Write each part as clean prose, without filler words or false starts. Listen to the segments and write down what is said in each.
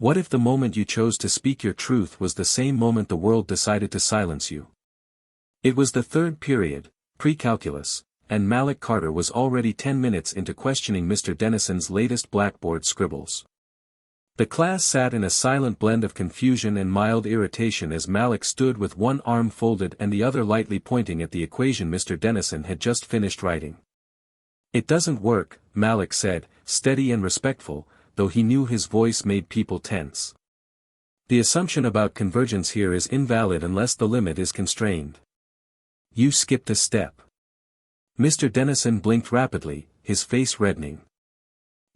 What if the moment you chose to speak your truth was the same moment the world decided to silence you? It was the third period, pre-calculus, and Malik Carter was already 10 minutes into questioning Mr. Dennison's latest blackboard scribbles. The class sat in a silent blend of confusion and mild irritation as Malik stood with one arm folded and the other lightly pointing at the equation Mr. Dennison had just finished writing. "It doesn't work," Malik said, steady and respectful, though he knew his voice made people tense. "The assumption about convergence here is invalid unless the limit is constrained. You skipped a step." Mr. Dennison blinked rapidly, his face reddening.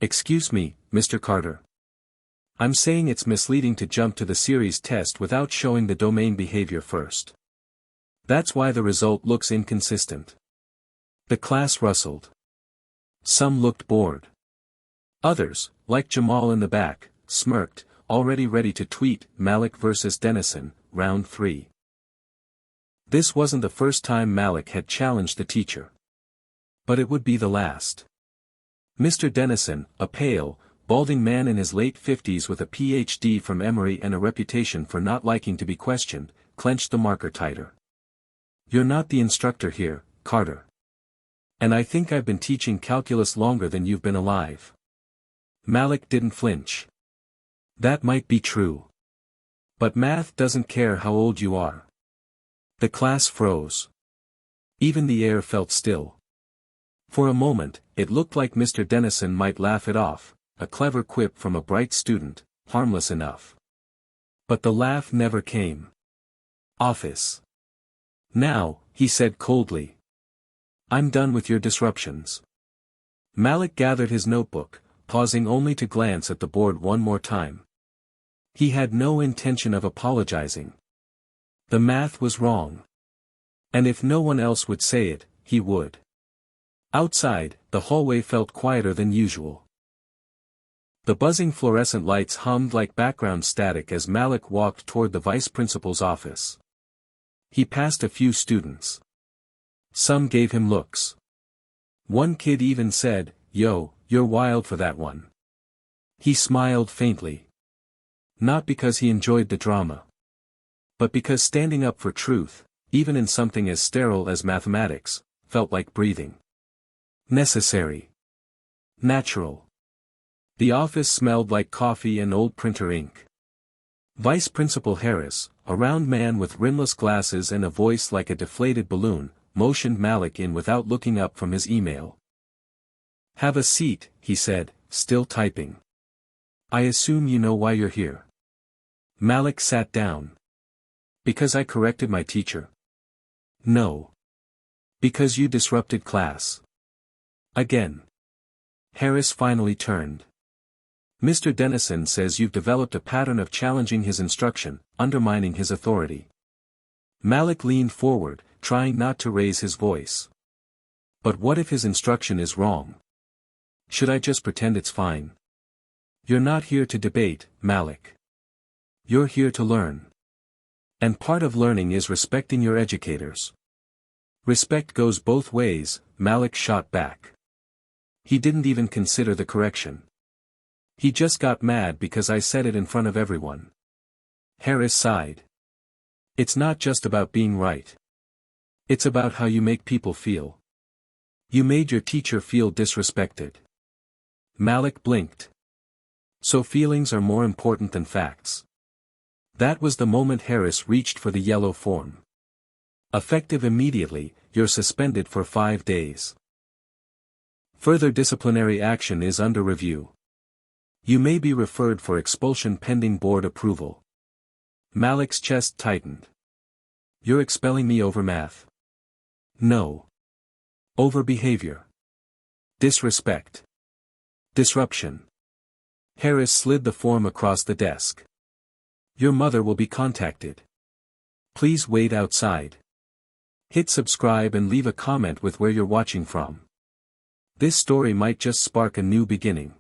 "Excuse me, Mr. Carter. I'm saying it's misleading to jump to the series test without showing the domain behavior first. That's why the result looks inconsistent." The class rustled. Some looked bored. Others, like Jamal in the back, smirked, already ready to tweet Malik versus Dennison, round 3. This wasn't the first time Malik had challenged the teacher. But it would be the last. Mr. Dennison, a pale, balding man in his late 50s with a PhD from Emory and a reputation for not liking to be questioned, clenched the marker tighter. "You're not the instructor here, Carter. And I think I've been teaching calculus longer than you've been alive." Malik didn't flinch. "That might be true. But math doesn't care how old you are." The class froze. Even the air felt still. For a moment, it looked like Mr. Dennison might laugh it off, a clever quip from a bright student, harmless enough. But the laugh never came. "Office. Now," he said coldly. "I'm done with your disruptions." Malik gathered his notebook, pausing only to glance at the board one more time. He had no intention of apologizing. The math was wrong. And if no one else would say it, he would. Outside, the hallway felt quieter than usual. The buzzing fluorescent lights hummed like background static as Malik walked toward the vice principal's office. He passed a few students. Some gave him looks. One kid even said, "Yo, you're wild for that one." He smiled faintly. Not because he enjoyed the drama. But because standing up for truth, even in something as sterile as mathematics, felt like breathing. Necessary. Natural. The office smelled like coffee and old printer ink. Vice Principal Harris, a round man with rimless glasses and a voice like a deflated balloon, motioned Malik in without looking up from his email. "Have a seat," he said, still typing. "I assume you know why you're here." Malik sat down. "Because I corrected my teacher?" "No. Because you disrupted class." Again. Harris finally turned. "Mr. Dennison says you've developed a pattern of challenging his instruction, undermining his authority." Malik leaned forward, trying not to raise his voice. "But what if his instruction is wrong? Should I just pretend it's fine?" "You're not here to debate, Malik. You're here to learn. And part of learning is respecting your educators." "Respect goes both ways," Malik shot back. He didn't even consider the correction. He just got mad because I said it in front of everyone. Harris sighed. "It's not just about being right. It's about how you make people feel. You made your teacher feel disrespected." Malik blinked. "So feelings are more important than facts." That was the moment Harris reached for the yellow form. "Effective immediately, you're suspended for 5 days. Further disciplinary action is under review. You may be referred for expulsion pending board approval." Malik's chest tightened. "You're expelling me over math?" "No. Over behavior. Disrespect. Disruption." Harris slid the form across the desk. "Your mother will be contacted. Please wait outside. Hit subscribe and leave a comment with where you're watching from. This story might just spark a new beginning.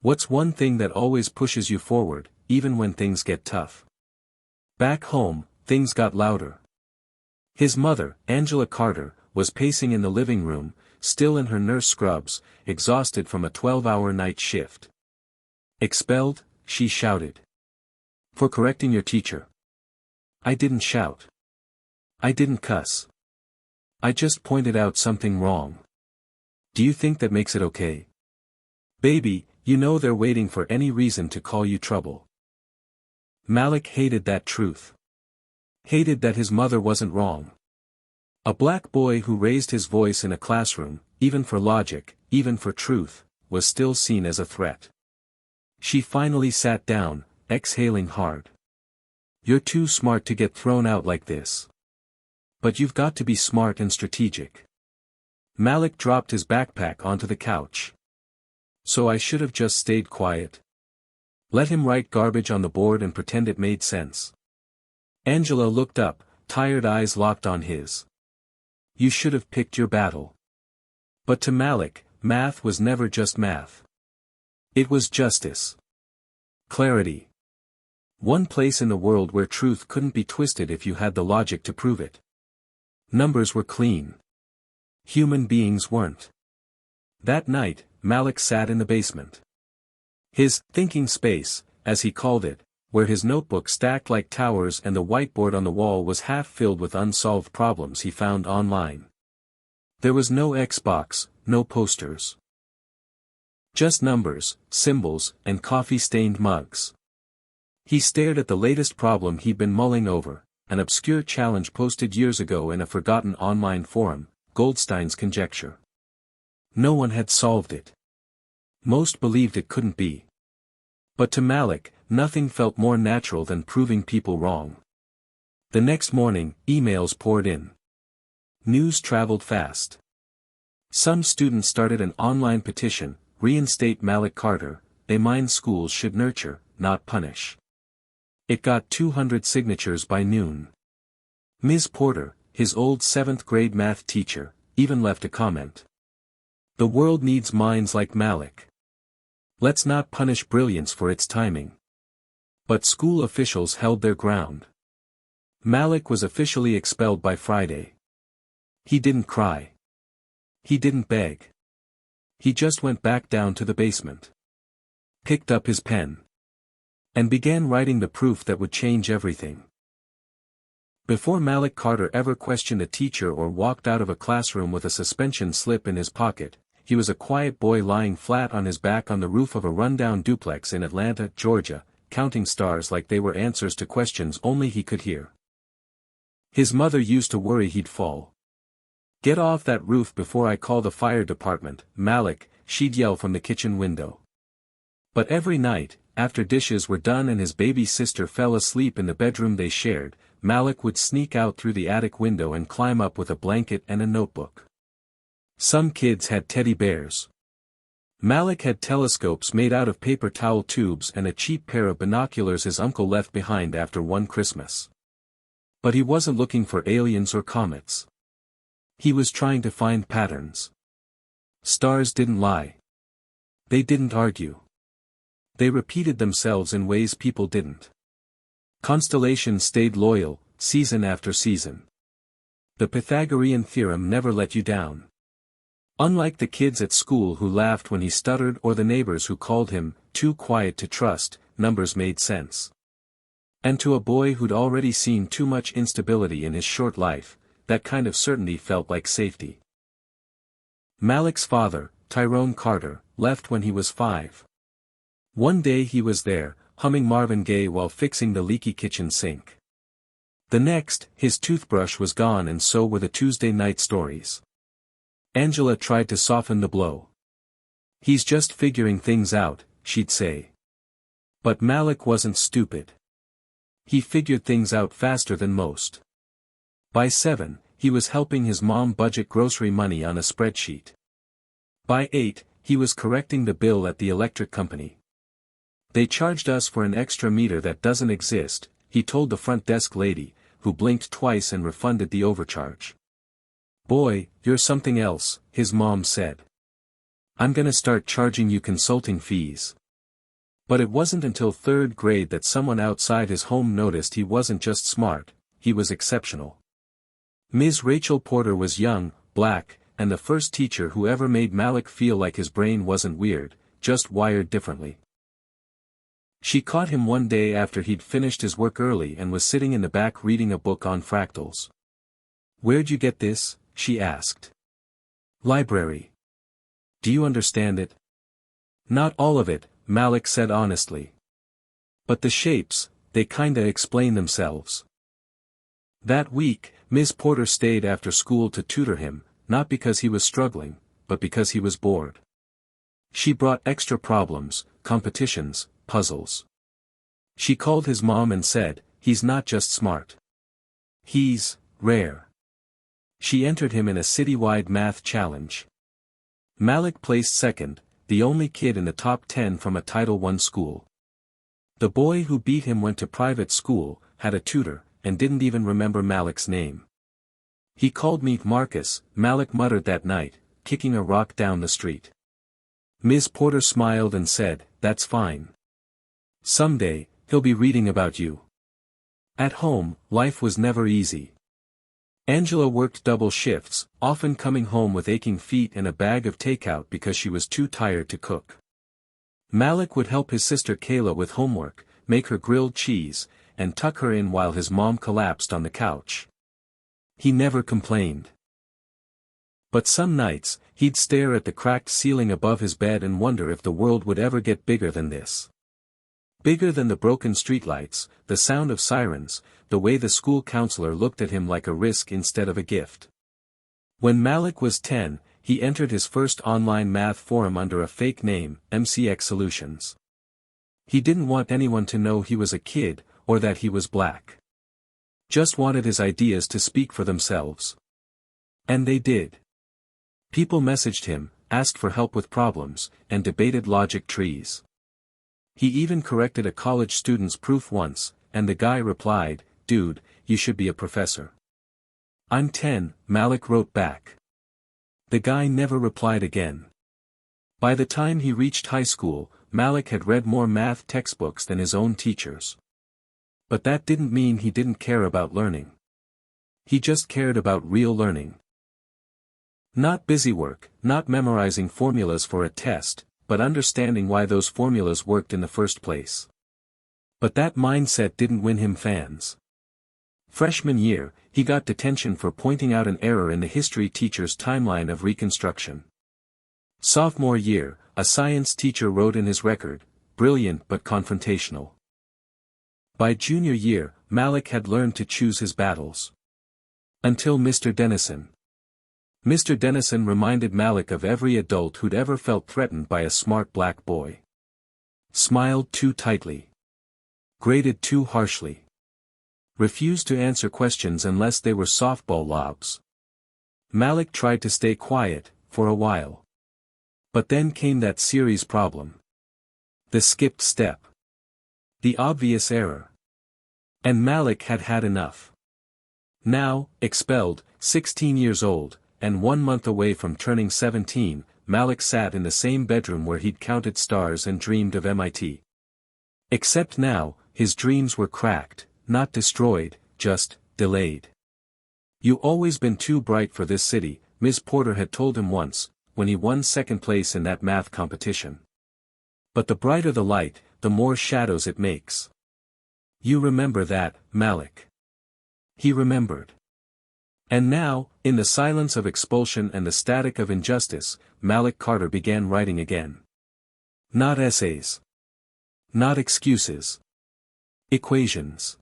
What's one thing that always pushes you forward, even when things get tough?" Back home, things got louder. His mother, Angela Carter, was pacing in the living room, still in her nurse scrubs, exhausted from a 12-hour night shift. "Expelled?" she shouted. For correcting your teacher. I didn't shout. I didn't cuss. I just pointed out something wrong. Do you think that makes it okay? Baby, you know they're waiting for any reason to call you trouble. Malik hated that truth. Hated that his mother wasn't wrong. A black boy who raised his voice in a classroom, even for logic, even for truth, was still seen as a threat. She finally sat down, exhaling hard. You're too smart to get thrown out like this. But you've got to be smart and strategic. Malik dropped his backpack onto the couch. So I should have just stayed quiet. Let him write garbage on the board and pretend it made sense. Angela looked up, tired eyes locked on his. You should have picked your battle. But to Malik, math was never just math. It was justice. Clarity. One place in the world where truth couldn't be twisted if you had the logic to prove it. Numbers were clean. Human beings weren't. That night, Malik sat in the basement. His thinking space, as he called it, where his notebook stacked like towers and the whiteboard on the wall was half filled with unsolved problems he found online. There was no Xbox, no posters. Just numbers, symbols, and coffee-stained mugs. He stared at the latest problem he'd been mulling over, an obscure challenge posted years ago in a forgotten online forum, Goldstein's conjecture. No one had solved it. Most believed it couldn't be. But to Malik, nothing felt more natural than proving people wrong. The next morning, emails poured in. News traveled fast. Some students started an online petition, reinstate Malik Carter, they mind schools should nurture, not punish. It got 200 signatures by noon. Ms. Porter, his old 7th grade math teacher, even left a comment. The world needs minds like Malik. Let's not punish brilliance for its timing. But school officials held their ground. Malik was officially expelled by Friday. He didn't cry. He didn't beg. He just went back down to the basement. Picked up his pen. And began writing the proof that would change everything. Before Malik Carter ever questioned a teacher or walked out of a classroom with a suspension slip in his pocket, he was a quiet boy lying flat on his back on the roof of a rundown duplex in Atlanta, Georgia, counting stars like they were answers to questions only he could hear. His mother used to worry he'd fall. Get off that roof before I call the fire department, Malik, she'd yell from the kitchen window. But every night, after dishes were done and his baby sister fell asleep in the bedroom they shared, Malik would sneak out through the attic window and climb up with a blanket and a notebook. Some kids had teddy bears. Malik had telescopes made out of paper towel tubes and a cheap pair of binoculars his uncle left behind after one Christmas. But he wasn't looking for aliens or comets. He was trying to find patterns. Stars didn't lie. They didn't argue. They repeated themselves in ways people didn't. Constellations stayed loyal, season after season. The Pythagorean theorem never let you down. Unlike the kids at school who laughed when he stuttered or the neighbors who called him too quiet to trust, numbers made sense. And to a boy who'd already seen too much instability in his short life, that kind of certainty felt like safety. Malik's father, Tyrone Carter, left when he was 5. One day he was there, humming Marvin Gaye while fixing the leaky kitchen sink. The next, his toothbrush was gone and so were the Tuesday night stories. Angela tried to soften the blow. He's just figuring things out, she'd say. But Malik wasn't stupid. He figured things out faster than most. By 7, he was helping his mom budget grocery money on a spreadsheet. By 8, he was correcting the bill at the electric company. They charged us for an extra meter that doesn't exist, he told the front desk lady, who blinked twice and refunded the overcharge. Boy, you're something else, his mom said. I'm gonna start charging you consulting fees. But it wasn't until 3rd grade that someone outside his home noticed he wasn't just smart, he was exceptional. Ms. Rachel Porter was young, black, and the first teacher who ever made Malik feel like his brain wasn't weird, just wired differently. She caught him one day after he'd finished his work early and was sitting in the back reading a book on fractals. "Where'd you get this?" she asked. "Library. Do you understand it?" "Not all of it," Malik said honestly. "But the shapes, they kinda explain themselves." That week, Miss Porter stayed after school to tutor him, not because he was struggling, but because he was bored. She brought extra problems, competitions, puzzles. She called his mom and said, "He's not just smart. He's rare." She entered him in a citywide math challenge. Malik placed second, the only kid in the top 10 from a Title I school. The boy who beat him went to private school, had a tutor, and didn't even remember Malik's name. "He called me Marcus," Malik muttered that night, kicking a rock down the street. Ms. Porter smiled and said, "That's fine. Someday, he'll be reading about you." At home, life was never easy. Angela worked double shifts, often coming home with aching feet and a bag of takeout because she was too tired to cook. Malik would help his sister Kayla with homework, make her grilled cheese, and tuck her in while his mom collapsed on the couch. He never complained. But some nights, he'd stare at the cracked ceiling above his bed and wonder if the world would ever get bigger than this. Bigger than the broken streetlights, the sound of sirens, the way the school counselor looked at him like a risk instead of a gift. When Malik was 10, he entered his first online math forum under a fake name, MCX Solutions. He didn't want anyone to know he was a kid, or that he was black. Just wanted his ideas to speak for themselves. And they did. People messaged him, asked for help with problems, and debated logic trees. He even corrected a college student's proof once, and the guy replied, "Dude, you should be a professor." "I'm 10, Malik wrote back. The guy never replied again. By the time he reached high school, Malik had read more math textbooks than his own teachers. But that didn't mean he didn't care about learning. He just cared about real learning. Not busy work, not memorizing formulas for a test, but understanding why those formulas worked in the first place. But that mindset didn't win him fans. Freshman year, he got detention for pointing out an error in the history teacher's timeline of Reconstruction. Sophomore year, a science teacher wrote in his record, "Brilliant but confrontational." By junior year, Malik had learned to choose his battles. Until Mr. Dennison. Mr. Dennison reminded Malik of every adult who'd ever felt threatened by a smart black boy. Smiled too tightly. Graded too harshly. Refused to answer questions unless they were softball lobs. Malik tried to stay quiet, for a while. But then came that series problem. The skipped step. The obvious error. And Malik had had enough. Now, expelled, 16 years old, and 1 month away from turning 17, Malik sat in the same bedroom where he'd counted stars and dreamed of MIT. Except now, his dreams were cracked, not destroyed, just delayed. "You always been too bright for this city," Ms. Porter had told him once, when he won second place in that math competition. "But the brighter the light, the more shadows it makes. You remember that, Malik." He remembered. And now, in the silence of expulsion and the static of injustice, Malik Carter began writing again. Not essays. Not excuses. Equations.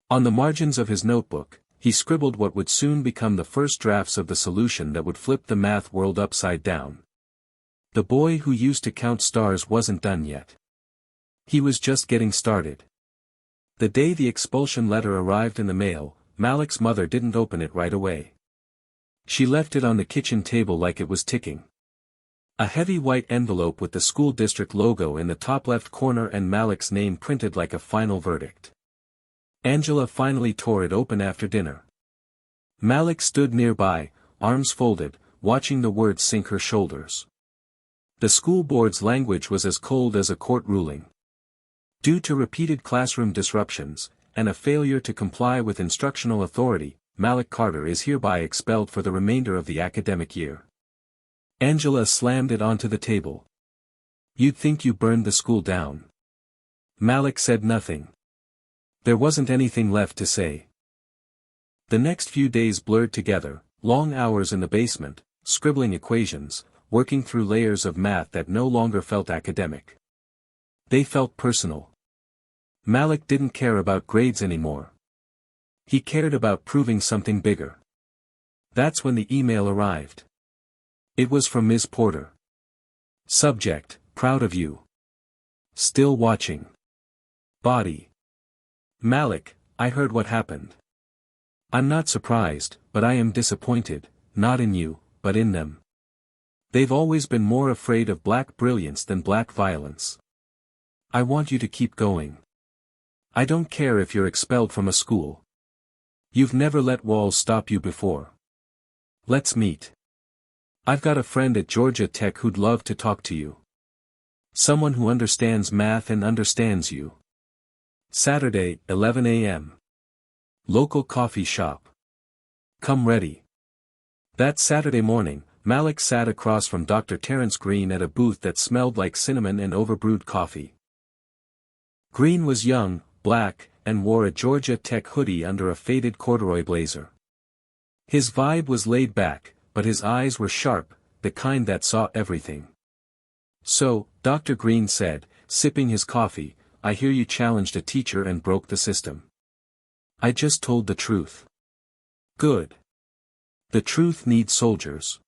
On the margins of his notebook, he scribbled what would soon become the first drafts of the solution that would flip the math world upside down. The boy who used to count stars wasn't done yet. He was just getting started. The day the expulsion letter arrived in the mail, Malik's mother didn't open it right away. She left it on the kitchen table like it was ticking. A heavy white envelope with the school district logo in the top left corner and Malik's name printed like a final verdict. Angela finally tore it open after dinner. Malik stood nearby, arms folded, watching the words sink her shoulders. The school board's language was as cold as a court ruling. Due to repeated classroom disruptions, and a failure to comply with instructional authority, Malik Carter is hereby expelled for the remainder of the academic year. Angela slammed it onto the table. "You'd think you burned the school down. Malik said nothing. There wasn't anything left to say. The next few days blurred together, long hours in the basement, scribbling equations, working through layers of math that no longer felt academic. They felt personal. Malik didn't care about grades anymore. He cared about proving something bigger. That's when the email arrived. It was from Ms. Porter. Subject: proud of you. Still watching. Body: Malik, I heard what happened. I'm not surprised, but I am disappointed, not in you, but in them. They've always been more afraid of black brilliance than black violence. I want you to keep going. I don't care if you're expelled from a school. You've never let walls stop you before. Let's meet. I've got a friend at Georgia Tech who'd love to talk to you. Someone who understands math and understands you. Saturday, 11 a.m. Local coffee shop. Come ready. That Saturday morning, Malik sat across from Dr. Terrence Green at a booth that smelled like cinnamon and overbrewed coffee. Green was young, black, and wore a Georgia Tech hoodie under a faded corduroy blazer. His vibe was laid back, but his eyes were sharp, the kind that saw everything. So, Dr. Green said, sipping his coffee, I hear you challenged a teacher and broke the system. I just told the truth. Good. The truth needs soldiers.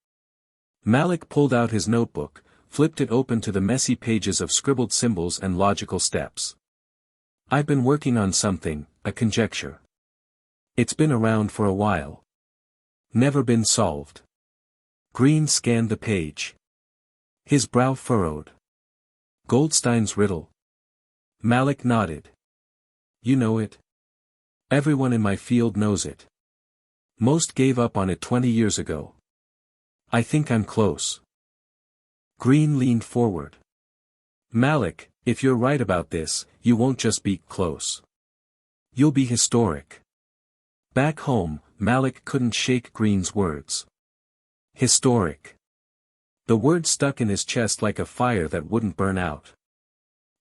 Malik pulled out his notebook, flipped it open to the messy pages of scribbled symbols and logical steps. I've been working on something, a conjecture. It's been around for a while. Never been solved. Green scanned the page. His brow furrowed. Goldstein's riddle. Malik nodded. You know it? Everyone in my field knows it. Most gave up on it 20 years ago. I think I'm close. Green leaned forward. Malik, if you're right about this, you won't just be close. You'll be historic. Back home, Malik couldn't shake Green's words. Historic. The word stuck in his chest like a fire that wouldn't burn out.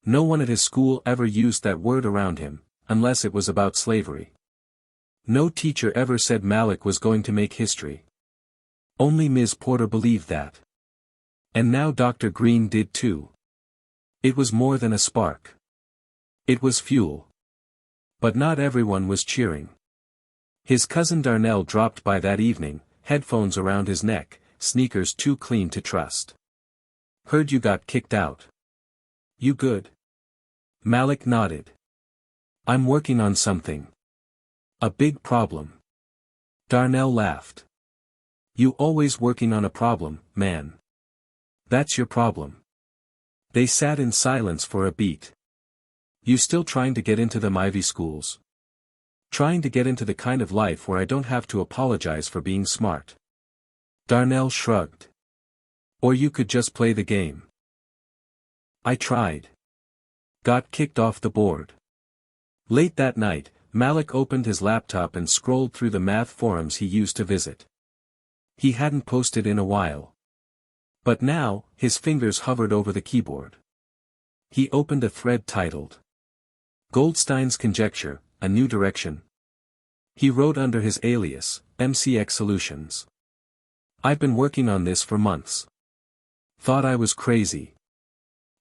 No one at his school ever used that word around him, unless it was about slavery. No teacher ever said Malik was going to make history. Only Ms. Porter believed that. And now Dr. Green did too. It was more than a spark. It was fuel. But not everyone was cheering. His cousin Darnell dropped by that evening, headphones around his neck, sneakers too clean to trust. Heard you got kicked out. You good? Malik nodded. I'm working on something. A big problem. Darnell laughed. You always working on a problem, man. That's your problem. They sat in silence for a beat. You still trying to get into them Ivy schools? Trying to get into the kind of life where I don't have to apologize for being smart. Darnell shrugged. Or you could just play the game. I tried. Got kicked off the board. Late that night, Malik opened his laptop and scrolled through the math forums he used to visit. He hadn't posted in a while. But now, his fingers hovered over the keyboard. He opened a thread titled Goldstein's Conjecture, A New Direction. He wrote under his alias, MCX Solutions. I've been working on this for months. Thought I was crazy.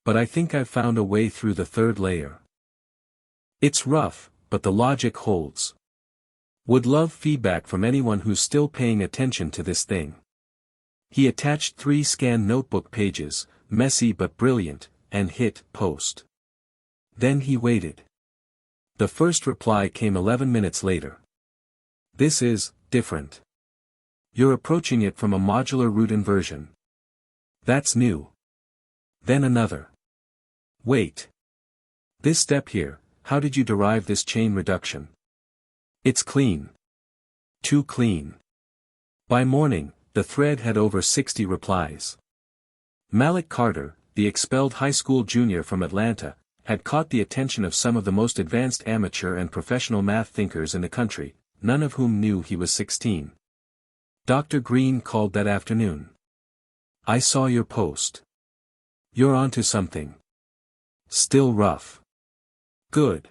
But I think I've found a way through the third layer. It's rough, but the logic holds. Would love feedback from anyone who's still paying attention to this thing. He attached 3 scanned notebook pages, messy but brilliant, and hit post. Then he waited. The first reply came 11 minutes later. This is different. You're approaching it from a modular root inversion. That's new. Then another. Wait. This step here, how did you derive this chain reduction? It's clean. Too clean. By morning, the thread had over 60 replies. Malik Carter, the expelled high school junior from Atlanta, had caught the attention of some of the most advanced amateur and professional math thinkers in the country, none of whom knew he was 16. Dr. Green called that afternoon. I saw your post. You're onto something. Still rough. Good.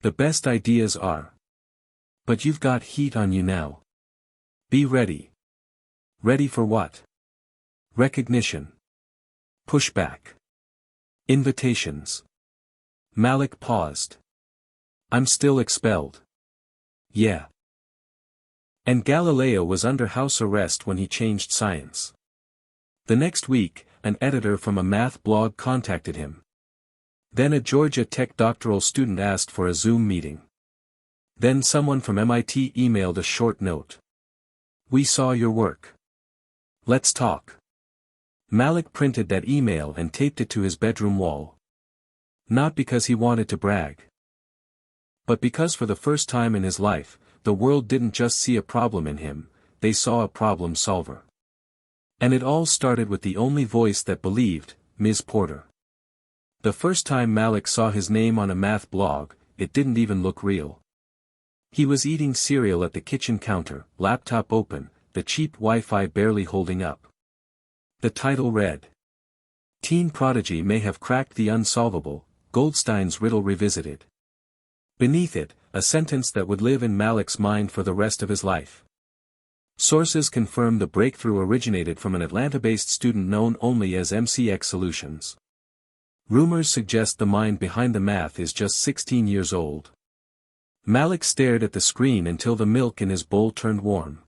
The best ideas are. But you've got heat on you now. Be ready. Ready for what? Recognition. Pushback. Invitations. Malik paused. I'm still expelled. Yeah. And Galileo was under house arrest when he changed science. The next week, an editor from a math blog contacted him. Then a Georgia Tech doctoral student asked for a Zoom meeting. Then someone from MIT emailed a short note. We saw your work. Let's talk. Malik printed that email and taped it to his bedroom wall. Not because he wanted to brag. But because for the first time in his life, the world didn't just see a problem in him, they saw a problem solver. And it all started with the only voice that believed, Ms. Porter. The first time Malik saw his name on a math blog, it didn't even look real. He was eating cereal at the kitchen counter, laptop open, the cheap Wi-Fi barely holding up. The title read, Teen Prodigy May Have Cracked the Unsolvable, Goldstein's Riddle Revisited. Beneath it, a sentence that would live in Malik's mind for the rest of his life. Sources confirm the breakthrough originated from an Atlanta-based student known only as MCX Solutions. Rumors suggest the mind behind the math is just 16 years old. Malik stared at the screen until the milk in his bowl turned warm.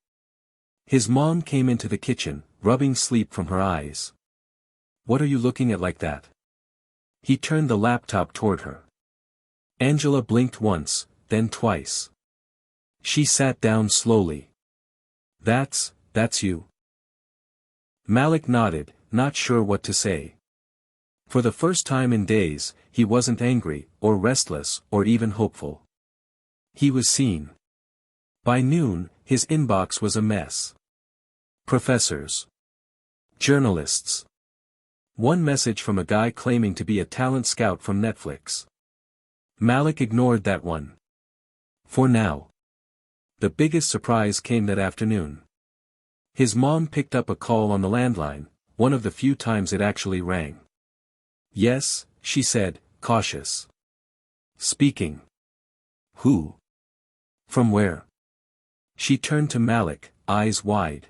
His mom came into the kitchen, rubbing sleep from her eyes. What are you looking at like that? He turned the laptop toward her. Angela blinked once, then twice. She sat down slowly. That's you. Malik nodded, not sure what to say. For the first time in days, he wasn't angry, or restless, or even hopeful. He was seen. By noon, his inbox was a mess. Professors. Journalists. One message from a guy claiming to be a talent scout from Netflix. Malik ignored that one. For now. The biggest surprise came that afternoon. His mom picked up a call on the landline, one of the few times it actually rang. Yes, she said, cautious. Speaking. Who? From where? She turned to Malik, eyes wide.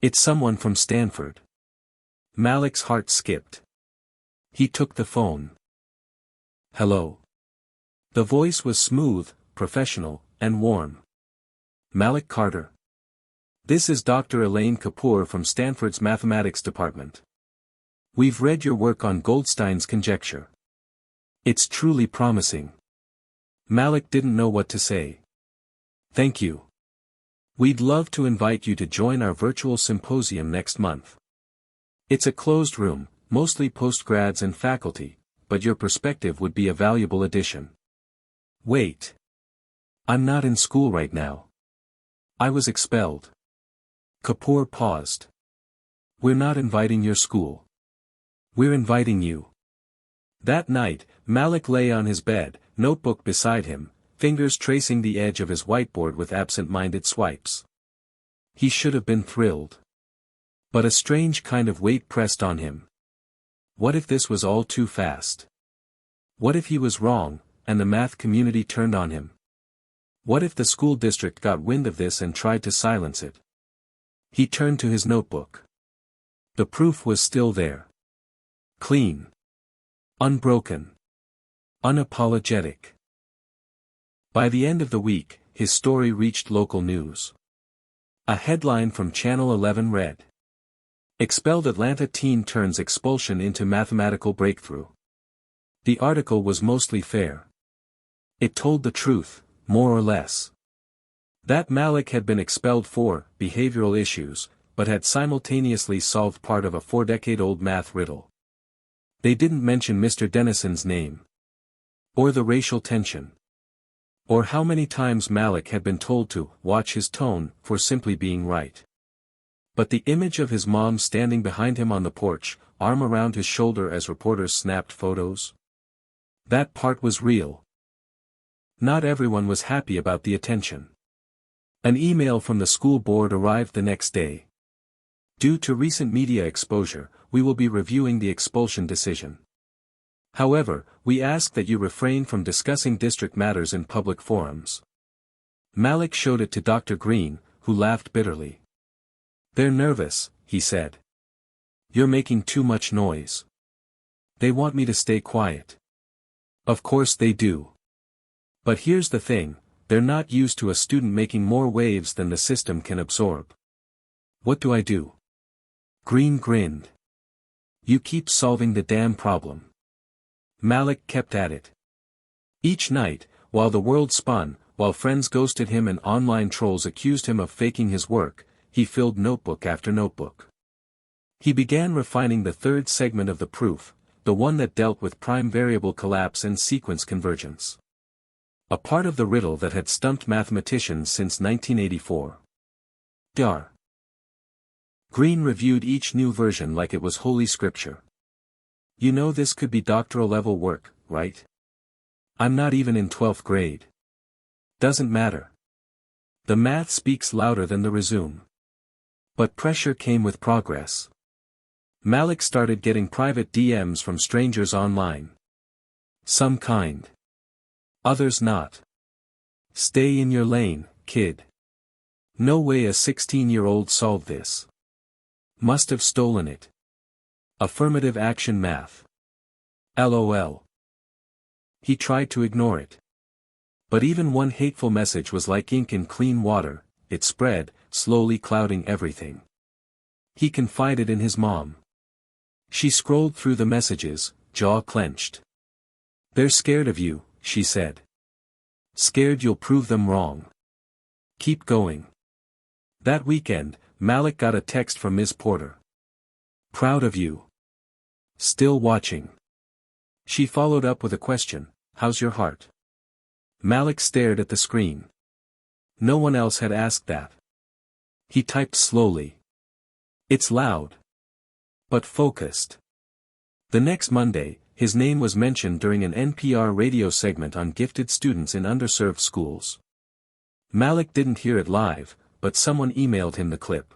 It's someone from Stanford. Malik's heart skipped. He took the phone. Hello. The voice was smooth, professional, and warm. Malik Carter. This is Dr. Elaine Kapoor from Stanford's mathematics department. We've read your work on Goldstein's conjecture. It's truly promising. Malik didn't know what to say. Thank you. We'd love to invite you to join our virtual symposium next month. It's a closed room, mostly postgrads and faculty, but your perspective would be a valuable addition. Wait. I'm not in school right now. I was expelled. Kapoor paused. We're not inviting your school. We're inviting you. That night, Malik lay on his bed, notebook beside him, fingers tracing the edge of his whiteboard with absent-minded swipes. He should have been thrilled. But a strange kind of weight pressed on him. What if this was all too fast? What if he was wrong, and the math community turned on him? What if the school district got wind of this and tried to silence it? He turned to his notebook. The proof was still there. Clean. Unbroken. Unapologetic. By the end of the week, his story reached local news. A headline from Channel 11 read, Expelled Atlanta teen turns expulsion into mathematical breakthrough. The article was mostly fair. It told the truth, more or less. That Malik had been expelled for behavioral issues, but had simultaneously solved part of a 4-decade-old math riddle. They didn't mention Mr. Dennison's name. Or the racial tension. Or how many times Malik had been told to watch his tone for simply being right. But the image of his mom standing behind him on the porch, arm around his shoulder as reporters snapped photos. That part was real. Not everyone was happy about the attention. An email from the school board arrived the next day. Due to recent media exposure, we will be reviewing the expulsion decision. However, we ask that you refrain from discussing district matters in public forums. Malik showed it to Dr. Green, who laughed bitterly. They're nervous, he said. You're making too much noise. They want me to stay quiet. Of course they do. But here's the thing, they're not used to a student making more waves than the system can absorb. What do I do? Green grinned. You keep solving the damn problem. Malik kept at it. Each night, while the world spun, while friends ghosted him and online trolls accused him of faking his work, he filled notebook after notebook. He began refining the third segment of the proof, the one that dealt with prime variable collapse and sequence convergence. A part of the riddle that had stumped mathematicians since 1984. Dar. Green reviewed each new version like it was holy scripture. You know this could be doctoral level work, right? I'm not even in 12th grade. Doesn't matter. The math speaks louder than the resume. But pressure came with progress. Malik started getting private DMs from strangers online. Some kind. Others not. Stay in your lane, kid. No way a 16-year-old solved this. Must have stolen it. Affirmative action math. LOL. He tried to ignore it. But even one hateful message was like ink in clean water, it spread, slowly clouding everything. He confided in his mom. She scrolled through the messages, jaw clenched. They're scared of you, she said. Scared you'll prove them wrong. Keep going. That weekend, Malik got a text from Ms. Porter. Proud of you. Still watching. She followed up with a question, how's your heart? Malik stared at the screen. No one else had asked that. He typed slowly. It's loud. But focused. The next Monday, his name was mentioned during an NPR radio segment on gifted students in underserved schools. Malik didn't hear it live, but someone emailed him the clip.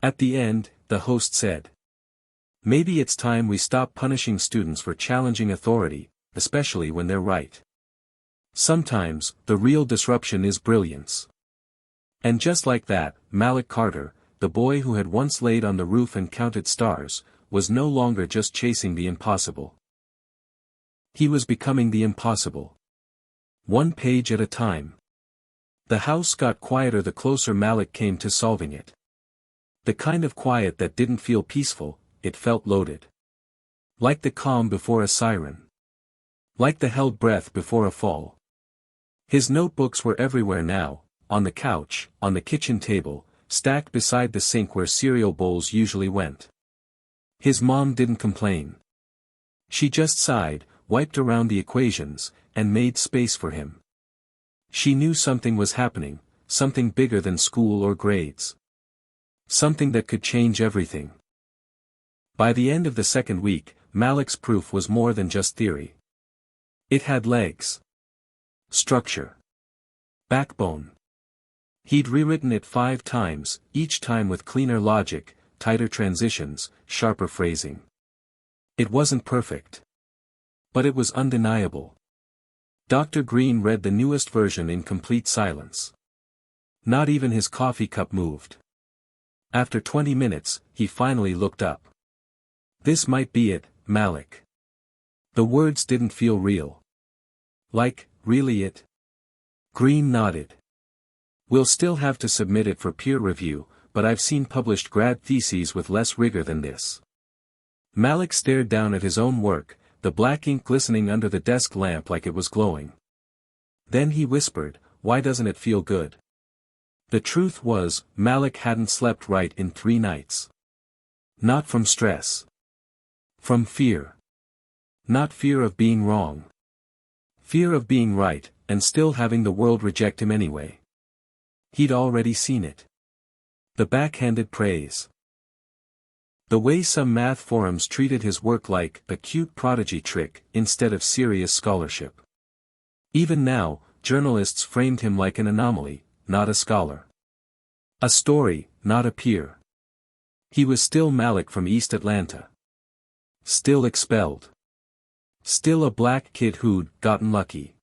At the end, the host said, maybe it's time we stop punishing students for challenging authority, especially when they're right. Sometimes, the real disruption is brilliance. And just like that, Malik Carter, the boy who had once laid on the roof and counted stars, was no longer just chasing the impossible. He was becoming the impossible. One page at a time. The house got quieter the closer Malik came to solving it. The kind of quiet that didn't feel peaceful, it felt loaded. Like the calm before a siren. Like the held breath before a fall. His notebooks were everywhere now, on the couch, on the kitchen table, stacked beside the sink where cereal bowls usually went. His mom didn't complain. She just sighed, wiped around the equations, and made space for him. She knew something was happening, something bigger than school or grades. Something that could change everything. By the end of the second week, Malik's proof was more than just theory. It had legs. Structure. Backbone. He'd rewritten it 5 times, each time with cleaner logic, tighter transitions, sharper phrasing. It wasn't perfect. But it was undeniable. Dr. Green read the newest version in complete silence. Not even his coffee cup moved. After 20 minutes, he finally looked up. This might be it, Malik. The words didn't feel real. Like, really it? Green nodded. We'll still have to submit it for peer review, but I've seen published grad theses with less rigor than this. Malik stared down at his own work, the black ink glistening under the desk lamp like it was glowing. Then he whispered, why doesn't it feel good? The truth was, Malik hadn't slept right in 3 nights. Not from stress. From fear. Not fear of being wrong. Fear of being right, and still having the world reject him anyway. He'd already seen it. The backhanded praise. The way some math forums treated his work like a cute prodigy trick instead of serious scholarship. Even now, journalists framed him like an anomaly, not a scholar. A story, not a peer. He was still Malik from East Atlanta. Still expelled. Still a black kid who'd gotten lucky.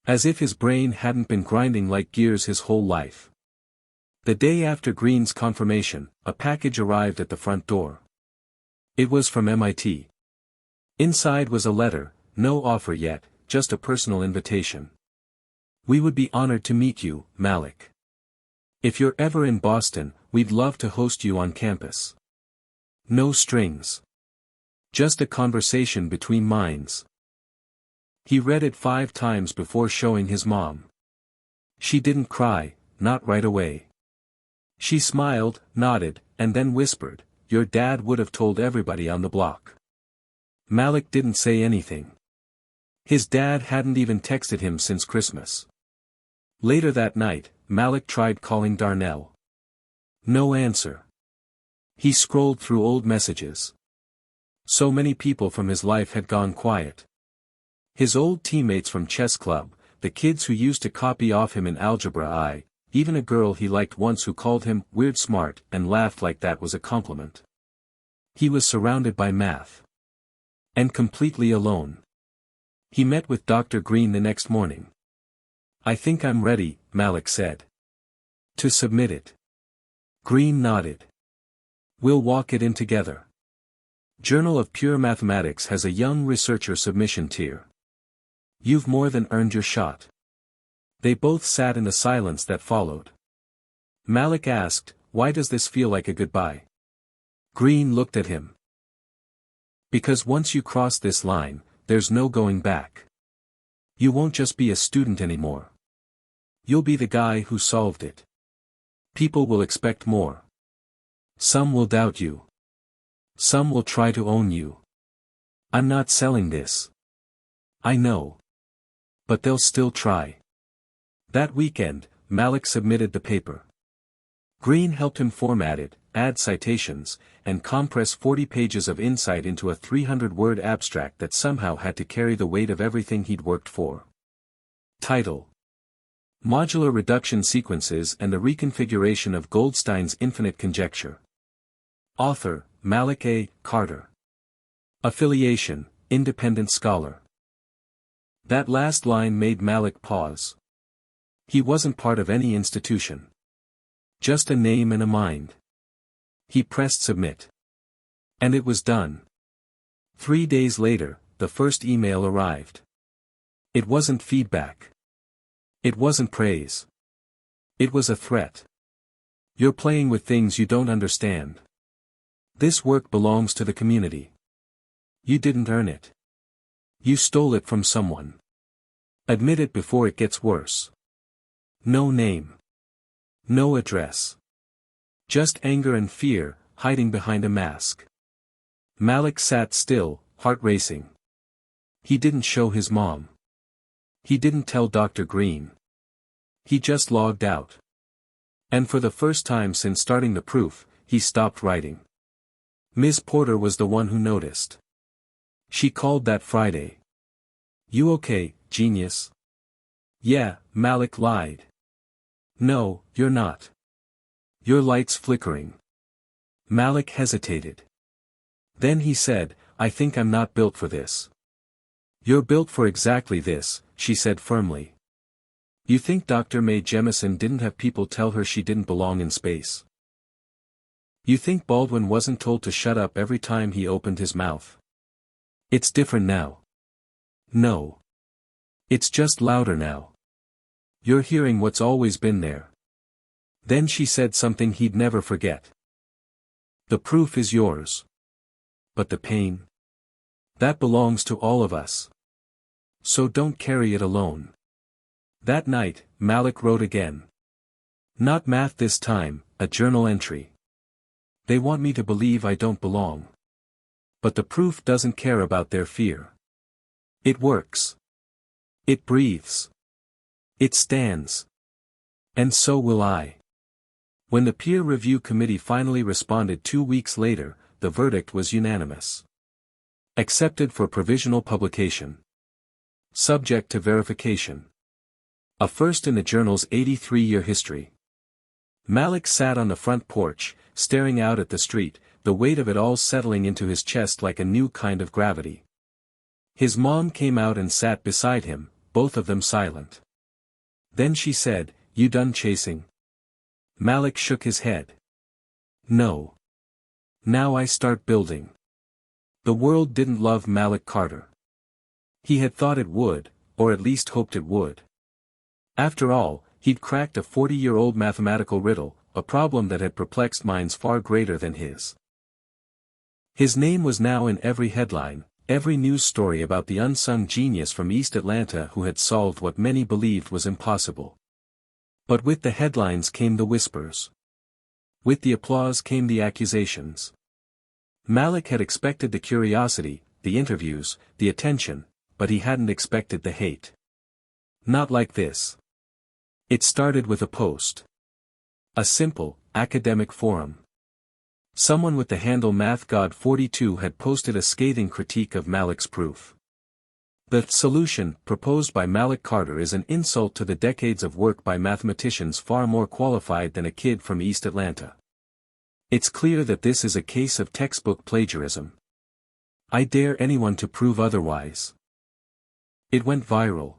As if his brain hadn't been grinding like gears his whole life. The day after Green's confirmation, a package arrived at the front door. It was from MIT. Inside was a letter, no offer yet, just a personal invitation. We would be honored to meet you, Malik. If you're ever in Boston, we'd love to host you on campus. No strings. Just a conversation between minds. He read it 5 times before showing his mom. She didn't cry, not right away. She smiled, nodded, and then whispered, "Your dad would have told everybody on the block." Malik didn't say anything. His dad hadn't even texted him since Christmas. Later that night, Malik tried calling Darnell. No answer. He scrolled through old messages. So many people from his life had gone quiet. His old teammates from chess club, the kids who used to copy off him in algebra I, even a girl he liked once who called him weird smart and laughed like that was a compliment. He was surrounded by math. And completely alone. He met with Dr. Green the next morning. "I think I'm ready," Malik said. "To submit it." Green nodded. "We'll walk it in together." Journal of Pure Mathematics has a young researcher submission tier. You've more than earned your shot. They both sat in the silence that followed. Malik asked, "Why does this feel like a goodbye?" Green looked at him. "Because once you cross this line, there's no going back. You won't just be a student anymore. You'll be the guy who solved it. People will expect more. Some will doubt you. Some will try to own you. I'm not selling this. I know. But they'll still try." That weekend, Malik submitted the paper. Green helped him format it, add citations, and compress 40 pages of insight into a 300-word abstract that somehow had to carry the weight of everything he'd worked for. Title: Modular Reduction Sequences and the Reconfiguration of Goldstein's Infinite Conjecture. Author, Malik A. Carter. Affiliation, Independent Scholar. That last line made Malik pause. He wasn't part of any institution. Just a name and a mind. He pressed submit. And it was done. 3 days later, the first email arrived. It wasn't feedback. It wasn't praise. It was a threat. "You're playing with things you don't understand. This work belongs to the community. You didn't earn it. You stole it from someone. Admit it before it gets worse." No name. No address. Just anger and fear, hiding behind a mask. Malik sat still, heart racing. He didn't show his mom. He didn't tell Dr. Green. He just logged out. And for the first time since starting the proof, he stopped writing. Ms. Porter was the one who noticed. She called that Friday. "You okay, genius?" "Yeah," Malik lied. "No, you're not. Your light's flickering." Malik hesitated. Then he said, "I think I'm not built for this." "You're built for exactly this," she said firmly. "You think Dr. Mae Jemison didn't have people tell her she didn't belong in space? You think Baldwin wasn't told to shut up every time he opened his mouth? It's different now. No. It's just louder now. You're hearing what's always been there." Then she said something he'd never forget. "The proof is yours. But the pain? That belongs to all of us. So don't carry it alone." That night, Malik wrote again. Not math this time, a journal entry. "They want me to believe I don't belong. But the proof doesn't care about their fear. It works. It breathes. It stands. And so will I." When the peer review committee finally responded 2 weeks later, the verdict was unanimous. Accepted for provisional publication. Subject to verification. A first in the journal's 83-year history. Malik sat on the front porch, staring out at the street, the weight of it all settling into his chest like a new kind of gravity. His mom came out and sat beside him, both of them silent. Then she said, "You done chasing?" Malik shook his head. "No. Now I start building." The world didn't love Malik Carter. He had thought it would, or at least hoped it would. After all, he'd cracked a 40-year-old mathematical riddle, a problem that had perplexed minds far greater than his. His name was now in every headline, every news story about the unsung genius from East Atlanta who had solved what many believed was impossible. But with the headlines came the whispers. With the applause came the accusations. Malik had expected the curiosity, the interviews, the attention, but he hadn't expected the hate. Not like this. It started with a post. A simple, academic forum. Someone with the handle MathGod42 had posted a scathing critique of Malik's proof. The solution proposed by Malik Carter is an insult to the decades of work by mathematicians far more qualified than a kid from East Atlanta. It's clear that this is a case of textbook plagiarism. I dare anyone to prove otherwise. It went viral.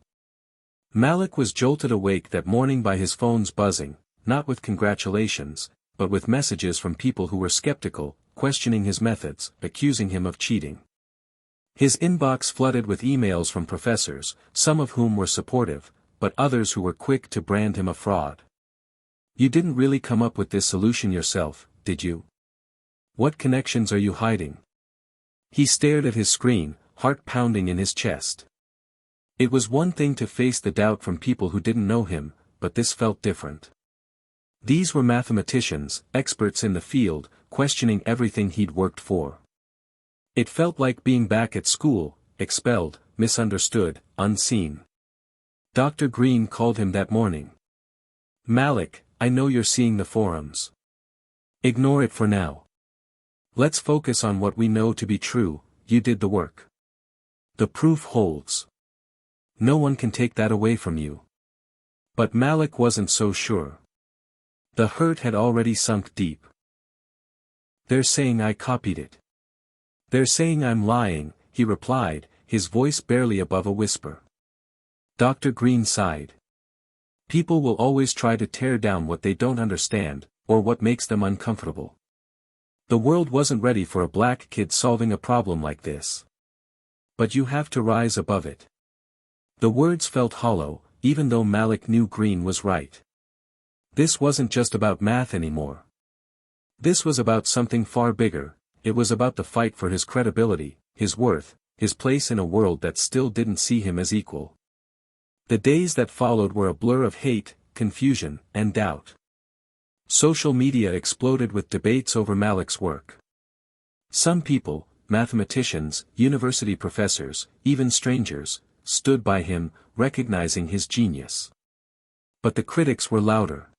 Malik was jolted awake that morning by his phone's buzzing, not with congratulations, but with messages from people who were skeptical, questioning his methods, accusing him of cheating. His inbox flooded with emails from professors, some of whom were supportive, but others who were quick to brand him a fraud. "You didn't really come up with this solution yourself, did you? What connections are you hiding?" He stared at his screen, heart pounding in his chest. It was one thing to face the doubt from people who didn't know him, but this felt different. These were mathematicians, experts in the field, questioning everything he'd worked for. It felt like being back at school, expelled, misunderstood, unseen. Dr. Green called him that morning. "Malik, I know you're seeing the forums. Ignore it for now. Let's focus on what we know to be true. You did the work. The proof holds. No one can take that away from you." But Malik wasn't so sure. The hurt had already sunk deep. "They're saying I copied it. They're saying I'm lying," he replied, his voice barely above a whisper. Dr. Green sighed. "People will always try to tear down what they don't understand, or what makes them uncomfortable. The world wasn't ready for a black kid solving a problem like this. But you have to rise above it." The words felt hollow, even though Malik knew Green was right. This wasn't just about math anymore. This was about something far bigger. It was about the fight for his credibility, his worth, his place in a world that still didn't see him as equal. The days that followed were a blur of hate, confusion, and doubt. Social media exploded with debates over Malik's work. Some people, mathematicians, university professors, even strangers, stood by him, recognizing his genius. But the critics were louder.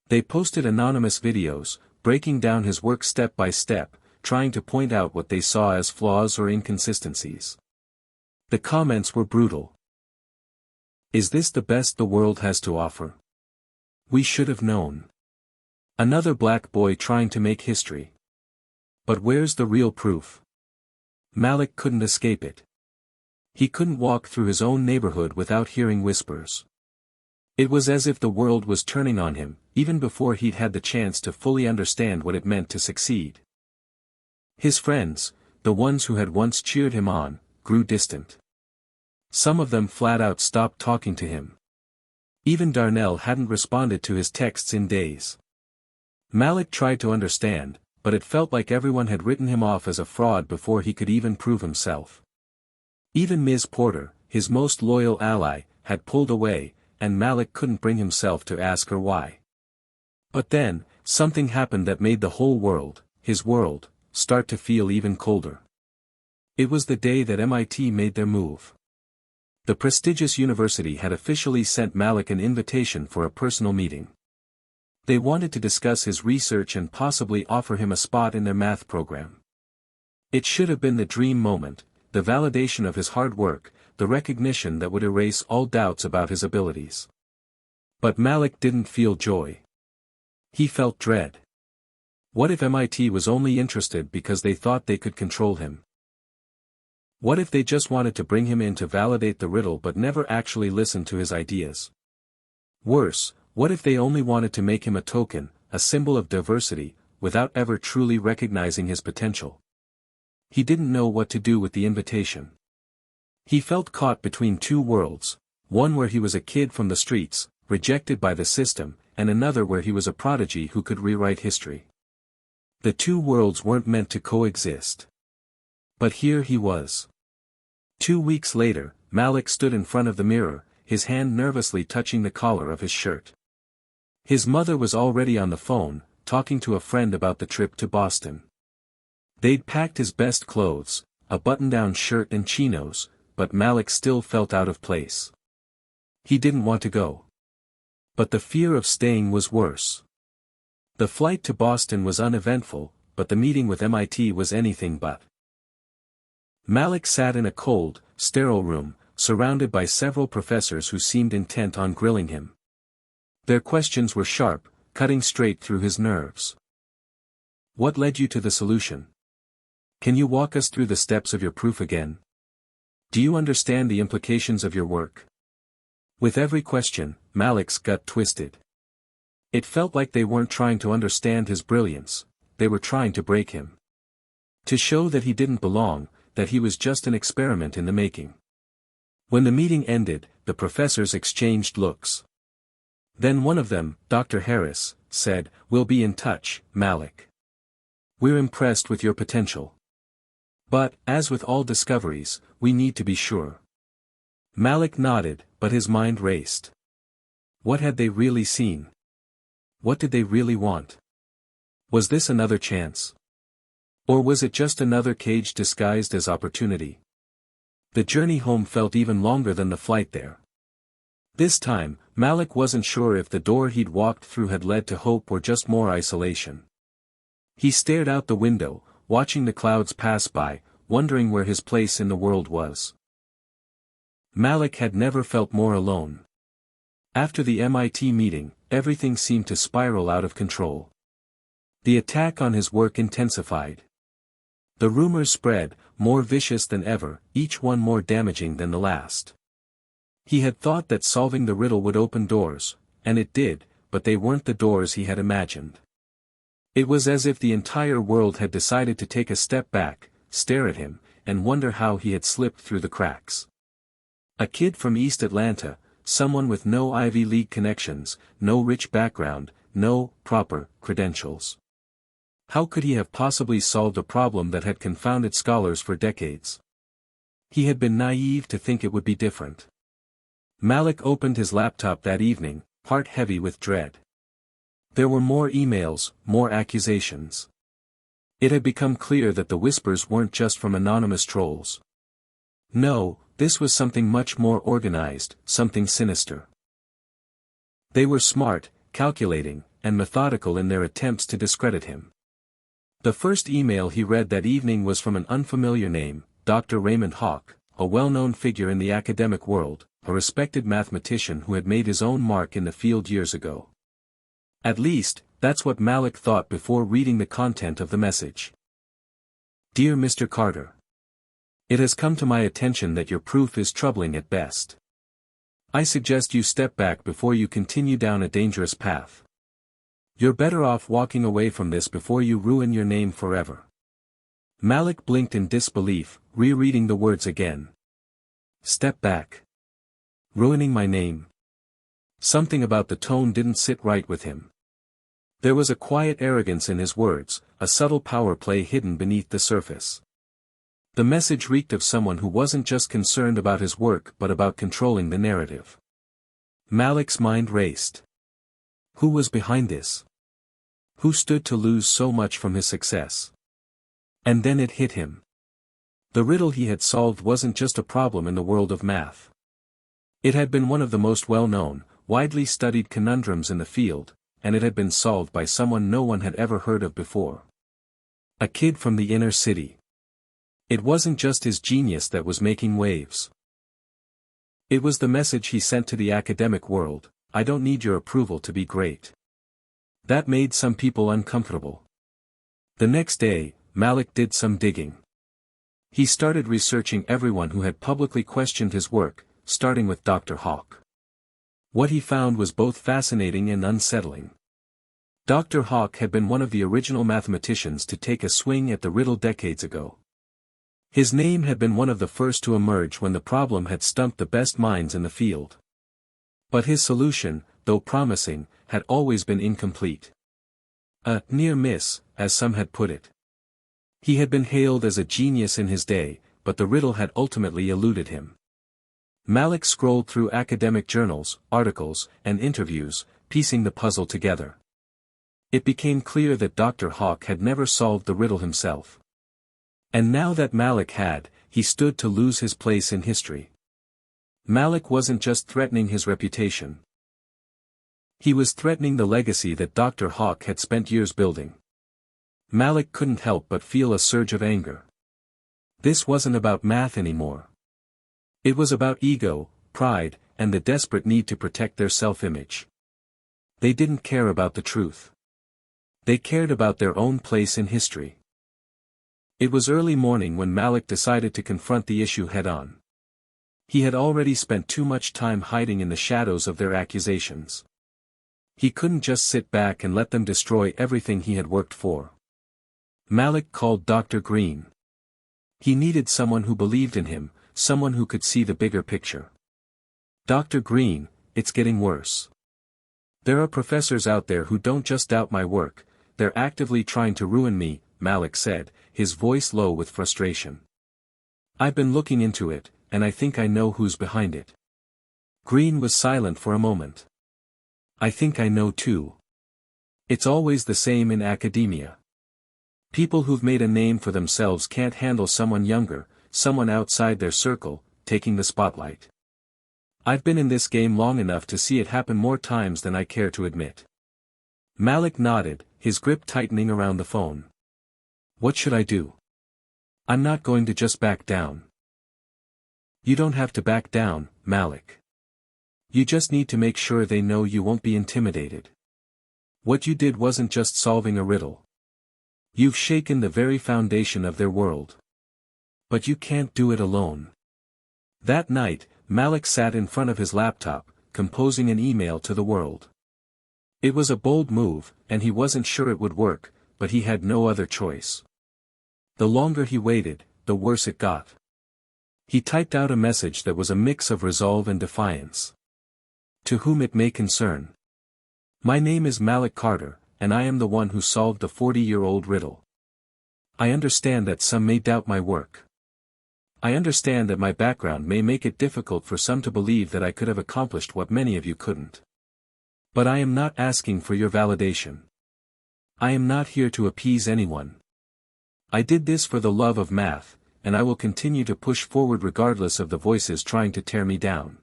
They posted anonymous videos, breaking down his work step by step, trying to point out what they saw as flaws or inconsistencies. The comments were brutal. "Is this the best the world has to offer? We should have known. Another black boy trying to make history. But where's the real proof?" Malik couldn't escape it. He couldn't walk through his own neighborhood without hearing whispers. It was as if the world was turning on him, even before he'd had the chance to fully understand what it meant to succeed. His friends, the ones who had once cheered him on, grew distant. Some of them flat out stopped talking to him. Even Darnell hadn't responded to his texts in days. Malik tried to understand, but it felt like everyone had written him off as a fraud before he could even prove himself. Even Ms. Porter, his most loyal ally, had pulled away, and Malik couldn't bring himself to ask her why. But then, something happened that made the whole world, his world, start to feel even colder. It was the day that MIT made their move. The prestigious university had officially sent Malik an invitation for a personal meeting. They wanted to discuss his research and possibly offer him a spot in their math program. It should have been the dream moment, the validation of his hard work, the recognition that would erase all doubts about his abilities. But Malik didn't feel joy. He felt dread. What if MIT was only interested because they thought they could control him? What if they just wanted to bring him in to validate the riddle but never actually listened to his ideas? Worse, what if they only wanted to make him a token, a symbol of diversity, without ever truly recognizing his potential? He didn't know what to do with the invitation. He felt caught between two worlds, one where he was a kid from the streets, rejected by the system, and another where he was a prodigy who could rewrite history. The two worlds weren't meant to coexist. But here he was. 2 weeks later, Malik stood in front of the mirror, his hand nervously touching the collar of his shirt. His mother was already on the phone, talking to a friend about the trip to Boston. They'd packed his best clothes, a button-down shirt and chinos, but Malik still felt out of place. He didn't want to go. But the fear of staying was worse. The flight to Boston was uneventful, but the meeting with MIT was anything but. Malik sat in a cold, sterile room, surrounded by several professors who seemed intent on grilling him. Their questions were sharp, cutting straight through his nerves. What led you to the solution? Can you walk us through the steps of your proof again? Do you understand the implications of your work? With every question, Malik's gut twisted. It felt like they weren't trying to understand his brilliance, they were trying to break him. To show that he didn't belong, that he was just an experiment in the making. When the meeting ended, the professors exchanged looks. Then one of them, Dr. Harris, said, "We'll be in touch, Malik. We're impressed with your potential. But, as with all discoveries, we need to be sure." Malik nodded, but his mind raced. What had they really seen? What did they really want? Was this another chance? Or was it just another cage disguised as opportunity? The journey home felt even longer than the flight there. This time, Malik wasn't sure if the door he'd walked through had led to hope or just more isolation. He stared out the window, watching the clouds pass by, wondering where his place in the world was. Malik had never felt more alone. After the MIT meeting, everything seemed to spiral out of control. The attack on his work intensified. The rumors spread, more vicious than ever, each one more damaging than the last. He had thought that solving the riddle would open doors, and it did, but they weren't the doors he had imagined. It was as if the entire world had decided to take a step back, stare at him, and wonder how he had slipped through the cracks. A kid from East Atlanta, someone with no Ivy League connections, no rich background, no proper credentials. How could he have possibly solved a problem that had confounded scholars for decades? He had been naive to think it would be different. Malik opened his laptop that evening, heart heavy with dread. There were more emails, more accusations. It had become clear that the whispers weren't just from anonymous trolls. No, this was something much more organized, something sinister. They were smart, calculating, and methodical in their attempts to discredit him. The first email he read that evening was from an unfamiliar name, Dr. Raymond Hawk, a well-known figure in the academic world, a respected mathematician who had made his own mark in the field years ago. At least, that's what Malik thought before reading the content of the message. Dear Mr. Carter. It has come to my attention that your proof is troubling at best. I suggest you step back before you continue down a dangerous path. You're better off walking away from this before you ruin your name forever. Malik blinked in disbelief, rereading the words again. Step back. Ruining my name. Something about the tone didn't sit right with him. There was a quiet arrogance in his words, a subtle power play hidden beneath the surface. The message reeked of someone who wasn't just concerned about his work but about controlling the narrative. Malik's mind raced. Who was behind this? Who stood to lose so much from his success? And then it hit him. The riddle he had solved wasn't just a problem in the world of math. It had been one of the most well-known, widely studied conundrums in the field, and it had been solved by someone no one had ever heard of before. A kid from the inner city. It wasn't just his genius that was making waves. It was the message he sent to the academic world, I don't need your approval to be great. That made some people uncomfortable. The next day, Malik did some digging. He started researching everyone who had publicly questioned his work, starting with Dr. Hawk. What he found was both fascinating and unsettling. Dr. Hawk had been one of the original mathematicians to take a swing at the riddle decades ago. His name had been one of the first to emerge when the problem had stumped the best minds in the field. But his solution, though promising, had always been incomplete. A near miss, as some had put it. He had been hailed as a genius in his day, but the riddle had ultimately eluded him. Malik scrolled through academic journals, articles, and interviews, piecing the puzzle together. It became clear that Dr. Hawk had never solved the riddle himself. And now that Malik had, he stood to lose his place in history. Malik wasn't just threatening his reputation. He was threatening the legacy that Dr. Hawk had spent years building. Malik couldn't help but feel a surge of anger. This wasn't about math anymore. It was about ego, pride, and the desperate need to protect their self-image. They didn't care about the truth. They cared about their own place in history. It was early morning when Malik decided to confront the issue head-on. He had already spent too much time hiding in the shadows of their accusations. He couldn't just sit back and let them destroy everything he had worked for. Malik called Dr. Green. He needed someone who believed in him, someone who could see the bigger picture. Dr. Green, it's getting worse. There are professors out there who don't just doubt my work, they're actively trying to ruin me, Malik said, his voice low with frustration. I've been looking into it, and I think I know who's behind it. Green was silent for a moment. I think I know too. It's always the same in academia. People who've made a name for themselves can't handle someone younger, someone outside their circle, taking the spotlight. I've been in this game long enough to see it happen more times than I care to admit. Malik nodded, his grip tightening around the phone. What should I do? I'm not going to just back down. You don't have to back down, Malik. You just need to make sure they know you won't be intimidated. What you did wasn't just solving a riddle. You've shaken the very foundation of their world. But you can't do it alone. That night, Malik sat in front of his laptop, composing an email to the world. It was a bold move, and he wasn't sure it would work, but he had no other choice. The longer he waited, the worse it got. He typed out a message that was a mix of resolve and defiance. To whom it may concern. My name is Malik Carter, and I am the one who solved the 40-year-old riddle. I understand that some may doubt my work. I understand that my background may make it difficult for some to believe that I could have accomplished what many of you couldn't. But I am not asking for your validation. I am not here to appease anyone. I did this for the love of math, and I will continue to push forward regardless of the voices trying to tear me down.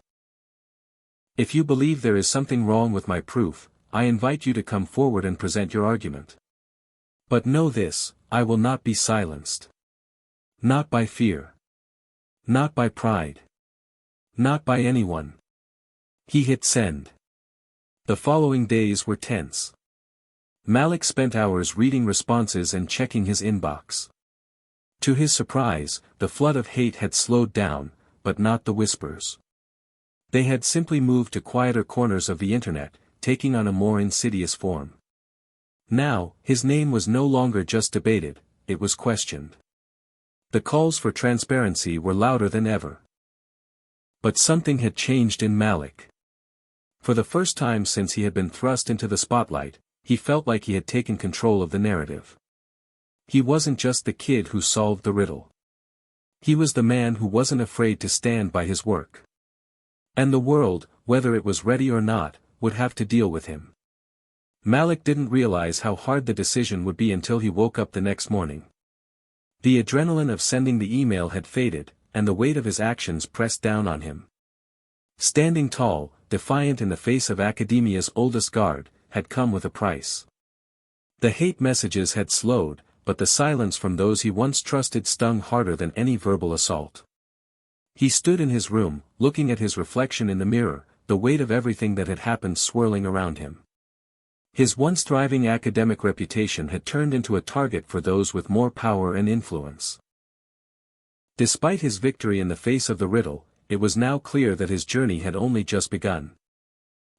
If you believe there is something wrong with my proof, I invite you to come forward and present your argument. But know this, I will not be silenced. Not by fear. Not by pride. Not by anyone. He hit send. The following days were tense. Malik spent hours reading responses and checking his inbox. To his surprise, the flood of hate had slowed down, but not the whispers. They had simply moved to quieter corners of the internet, taking on a more insidious form. Now, his name was no longer just debated, it was questioned. The calls for transparency were louder than ever. But something had changed in Malik. For the first time since he had been thrust into the spotlight, he felt like he had taken control of the narrative. He wasn't just the kid who solved the riddle. He was the man who wasn't afraid to stand by his work. And the world, whether it was ready or not, would have to deal with him. Malik didn't realize how hard the decision would be until he woke up the next morning. The adrenaline of sending the email had faded, and the weight of his actions pressed down on him. Standing tall, defiant in the face of academia's oldest guard, had come with a price. The hate messages had slowed, but the silence from those he once trusted stung harder than any verbal assault. He stood in his room, looking at his reflection in the mirror, the weight of everything that had happened swirling around him. His once thriving academic reputation had turned into a target for those with more power and influence. Despite his victory in the face of the riddle, it was now clear that his journey had only just begun.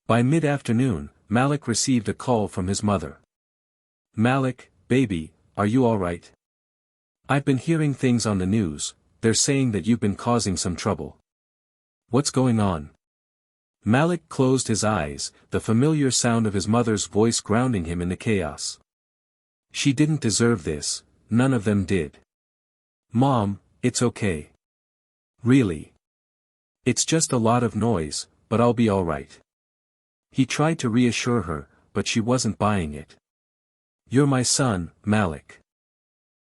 By mid-afternoon, Malik received a call from his mother. "Malik, baby, are you alright? I've been hearing things on the news, they're saying that you've been causing some trouble. What's going on?" Malik closed his eyes, the familiar sound of his mother's voice grounding him in the chaos. She didn't deserve this, none of them did. "Mom, it's okay. Really. It's just a lot of noise, but I'll be alright." He tried to reassure her, but she wasn't buying it. "You're my son, Malik.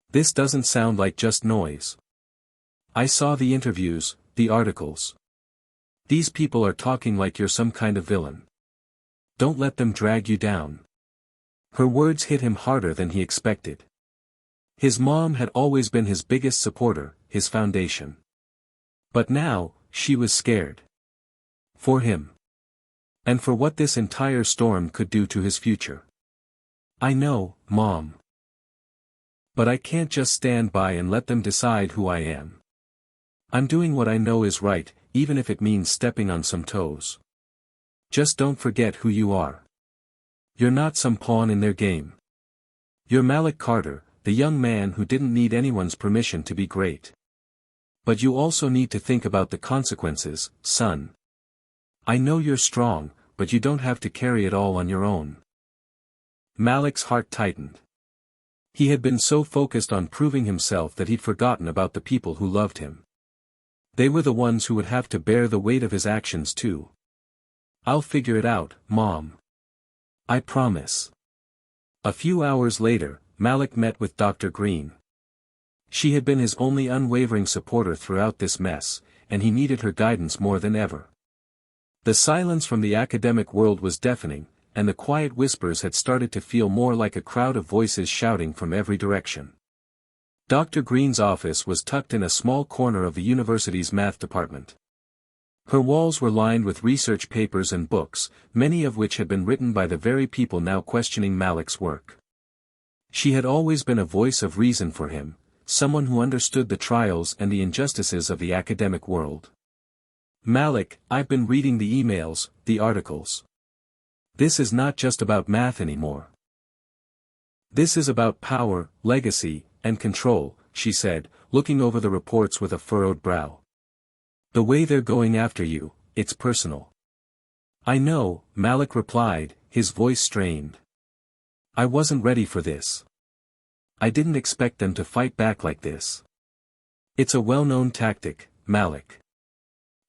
This doesn't sound like just noise. I saw the interviews, the articles. These people are talking like you're some kind of villain. Don't let them drag you down." Her words hit him harder than he expected. His mom had always been his biggest supporter, his foundation. But now, she was scared. For him. And for what this entire storm could do to his future. "I know, Mom. But I can't just stand by and let them decide who I am. I'm doing what I know is right, even if it means stepping on some toes. Just don't forget who you are. You're not some pawn in their game. You're Malik Carter, the young man who didn't need anyone's permission to be great. But you also need to think about the consequences, son. I know you're strong, but you don't have to carry it all on your own." Malik's heart tightened. He had been so focused on proving himself that he'd forgotten about the people who loved him. They were the ones who would have to bear the weight of his actions too. "I'll figure it out, Mom. I promise." A few hours later, Malik met with Dr. Green. She had been his only unwavering supporter throughout this mess, and he needed her guidance more than ever. The silence from the academic world was deafening, and the quiet whispers had started to feel more like a crowd of voices shouting from every direction. Dr. Green's office was tucked in a small corner of the university's math department. Her walls were lined with research papers and books, many of which had been written by the very people now questioning Malik's work. She had always been a voice of reason for him, someone who understood the trials and the injustices of the academic world. "Malik, I've been reading the emails, the articles. This is not just about math anymore. This is about power, legacy, and control," she said, looking over the reports with a furrowed brow. "The way they're going after you, it's personal." "I know," Malik replied, his voice strained. "I wasn't ready for this. I didn't expect them to fight back like this. It's a well-known tactic, Malik.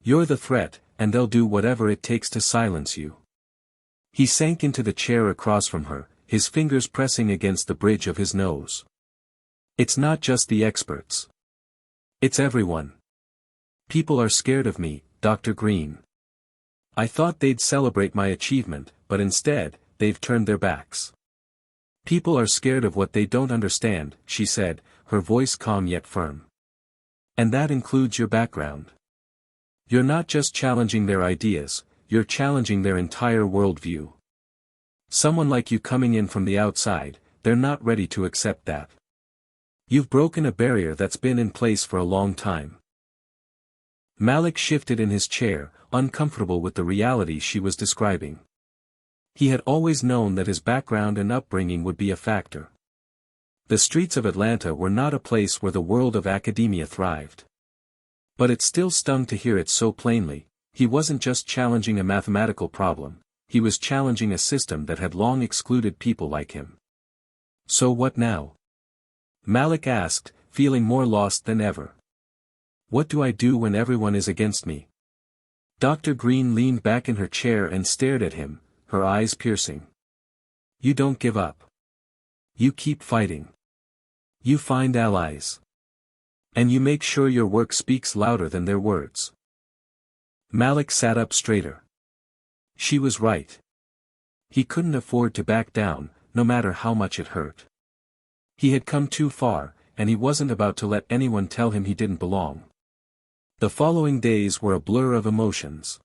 You're the threat, and they'll do whatever it takes to silence you." He sank into the chair across from her, his fingers pressing against the bridge of his nose. "It's not just the experts. It's everyone. People are scared of me, Dr. Green. I thought they'd celebrate my achievement, but instead, they've turned their backs. People are scared of what they don't understand," she said, her voice calm yet firm. "And that includes your background. You're not just challenging their ideas, you're challenging their entire worldview. Someone like you coming in from the outside, they're not ready to accept that. You've broken a barrier that's been in place for a long time." Malik shifted in his chair, uncomfortable with the reality she was describing. He had always known that his background and upbringing would be a factor. The streets of Atlanta were not a place where the world of academia thrived. But it still stung to hear it so plainly. He wasn't just challenging a mathematical problem, he was challenging a system that had long excluded people like him. "So what now?" Malik asked, feeling more lost than ever. "What do I do when everyone is against me?" Dr. Green leaned back in her chair and stared at him, her eyes piercing. "You don't give up. You keep fighting. You find allies. And you make sure your work speaks louder than their words." Malik sat up straighter. She was right. He couldn't afford to back down, no matter how much it hurt. He had come too far, and he wasn't about to let anyone tell him he didn't belong. The following days were a blur of emotions.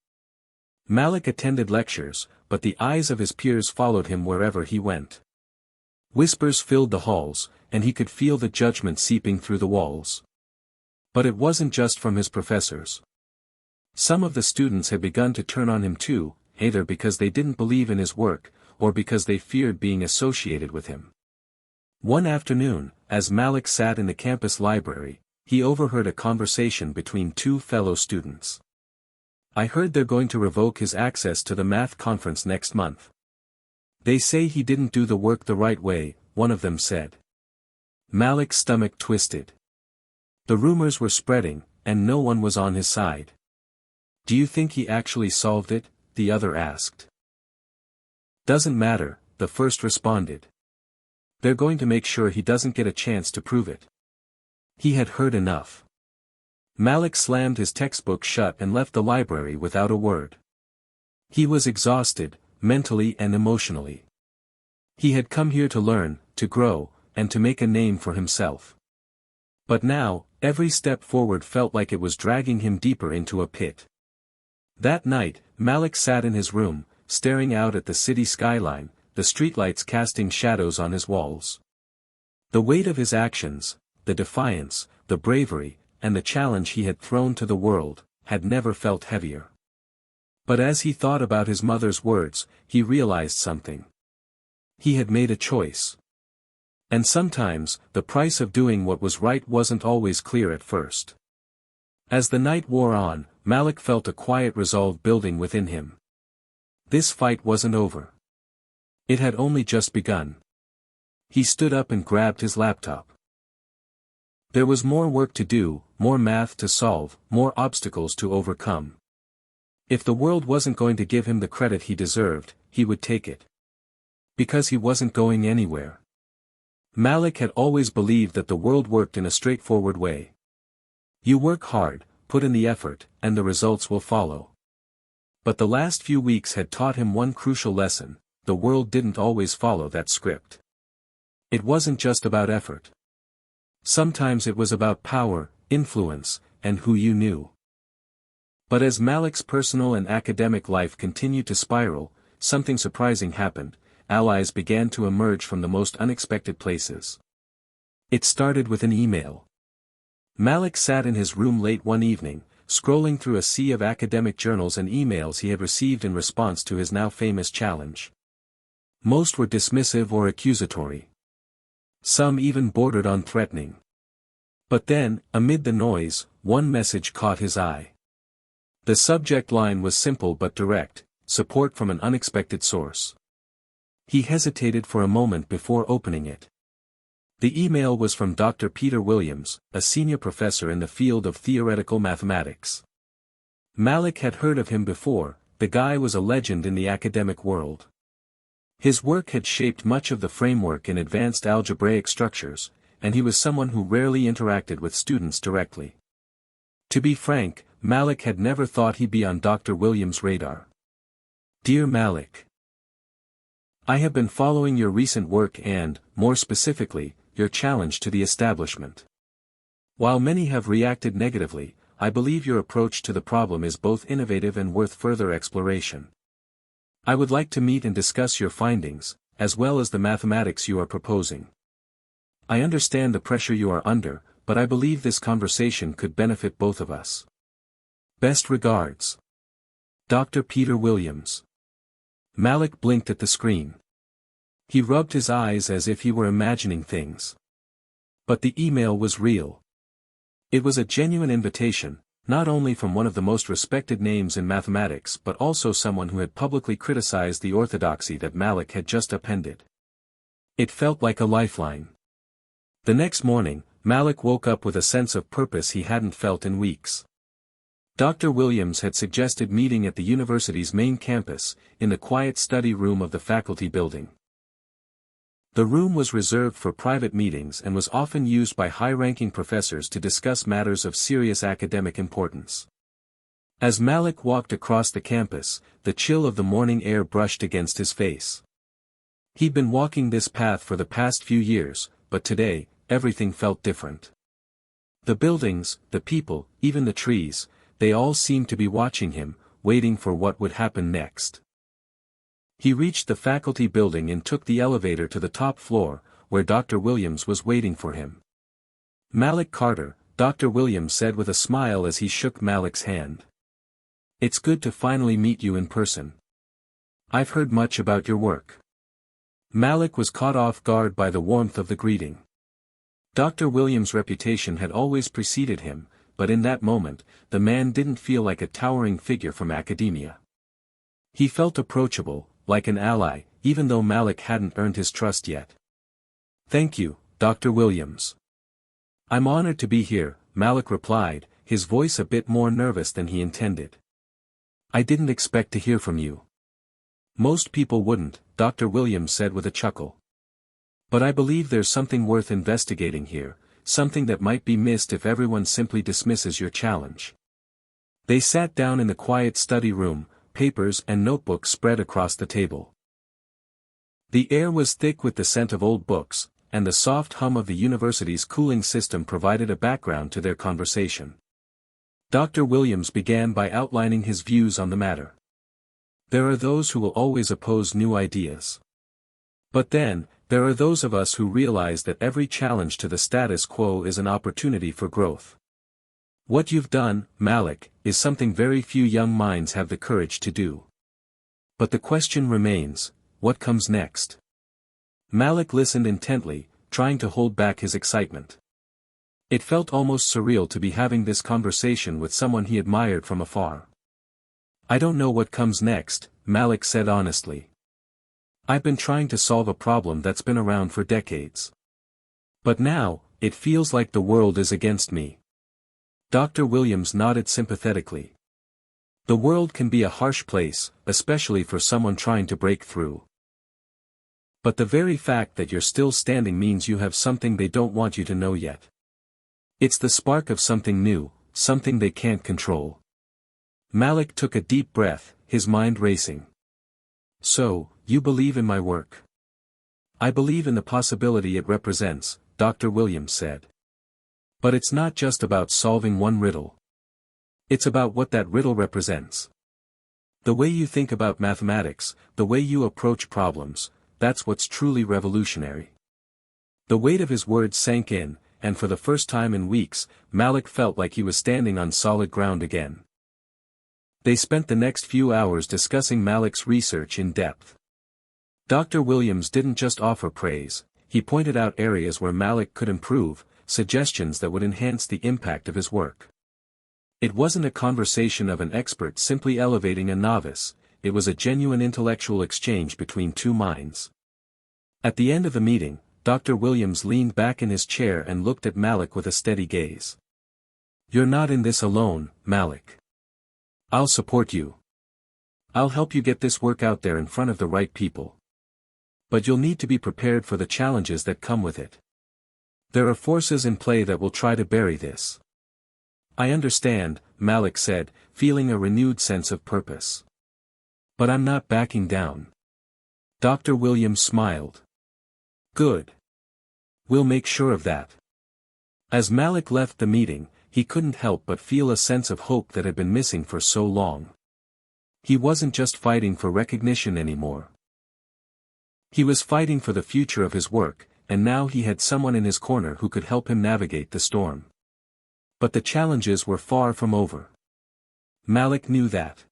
Malik attended lectures, but the eyes of his peers followed him wherever he went. Whispers filled the halls, and he could feel the judgment seeping through the walls. But it wasn't just from his professors. Some of the students had begun to turn on him too, either because they didn't believe in his work, or because they feared being associated with him. One afternoon, as Malik sat in the campus library, he overheard a conversation between two fellow students. "I heard they're going to revoke his access to the math conference next month. They say he didn't do the work the right way," one of them said. Malik's stomach twisted. The rumors were spreading, and no one was on his side. "Do you think he actually solved it?" the other asked. "Doesn't matter," the first responded. "They're going to make sure he doesn't get a chance to prove it." He had heard enough. Malik slammed his textbook shut and left the library without a word. He was exhausted, mentally and emotionally. He had come here to learn, to grow, and to make a name for himself. But now, every step forward felt like it was dragging him deeper into a pit. That night, Malik sat in his room, staring out at the city skyline, the streetlights casting shadows on his walls. The weight of his actions, the defiance, the bravery, and the challenge he had thrown to the world, had never felt heavier. But as he thought about his mother's words, he realized something. He had made a choice. And sometimes, the price of doing what was right wasn't always clear at first. As the night wore on, Malik felt a quiet resolve building within him. This fight wasn't over. It had only just begun. He stood up and grabbed his laptop. There was more work to do, more math to solve, more obstacles to overcome. If the world wasn't going to give him the credit he deserved, he would take it. Because he wasn't going anywhere. Malik had always believed that the world worked in a straightforward way. You work hard, put in the effort, and the results will follow. But the last few weeks had taught him one crucial lesson: the world didn't always follow that script. It wasn't just about effort. Sometimes it was about power, influence, and who you knew. But as Malik's personal and academic life continued to spiral, something surprising happened. Allies began to emerge from the most unexpected places. It started with an email. Malik sat in his room late one evening, scrolling through a sea of academic journals and emails he had received in response to his now famous challenge. Most were dismissive or accusatory. Some even bordered on threatening. But then, amid the noise, one message caught his eye. The subject line was simple but direct: support from an unexpected source. He hesitated for a moment before opening it. The email was from Dr. Peter Williams, a senior professor in the field of theoretical mathematics. Malik had heard of him before. The guy was a legend in the academic world. His work had shaped much of the framework in advanced algebraic structures, and he was someone who rarely interacted with students directly. To be frank, Malik had never thought he'd be on Dr. Williams' radar. Dear Malik, I have been following your recent work and, more specifically, your challenge to the establishment. While many have reacted negatively, I believe your approach to the problem is both innovative and worth further exploration. I would like to meet and discuss your findings, as well as the mathematics you are proposing. I understand the pressure you are under, but I believe this conversation could benefit both of us. Best regards. Dr. Peter Williams. Malik blinked at the screen. He rubbed his eyes as if he were imagining things. But the email was real. It was a genuine invitation, not only from one of the most respected names in mathematics but also someone who had publicly criticized the orthodoxy that Malik had just appended. It felt like a lifeline. The next morning, Malik woke up with a sense of purpose he hadn't felt in weeks. Dr. Williams had suggested meeting at the university's main campus, in the quiet study room of the faculty building. The room was reserved for private meetings and was often used by high-ranking professors to discuss matters of serious academic importance. As Malik walked across the campus, the chill of the morning air brushed against his face. He'd been walking this path for the past few years, but today, everything felt different. The buildings, the people, even the trees, they all seemed to be watching him, waiting for what would happen next. He reached the faculty building and took the elevator to the top floor, where Dr. Williams was waiting for him. Malik Carter, Dr. Williams said with a smile as he shook Malik's hand. "It's good to finally meet you in person. I've heard much about your work." Malik was caught off guard by the warmth of the greeting. Dr. Williams' reputation had always preceded him, but in that moment, the man didn't feel like a towering figure from academia. He felt approachable, like an ally, even though Malik hadn't earned his trust yet. "Thank you, Dr. Williams. I'm honored to be here," Malik replied, his voice a bit more nervous than he intended. "I didn't expect to hear from you." "Most people wouldn't," Dr. Williams said with a chuckle. "But I believe there's something worth investigating here, something that might be missed if everyone simply dismisses your challenge." They sat down in the quiet study room, papers and notebooks spread across the table. The air was thick with the scent of old books, and the soft hum of the university's cooling system provided a background to their conversation. Dr. Williams began by outlining his views on the matter. "There are those who will always oppose new ideas. But then, there are those of us who realize that every challenge to the status quo is an opportunity for growth. What you've done, Malik, is something very few young minds have the courage to do. But the question remains, what comes next?" Malik listened intently, trying to hold back his excitement. It felt almost surreal to be having this conversation with someone he admired from afar. "I don't know what comes next," Malik said honestly. "I've been trying to solve a problem that's been around for decades. But now, it feels like the world is against me." Dr. Williams nodded sympathetically. "The world can be a harsh place, especially for someone trying to break through. But the very fact that you're still standing means you have something they don't want you to know yet. It's the spark of something new, something they can't control." Malik took a deep breath, his mind racing. "So, you believe in my work?" "I believe in the possibility it represents," Dr. Williams said. "But it's not just about solving one riddle. It's about what that riddle represents. The way you think about mathematics, the way you approach problems, that's what's truly revolutionary." The weight of his words sank in, and for the first time in weeks, Malik felt like he was standing on solid ground again. They spent the next few hours discussing Malik's research in depth. Dr. Williams didn't just offer praise, he pointed out areas where Malik could improve, suggestions that would enhance the impact of his work. It wasn't a conversation of an expert simply elevating a novice, it was a genuine intellectual exchange between two minds. At the end of the meeting, Dr. Williams leaned back in his chair and looked at Malik with a steady gaze. "You're not in this alone, Malik. I'll support you. I'll help you get this work out there in front of the right people. But you'll need to be prepared for the challenges that come with it. There are forces in play that will try to bury this." "I understand," Malik said, feeling a renewed sense of purpose. "But I'm not backing down." Dr. Williams smiled. "Good. We'll make sure of that." As Malik left the meeting, he couldn't help but feel a sense of hope that had been missing for so long. He wasn't just fighting for recognition anymore. He was fighting for the future of his work, and now he had someone in his corner who could help him navigate the storm. But the challenges were far from over. Malik knew that.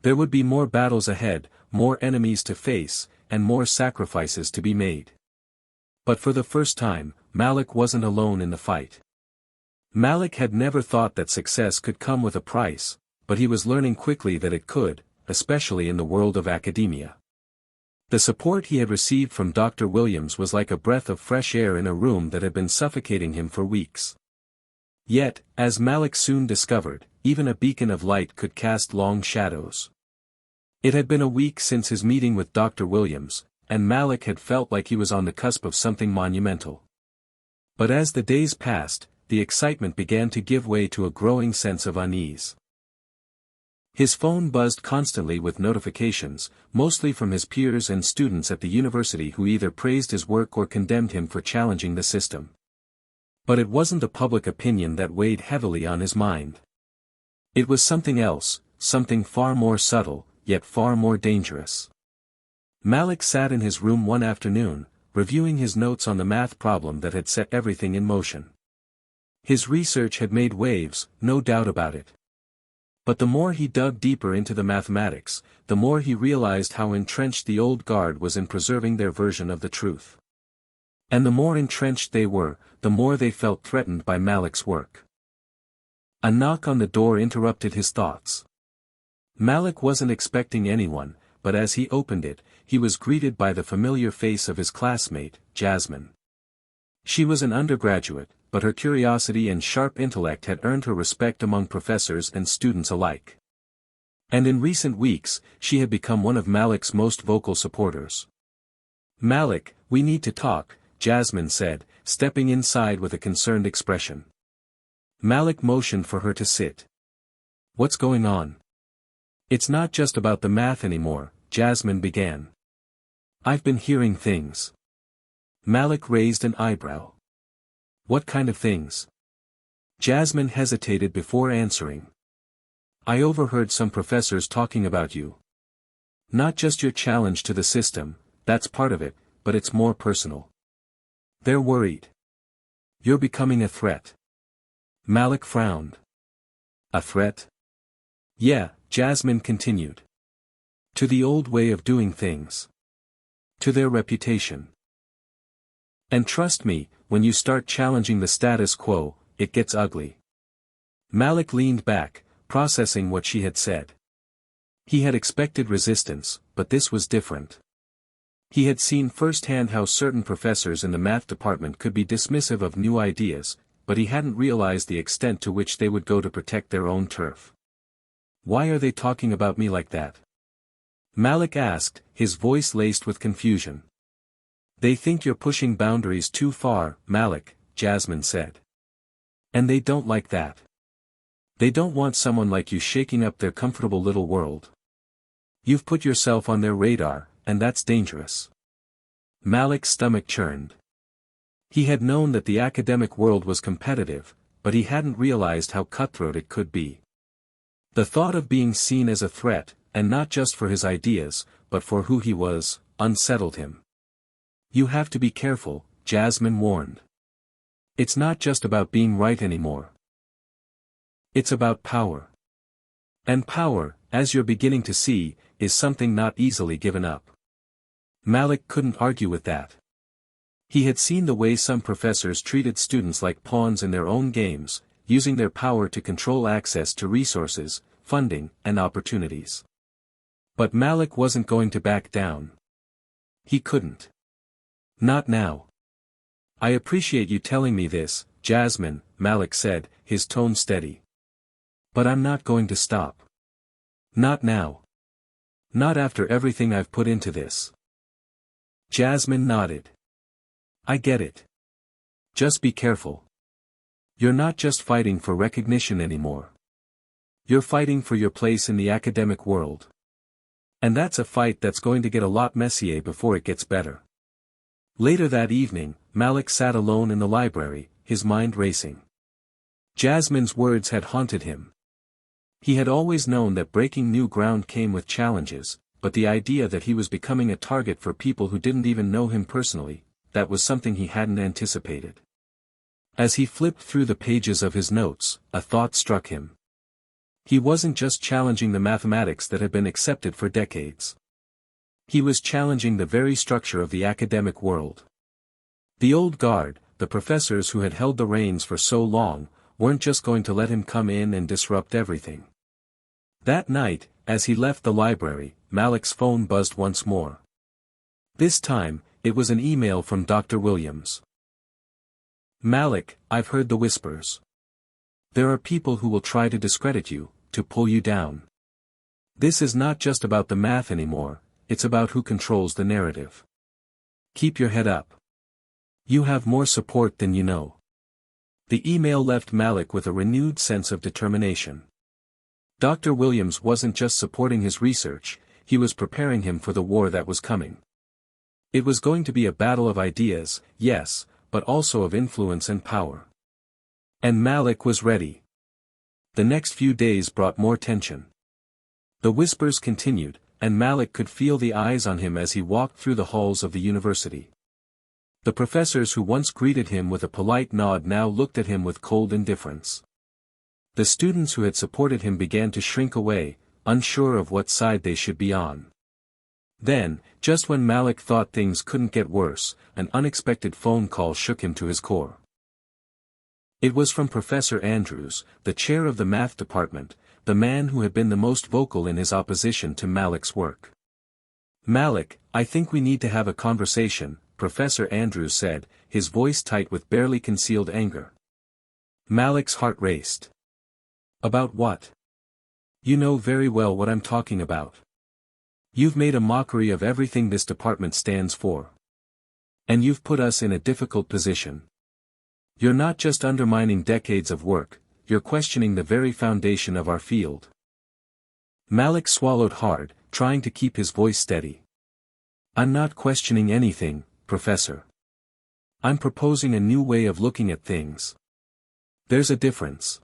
There would be more battles ahead, more enemies to face, and more sacrifices to be made. But for the first time, Malik wasn't alone in the fight. Malik had never thought that success could come with a price, but he was learning quickly that it could, especially in the world of academia. The support he had received from Dr. Williams was like a breath of fresh air in a room that had been suffocating him for weeks. Yet, as Malik soon discovered, even a beacon of light could cast long shadows. It had been a week since his meeting with Dr. Williams, and Malik had felt like he was on the cusp of something monumental. But as the days passed, the excitement began to give way to a growing sense of unease. His phone buzzed constantly with notifications, mostly from his peers and students at the university who either praised his work or condemned him for challenging the system. But it wasn't the public opinion that weighed heavily on his mind. It was something else, something far more subtle, yet far more dangerous. Malik sat in his room one afternoon, reviewing his notes on the math problem that had set everything in motion. His research had made waves, no doubt about it. But the more he dug deeper into the mathematics, the more he realized how entrenched the old guard was in preserving their version of the truth. And the more entrenched they were, the more they felt threatened by Malik's work. A knock on the door interrupted his thoughts. Malik wasn't expecting anyone, but as he opened it, he was greeted by the familiar face of his classmate, Jasmine. She was an undergraduate, but her curiosity and sharp intellect had earned her respect among professors and students alike. And in recent weeks, she had become one of Malik's most vocal supporters. "Malik, we need to talk," Jasmine said, stepping inside with a concerned expression. Malik motioned for her to sit. "What's going on?" "It's not just about the math anymore," Jasmine began. "I've been hearing things." Malik raised an eyebrow. "What kind of things?" Jasmine hesitated before answering. "I overheard some professors talking about you. Not just your challenge to the system, that's part of it, but it's more personal. They're worried. You're becoming a threat." Malik frowned. "A threat?" "Yeah," Jasmine continued. "To the old way of doing things. To their reputation. And trust me, when you start challenging the status quo, it gets ugly." Malik leaned back, processing what she had said. He had expected resistance, but this was different. He had seen firsthand how certain professors in the math department could be dismissive of new ideas, but he hadn't realized the extent to which they would go to protect their own turf. "Why are they talking about me like that?" Malik asked, his voice laced with confusion. "They think you're pushing boundaries too far, Malik," Jasmine said. "And they don't like that. They don't want someone like you shaking up their comfortable little world. You've put yourself on their radar, and that's dangerous." Malik's stomach churned. He had known that the academic world was competitive, but he hadn't realized how cutthroat it could be. The thought of being seen as a threat, and not just for his ideas, but for who he was, unsettled him. "You have to be careful," Jasmine warned. "It's not just about being right anymore. It's about power. And power, as you're beginning to see, is something not easily given up." Malik couldn't argue with that. He had seen the way some professors treated students like pawns in their own games, using their power to control access to resources, funding, and opportunities. But Malik wasn't going to back down. He couldn't. "Not now. I appreciate you telling me this, Jasmine," Malik said, his tone steady. "But I'm not going to stop. Not now. Not after everything I've put into this." Jasmine nodded. "I get it. Just be careful. You're not just fighting for recognition anymore. You're fighting for your place in the academic world. And that's a fight that's going to get a lot messier before it gets better." Later that evening, Malik sat alone in the library, his mind racing. Jasmine's words had haunted him. He had always known that breaking new ground came with challenges, but the idea that he was becoming a target for people who didn't even know him personally, that was something he hadn't anticipated. As he flipped through the pages of his notes, a thought struck him. He wasn't just challenging the mathematics that had been accepted for decades. He was challenging the very structure of the academic world. The old guard, the professors who had held the reins for so long, weren't just going to let him come in and disrupt everything. That night, as he left the library, Malik's phone buzzed once more. This time, it was an email from Dr. Williams. "Malik, I've heard the whispers. There are people who will try to discredit you, to pull you down. This is not just about the math anymore, it's about who controls the narrative. Keep your head up. You have more support than you know." The email left Malik with a renewed sense of determination. Dr. Williams wasn't just supporting his research, he was preparing him for the war that was coming. It was going to be a battle of ideas, yes, but also of influence and power. And Malik was ready. The next few days brought more tension. The whispers continued, and Malik could feel the eyes on him as he walked through the halls of the university. The professors who once greeted him with a polite nod now looked at him with cold indifference. The students who had supported him began to shrink away, unsure of what side they should be on. Then, just when Malik thought things couldn't get worse, an unexpected phone call shook him to his core. It was from Professor Andrews, the chair of the math department, the man who had been the most vocal in his opposition to Malik's work. "Malik, I think we need to have a conversation," Professor Andrews said, his voice tight with barely concealed anger. Malik's heart raced. "About what?" "You know very well what I'm talking about. You've made a mockery of everything this department stands for. And you've put us in a difficult position. You're not just undermining decades of work, you're questioning the very foundation of our field." Malik swallowed hard, trying to keep his voice steady. "I'm not questioning anything, Professor. I'm proposing a new way of looking at things. There's a difference."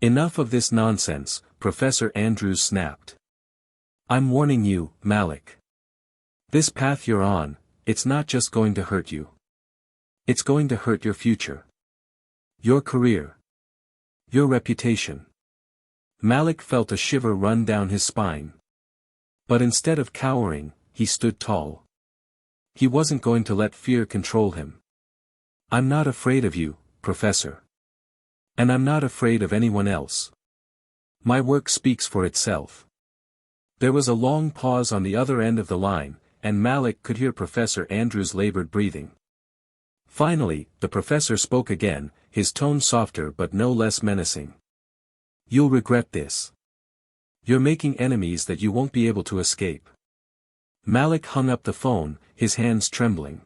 "Enough of this nonsense," Professor Andrews snapped. "I'm warning you, Malik. This path you're on, it's not just going to hurt you. It's going to hurt your future. Your career. Your reputation." Malik felt a shiver run down his spine. But instead of cowering, he stood tall. He wasn't going to let fear control him. "I'm not afraid of you, Professor. And I'm not afraid of anyone else. My work speaks for itself." There was a long pause on the other end of the line, and Malik could hear Professor Andrews' labored breathing. Finally, the professor spoke again, his tone softer but no less menacing. "You'll regret this. You're making enemies that you won't be able to escape." Malik hung up the phone, his hands trembling.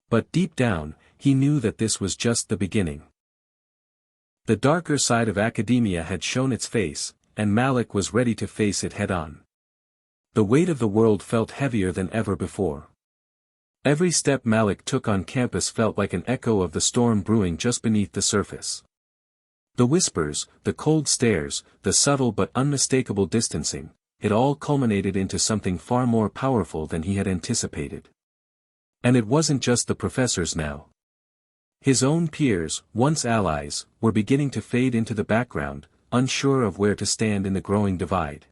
But deep down, he knew that this was just the beginning. The darker side of academia had shown its face, and Malik was ready to face it head-on. The weight of the world felt heavier than ever before. Every step Malik took on campus felt like an echo of the storm brewing just beneath the surface. The whispers, the cold stares, the subtle but unmistakable distancing, it all culminated into something far more powerful than he had anticipated. And it wasn't just the professors now. His own peers, once allies, were beginning to fade into the background, unsure of where to stand in the growing divide.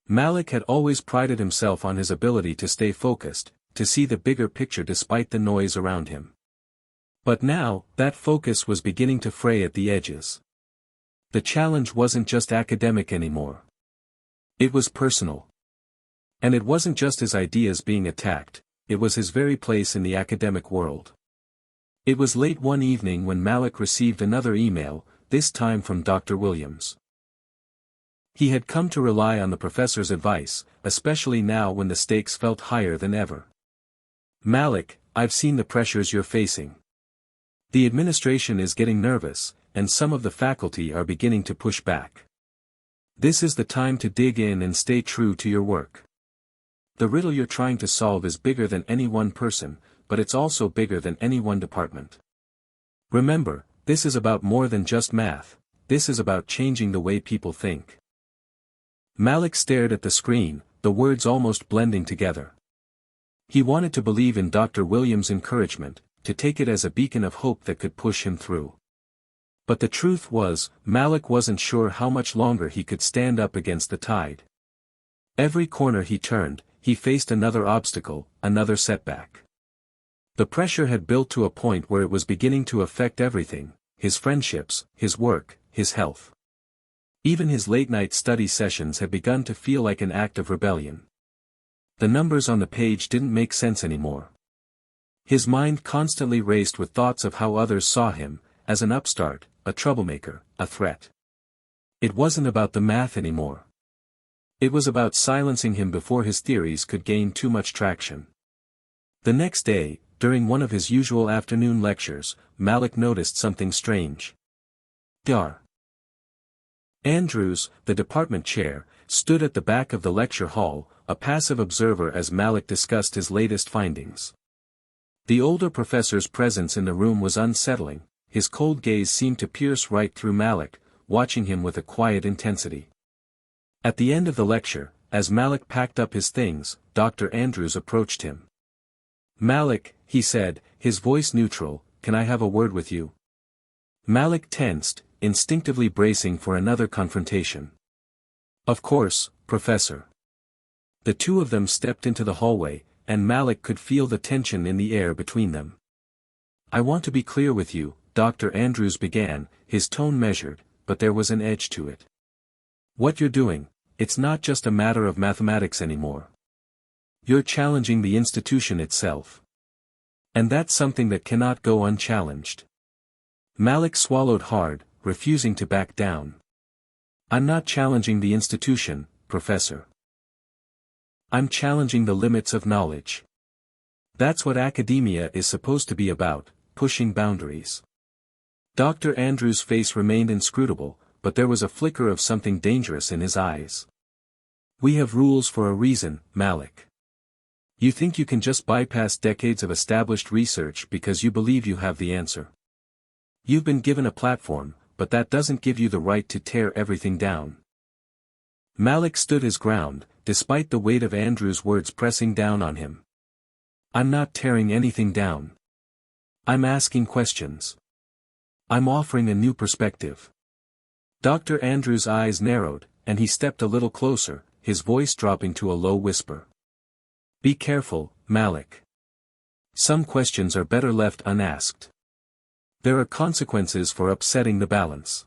Malik had always prided himself on his ability to stay focused, to see the bigger picture despite the noise around him. But now, that focus was beginning to fray at the edges. The challenge wasn't just academic anymore. It was personal. And it wasn't just his ideas being attacked, it was his very place in the academic world. It was late one evening when Malik received another email, this time from Dr. Williams. He had come to rely on the professor's advice, especially now when the stakes felt higher than ever. "Malik, I've seen the pressures you're facing. The administration is getting nervous, and some of the faculty are beginning to push back. This is the time to dig in and stay true to your work. The riddle you're trying to solve is bigger than any one person, but it's also bigger than any one department. Remember, this is about more than just math, this is about changing the way people think." Malik stared at the screen, the words almost blending together. He wanted to believe in Dr. Williams' encouragement, to take it as a beacon of hope that could push him through. But the truth was, Malik wasn't sure how much longer he could stand up against the tide. Every corner he turned, he faced another obstacle, another setback. The pressure had built to a point where it was beginning to affect everything, his friendships, his work, his health. Even his late-night study sessions had begun to feel like an act of rebellion. The numbers on the page didn't make sense anymore. His mind constantly raced with thoughts of how others saw him, as an upstart, a troublemaker, a threat. It wasn't about the math anymore. It was about silencing him before his theories could gain too much traction. The next day, during one of his usual afternoon lectures, Malik noticed something strange. Dr. Andrews, the department chair, stood at the back of the lecture hall, a passive observer as Malik discussed his latest findings. The older professor's presence in the room was unsettling, his cold gaze seemed to pierce right through Malik, watching him with a quiet intensity. At the end of the lecture, as Malik packed up his things, Dr. Andrews approached him. Malik, he said, his voice neutral, can I have a word with you? Malik tensed, instinctively bracing for another confrontation. Of course, Professor. The two of them stepped into the hallway, and Malik could feel the tension in the air between them. I want to be clear with you, Dr. Andrews began, his tone measured, but there was an edge to it. What you're doing, it's not just a matter of mathematics anymore. You're challenging the institution itself. And that's something that cannot go unchallenged. Malik swallowed hard, refusing to back down. I'm not challenging the institution, Professor. I'm challenging the limits of knowledge. That's what academia is supposed to be about, pushing boundaries. Dr. Andrews' face remained inscrutable, but there was a flicker of something dangerous in his eyes. We have rules for a reason, Malik. You think you can just bypass decades of established research because you believe you have the answer. You've been given a platform, but that doesn't give you the right to tear everything down. Malik stood his ground, despite the weight of Andrews' words pressing down on him. I'm not tearing anything down. I'm asking questions. I'm offering a new perspective. Dr. Andrews' eyes narrowed, and he stepped a little closer, his voice dropping to a low whisper. Be careful, Malik. Some questions are better left unasked. There are consequences for upsetting the balance.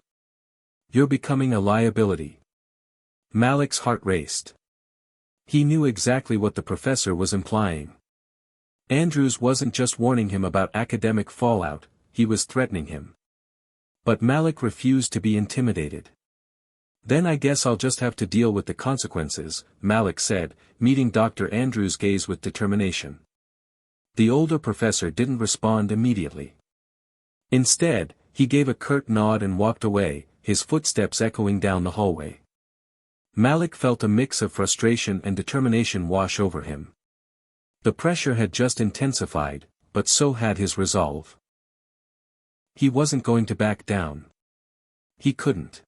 You're becoming a liability. Malik's heart raced. He knew exactly what the professor was implying. Andrews wasn't just warning him about academic fallout, he was threatening him. But Malik refused to be intimidated. Then I guess I'll just have to deal with the consequences, Malik said, meeting Dr. Andrews' gaze with determination. The older professor didn't respond immediately. Instead, he gave a curt nod and walked away, his footsteps echoing down the hallway. Malik felt a mix of frustration and determination wash over him. The pressure had just intensified, but so had his resolve. He wasn't going to back down. He couldn't.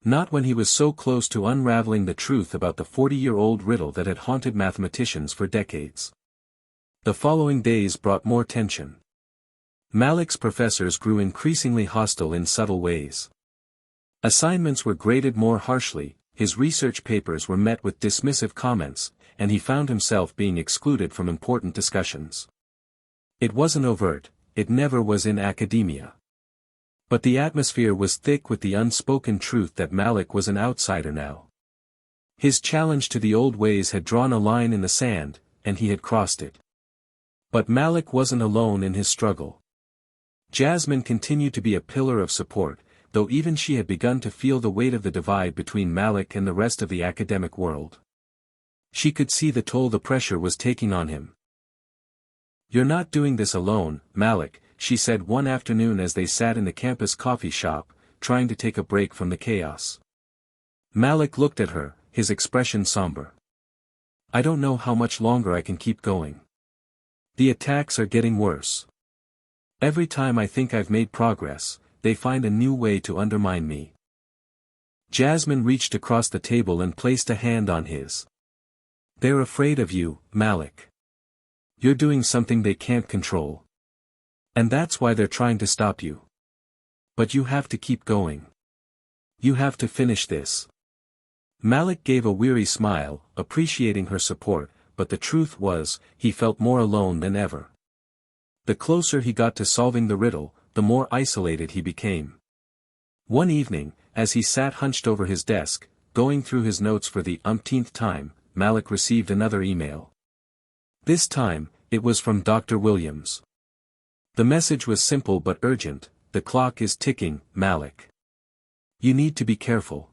Not when he was so close to unraveling the truth about the 40-year-old riddle that had haunted mathematicians for decades. The following days brought more tension. Malik's professors grew increasingly hostile in subtle ways. Assignments were graded more harshly, his research papers were met with dismissive comments, and he found himself being excluded from important discussions. It wasn't overt, it never was in academia. But the atmosphere was thick with the unspoken truth that Malik was an outsider now. His challenge to the old ways had drawn a line in the sand, and he had crossed it. But Malik wasn't alone in his struggle. Jasmine continued to be a pillar of support, though even she had begun to feel the weight of the divide between Malik and the rest of the academic world. She could see the toll the pressure was taking on him. You're not doing this alone, Malik, she said one afternoon as they sat in the campus coffee shop, trying to take a break from the chaos. Malik looked at her, his expression somber. I don't know how much longer I can keep going. The attacks are getting worse. Every time I think I've made progress, they find a new way to undermine me. Jasmine reached across the table and placed a hand on his. They're afraid of you, Malik. You're doing something they can't control. And that's why they're trying to stop you. But you have to keep going. You have to finish this. Malik gave a weary smile, appreciating her support, but the truth was, he felt more alone than ever. The closer he got to solving the riddle, the more isolated he became. One evening, as he sat hunched over his desk, going through his notes for the umpteenth time, Malik received another email. This time, it was from Dr. Williams. The message was simple but urgent, the clock is ticking, Malik. You need to be careful.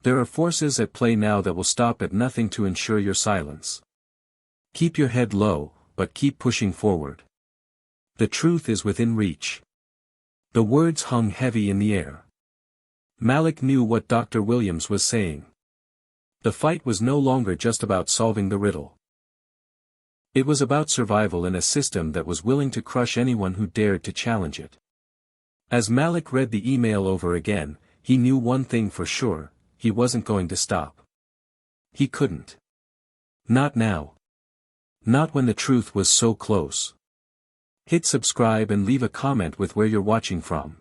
There are forces at play now that will stop at nothing to ensure your silence. Keep your head low, but keep pushing forward. The truth is within reach. The words hung heavy in the air. Malik knew what Dr. Williams was saying. The fight was no longer just about solving the riddle. It was about survival in a system that was willing to crush anyone who dared to challenge it. As Malik read the email over again, he knew one thing for sure, he wasn't going to stop. He couldn't. Not now. Not when the truth was so close. Hit subscribe and leave a comment with where you're watching from.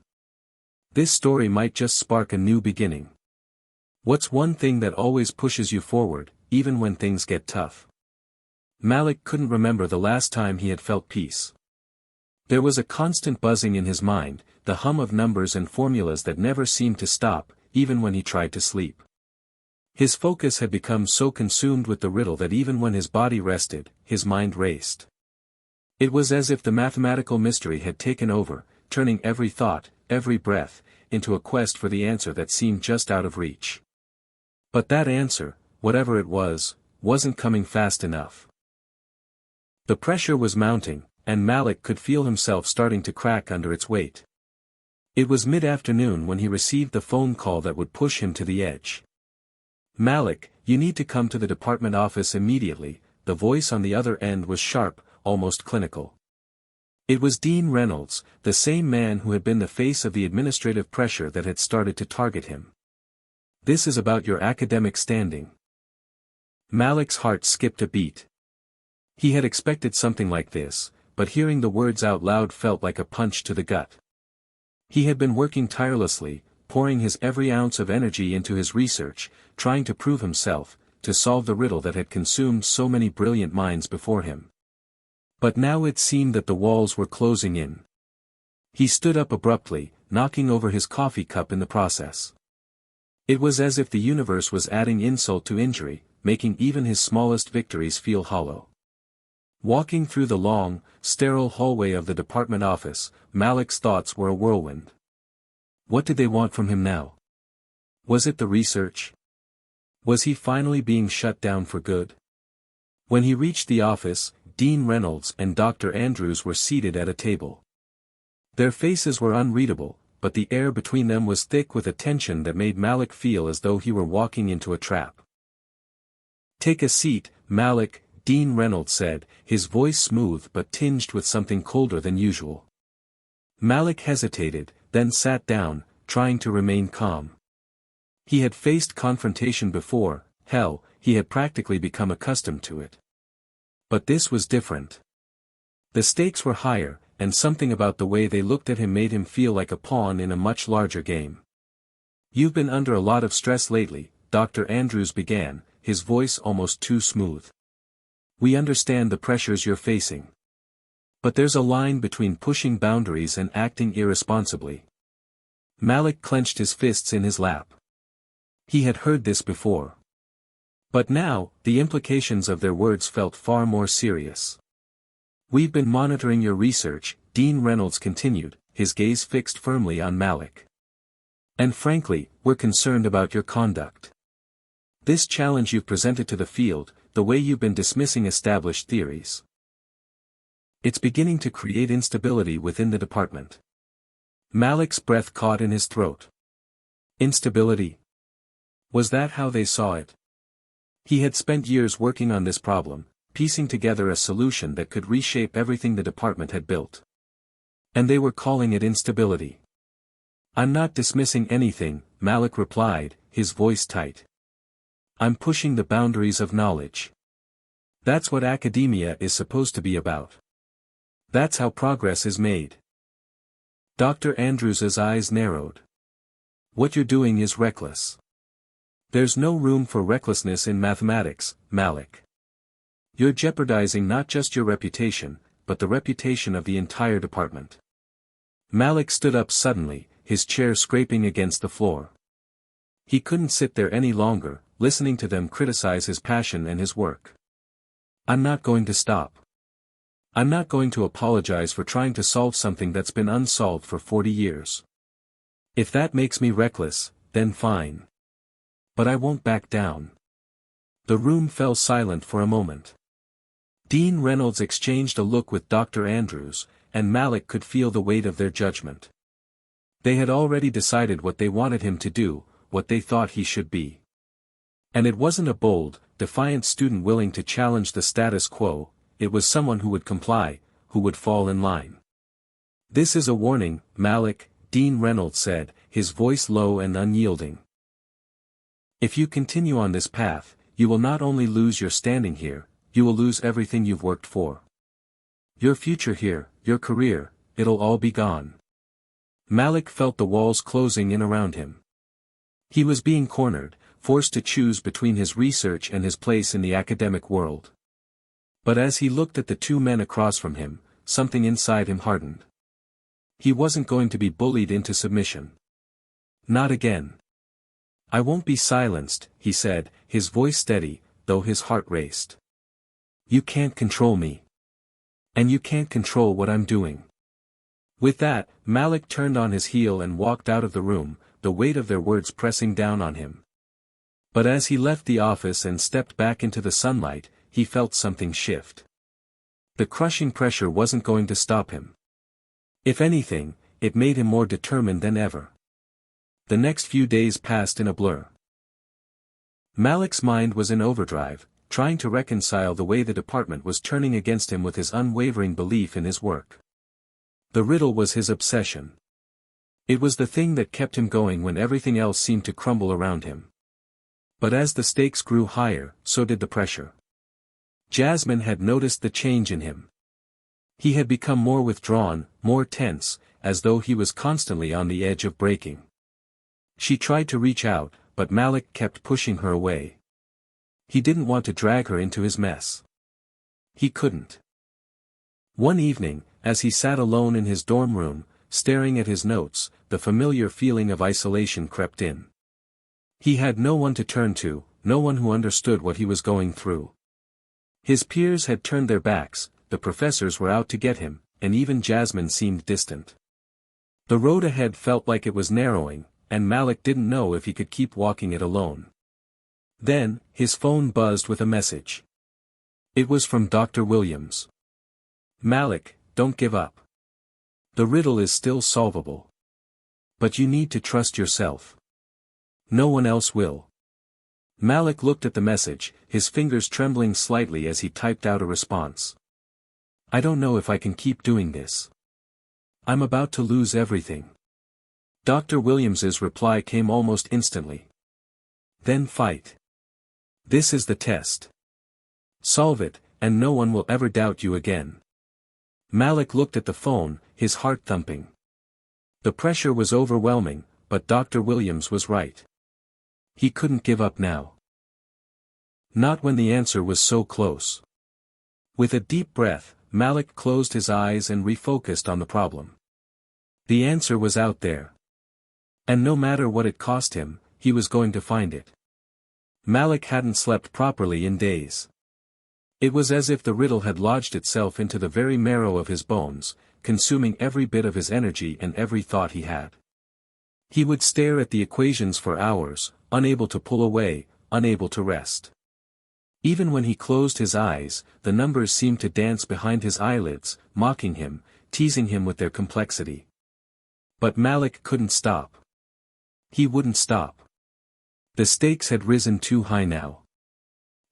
This story might just spark a new beginning. What's one thing that always pushes you forward, even when things get tough? Malik couldn't remember the last time he had felt peace. There was a constant buzzing in his mind, the hum of numbers and formulas that never seemed to stop, even when he tried to sleep. His focus had become so consumed with the riddle that even when his body rested, his mind raced. It was as if the mathematical mystery had taken over, turning every thought, every breath, into a quest for the answer that seemed just out of reach. But that answer, whatever it was, wasn't coming fast enough. The pressure was mounting, and Malik could feel himself starting to crack under its weight. It was mid-afternoon when he received the phone call that would push him to the edge. "Malik, you need to come to the department office immediately." The voice on the other end was sharp, almost clinical. It was Dean Reynolds, the same man who had been the face of the administrative pressure that had started to target him. "This is about your academic standing." Malik's heart skipped a beat. He had expected something like this, but hearing the words out loud felt like a punch to the gut. He had been working tirelessly, pouring his every ounce of energy into his research, trying to prove himself, to solve the riddle that had consumed so many brilliant minds before him. But now it seemed that the walls were closing in. He stood up abruptly, knocking over his coffee cup in the process. It was as if the universe was adding insult to injury, making even his smallest victories feel hollow. Walking through the long, sterile hallway of the department office, Malik's thoughts were a whirlwind. What did they want from him now? Was it the research? Was he finally being shut down for good? When he reached the office, Dean Reynolds and Dr. Andrews were seated at a table. Their faces were unreadable, but the air between them was thick with a tension that made Malik feel as though he were walking into a trap. "Take a seat, Malik," Dean Reynolds said, his voice smooth but tinged with something colder than usual. Malik hesitated, then sat down, trying to remain calm. He had faced confrontation before, hell, he had practically become accustomed to it. But this was different. The stakes were higher, and something about the way they looked at him made him feel like a pawn in a much larger game. "You've been under a lot of stress lately," Dr. Andrews began, his voice almost too smooth. "We understand the pressures you're facing. But there's a line between pushing boundaries and acting irresponsibly." Malik clenched his fists in his lap. He had heard this before. But now, the implications of their words felt far more serious. "We've been monitoring your research," Dean Reynolds continued, his gaze fixed firmly on Malik. "And frankly, we're concerned about your conduct. This challenge you've presented to the field, the way you've been dismissing established theories. It's beginning to create instability within the department." Malik's breath caught in his throat. Instability? Was that how they saw it? He had spent years working on this problem, piecing together a solution that could reshape everything the department had built. And they were calling it instability. "I'm not dismissing anything," Malik replied, his voice tight. "I'm pushing the boundaries of knowledge. That's what academia is supposed to be about. That's how progress is made." Dr. Andrews's eyes narrowed. "What you're doing is reckless. There's no room for recklessness in mathematics, Malik. You're jeopardizing not just your reputation, but the reputation of the entire department." Malik stood up suddenly, his chair scraping against the floor. He couldn't sit there any longer, listening to them criticize his passion and his work. "I'm not going to stop. I'm not going to apologize for trying to solve something that's been unsolved for 40 years. If that makes me reckless, then fine. But I won't back down." The room fell silent for a moment. Dean Reynolds exchanged a look with Dr. Andrews, and Malik could feel the weight of their judgment. They had already decided what they wanted him to do, what they thought he should be. And it wasn't a bold, defiant student willing to challenge the status quo, it was someone who would comply, who would fall in line. "This is a warning, Malik," Dean Reynolds said, his voice low and unyielding. "If you continue on this path, you will not only lose your standing here, you will lose everything you've worked for. Your future here, your career, it'll all be gone. Malik felt the walls closing in around him. He was being cornered, forced to choose between his research and his place in the academic world. But as he looked at the two men across from him, something inside him hardened. He wasn't going to be bullied into submission. Not again. I won't be silenced, he said, his voice steady, though his heart raced. You can't control me. And you can't control what I'm doing. With that, Malik turned on his heel and walked out of the room, the weight of their words pressing down on him. But as he left the office and stepped back into the sunlight, he felt something shift. The crushing pressure wasn't going to stop him. If anything, it made him more determined than ever. The next few days passed in a blur. Malik's mind was in overdrive, trying to reconcile the way the department was turning against him with his unwavering belief in his work. The riddle was his obsession. It was the thing that kept him going when everything else seemed to crumble around him. But as the stakes grew higher, so did the pressure. Jasmine had noticed the change in him. He had become more withdrawn, more tense, as though he was constantly on the edge of breaking. She tried to reach out, but Malik kept pushing her away. He didn't want to drag her into his mess. He couldn't. One evening, as he sat alone in his dorm room, staring at his notes, the familiar feeling of isolation crept in. He had no one to turn to, no one who understood what he was going through. His peers had turned their backs, the professors were out to get him, and even Jasmine seemed distant. The road ahead felt like it was narrowing, and Malik didn't know if he could keep walking it alone. Then, his phone buzzed with a message. It was from Dr. Williams. Malik, don't give up. The riddle is still solvable. But you need to trust yourself. No one else will. Malik looked at the message, his fingers trembling slightly as he typed out a response. I don't know if I can keep doing this. I'm about to lose everything. Dr. Williams's reply came almost instantly. Then fight. This is the test. Solve it, and no one will ever doubt you again. Malik looked at the phone, his heart thumping. The pressure was overwhelming, but Dr. Williams was right. He couldn't give up now. Not when the answer was so close. With a deep breath, Malik closed his eyes and refocused on the problem. The answer was out there. And no matter what it cost him, he was going to find it. Malik hadn't slept properly in days. It was as if the riddle had lodged itself into the very marrow of his bones, consuming every bit of his energy and every thought he had. He would stare at the equations for hours, unable to pull away, unable to rest. Even when he closed his eyes, the numbers seemed to dance behind his eyelids, mocking him, teasing him with their complexity. But Malik couldn't stop. He wouldn't stop. The stakes had risen too high now.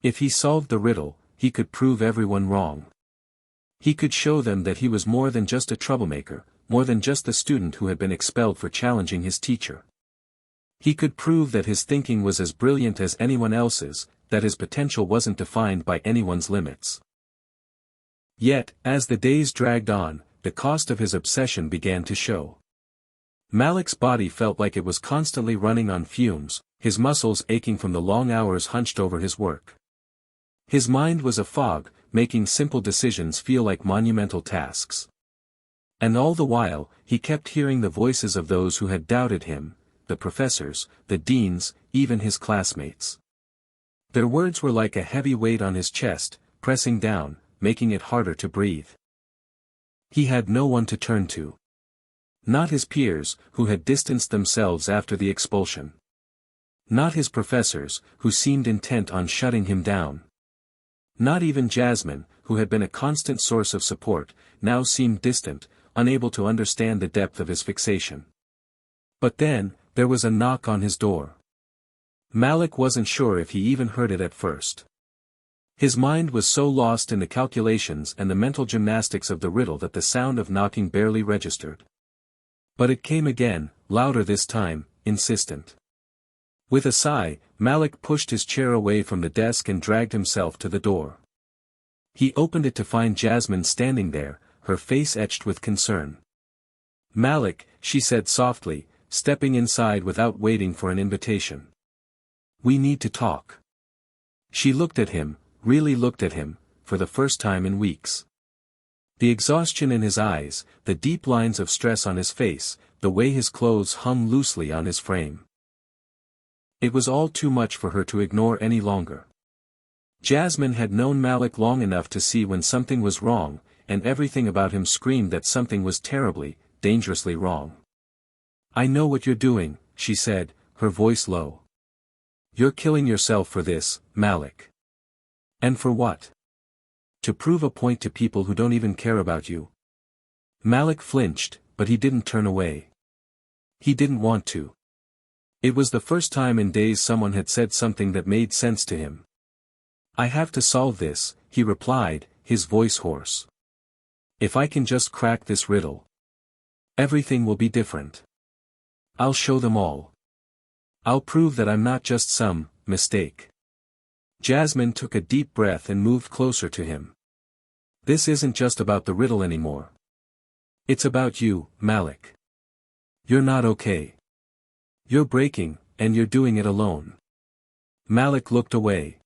If he solved the riddle, he could prove everyone wrong. He could show them that he was more than just a troublemaker, more than just the student who had been expelled for challenging his teacher. He could prove that his thinking was as brilliant as anyone else's, that his potential wasn't defined by anyone's limits. Yet, as the days dragged on, the cost of his obsession began to show. Malik's body felt like it was constantly running on fumes, his muscles aching from the long hours hunched over his work. His mind was a fog, making simple decisions feel like monumental tasks. And all the while, he kept hearing the voices of those who had doubted him, the professors, the deans, even his classmates. Their words were like a heavy weight on his chest, pressing down, making it harder to breathe. He had no one to turn to. Not his peers, who had distanced themselves after the expulsion. Not his professors, who seemed intent on shutting him down. Not even Jasmine, who had been a constant source of support, now seemed distant, unable to understand the depth of his fixation. But then, there was a knock on his door. Malik wasn't sure if he even heard it at first. His mind was so lost in the calculations and the mental gymnastics of the riddle that the sound of knocking barely registered. But it came again, louder this time, insistent. With a sigh, Malik pushed his chair away from the desk and dragged himself to the door. He opened it to find Jasmine standing there, her face etched with concern. "Malik," she said softly, stepping inside without waiting for an invitation. "We need to talk." She looked at him, really looked at him, for the first time in weeks. The exhaustion in his eyes, the deep lines of stress on his face, the way his clothes hung loosely on his frame. It was all too much for her to ignore any longer. Jasmine had known Malik long enough to see when something was wrong, and everything about him screamed that something was terribly, dangerously wrong. "I know what you're doing," she said, her voice low. "You're killing yourself for this, Malik." "And for what?" "To prove a point to people who don't even care about you." Malik flinched, but he didn't turn away. He didn't want to. It was the first time in days someone had said something that made sense to him. "I have to solve this," he replied, his voice hoarse. "If I can just crack this riddle, everything will be different. I'll show them all. I'll prove that I'm not just some mistake." Jasmine took a deep breath and moved closer to him. "This isn't just about the riddle anymore. It's about you, Malik. You're not okay. You're breaking, and you're doing it alone." Malik looked away.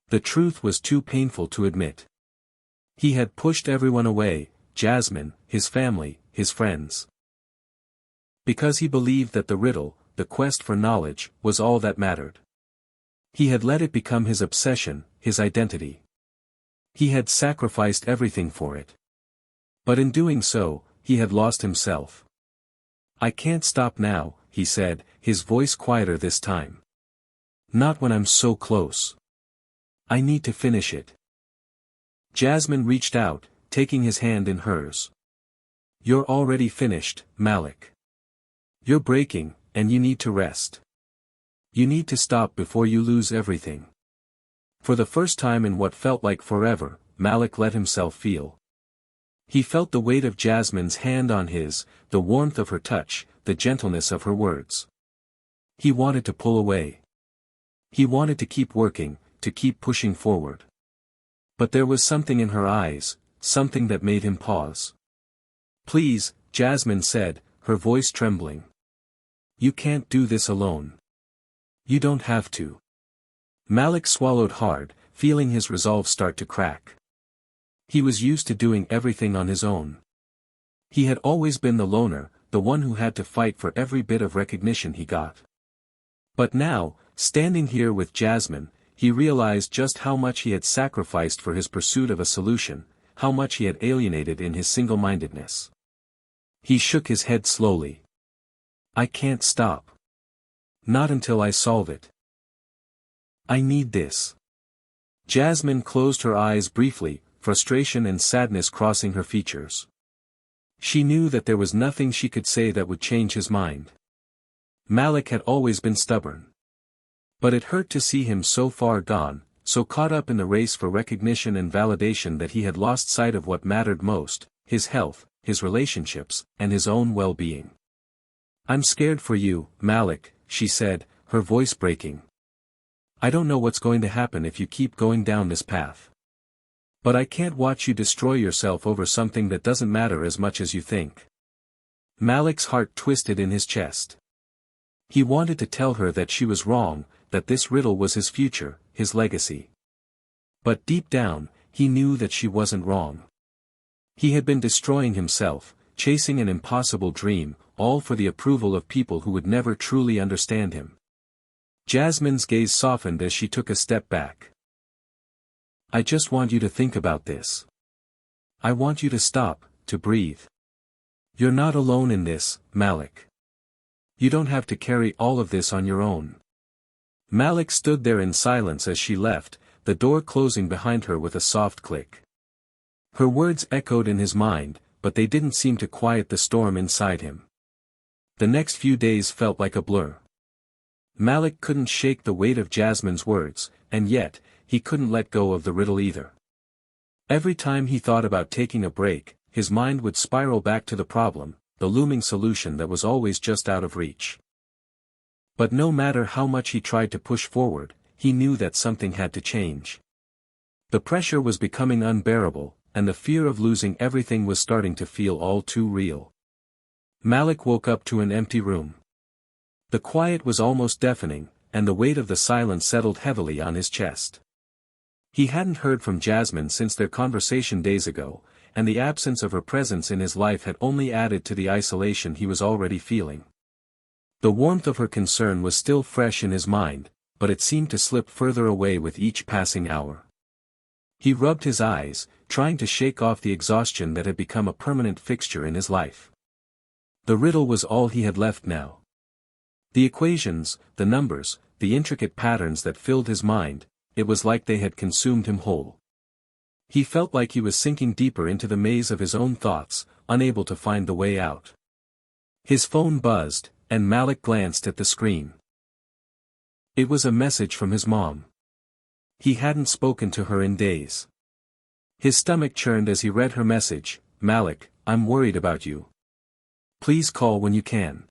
The truth was too painful to admit. He had pushed everyone away, Jasmine, his family, his friends. Because he believed that the riddle, the quest for knowledge, was all that mattered. He had let it become his obsession, his identity. He had sacrificed everything for it. But in doing so, he had lost himself. "I can't stop now," he said, his voice quieter this time. "Not when I'm so close. I need to finish it." Jasmine reached out, taking his hand in hers. "You're already finished, Malik. You're breaking, and you need to rest. You need to stop before you lose everything." For the first time in what felt like forever, Malik let himself feel. He felt the weight of Jasmine's hand on his, the warmth of her touch, the gentleness of her words. He wanted to pull away. He wanted to keep working, to keep pushing forward. But there was something in her eyes, something that made him pause. "Please," Jasmine said, her voice trembling. "You can't do this alone. You don't have to." Malik swallowed hard, feeling his resolve start to crack. He was used to doing everything on his own. He had always been the loner, the one who had to fight for every bit of recognition he got. But now, standing here with Jasmine, he realized just how much he had sacrificed for his pursuit of a solution, how much he had alienated in his single-mindedness. He shook his head slowly. "I can't stop. Not until I solve it. I need this." Jasmine closed her eyes briefly, frustration and sadness crossing her features. She knew that there was nothing she could say that would change his mind. Malik had always been stubborn. But it hurt to see him so far gone, so caught up in the race for recognition and validation that he had lost sight of what mattered most, his health, his relationships, and his own well-being. "I'm scared for you, Malik," she said, her voice breaking. "I don't know what's going to happen if you keep going down this path. But I can't watch you destroy yourself over something that doesn't matter as much as you think." Malik's heart twisted in his chest. He wanted to tell her that she was wrong, that this riddle was his future, his legacy. But deep down, he knew that she wasn't wrong. He had been destroying himself, chasing an impossible dream, all for the approval of people who would never truly understand him. Jasmine's gaze softened as she took a step back. "I just want you to think about this. I want you to stop, to breathe. You're not alone in this, Malik. You don't have to carry all of this on your own." Malik stood there in silence as she left, the door closing behind her with a soft click. Her words echoed in his mind, but they didn't seem to quiet the storm inside him. The next few days felt like a blur. Malik couldn't shake the weight of Jasmine's words, and yet, he couldn't let go of the riddle either. Every time he thought about taking a break, his mind would spiral back to the problem, the looming solution that was always just out of reach. But no matter how much he tried to push forward, he knew that something had to change. The pressure was becoming unbearable, and the fear of losing everything was starting to feel all too real. Malik woke up to an empty room. The quiet was almost deafening, and the weight of the silence settled heavily on his chest. He hadn't heard from Jasmine since their conversation days ago, and the absence of her presence in his life had only added to the isolation he was already feeling. The warmth of her concern was still fresh in his mind, but it seemed to slip further away with each passing hour. He rubbed his eyes, trying to shake off the exhaustion that had become a permanent fixture in his life. The riddle was all he had left now. The equations, the numbers, the intricate patterns that filled his mind, it was like they had consumed him whole. He felt like he was sinking deeper into the maze of his own thoughts, unable to find the way out. His phone buzzed, and Malik glanced at the screen. It was a message from his mom. He hadn't spoken to her in days. His stomach churned as he read her message. "Malik, I'm worried about you. Please call when you can.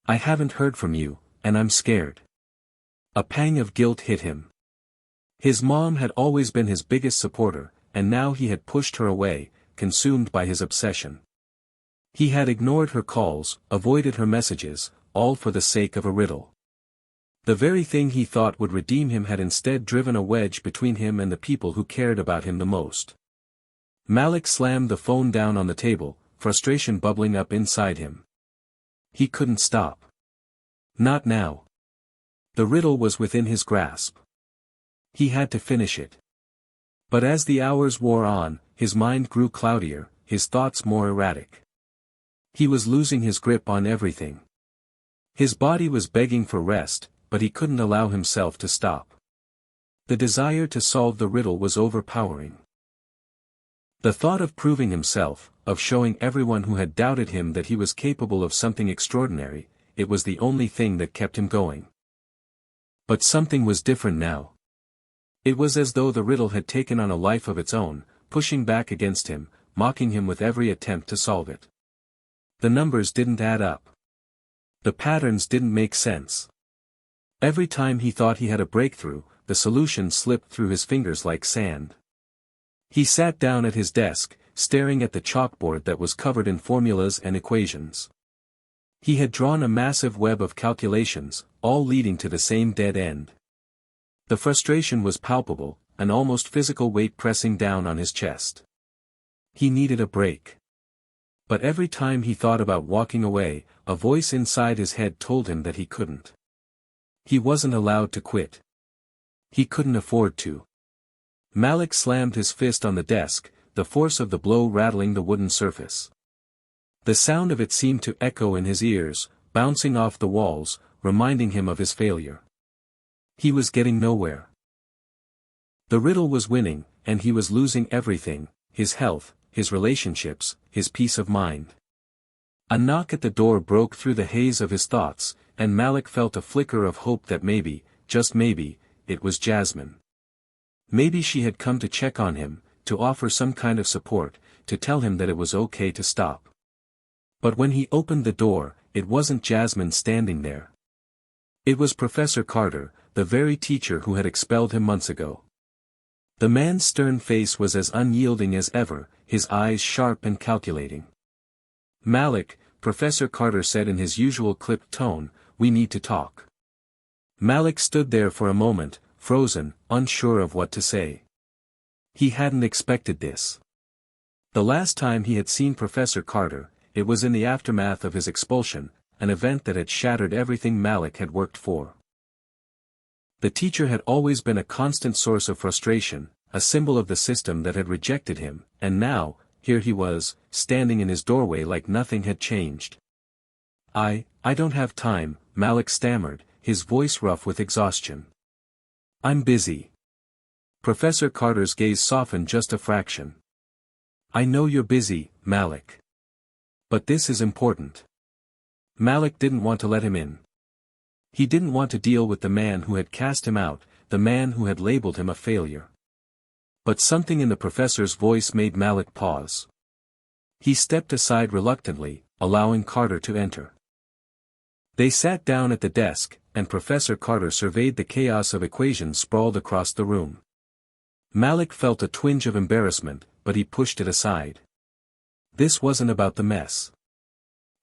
I haven't heard from you, and I'm scared." A pang of guilt hit him. His mom had always been his biggest supporter, and now he had pushed her away, consumed by his obsession. He had ignored her calls, avoided her messages, all for the sake of a riddle. The very thing he thought would redeem him had instead driven a wedge between him and the people who cared about him the most. Malik slammed the phone down on the table, frustration bubbling up inside him. He couldn't stop. Not now. The riddle was within his grasp. He had to finish it. But as the hours wore on, his mind grew cloudier, his thoughts more erratic. He was losing his grip on everything. His body was begging for rest, but he couldn't allow himself to stop. The desire to solve the riddle was overpowering. The thought of proving himself, of showing everyone who had doubted him that he was capable of something extraordinary, it was the only thing that kept him going. But something was different now. It was as though the riddle had taken on a life of its own, pushing back against him, mocking him with every attempt to solve it. The numbers didn't add up. The patterns didn't make sense. Every time he thought he had a breakthrough, the solution slipped through his fingers like sand. He sat down at his desk, staring at the chalkboard that was covered in formulas and equations. He had drawn a massive web of calculations, all leading to the same dead end. The frustration was palpable, an almost physical weight pressing down on his chest. He needed a break. But every time he thought about walking away, a voice inside his head told him that he couldn't. He wasn't allowed to quit. He couldn't afford to. Malik slammed his fist on the desk, the force of the blow rattling the wooden surface. The sound of it seemed to echo in his ears, bouncing off the walls, reminding him of his failure. He was getting nowhere. The riddle was winning, and he was losing everything, his health, his relationships, his peace of mind. A knock at the door broke through the haze of his thoughts, and Malik felt a flicker of hope that maybe, just maybe, it was Jasmine. Maybe she had come to check on him, to offer some kind of support, to tell him that it was okay to stop. But when he opened the door, it wasn't Jasmine standing there. It was Professor Carter, the very teacher who had expelled him months ago. The man's stern face was as unyielding as ever, his eyes sharp and calculating. "Malik," Professor Carter said in his usual clipped tone, "we need to talk." Malik stood there for a moment, frozen, unsure of what to say. He hadn't expected this. The last time he had seen Professor Carter, it was in the aftermath of his expulsion, an event that had shattered everything Malik had worked for. The teacher had always been a constant source of frustration, a symbol of the system that had rejected him, and now, here he was, standing in his doorway like nothing had changed. I don't have time," Malik stammered, his voice rough with exhaustion. "I'm busy." Professor Carter's gaze softened just a fraction. "I know you're busy, Malik. But this is important." Malik didn't want to let him in. He didn't want to deal with the man who had cast him out, the man who had labeled him a failure. But something in the professor's voice made Malik pause. He stepped aside reluctantly, allowing Carter to enter. They sat down at the desk, and Professor Carter surveyed the chaos of equations sprawled across the room. Malik felt a twinge of embarrassment, but he pushed it aside. This wasn't about the mess.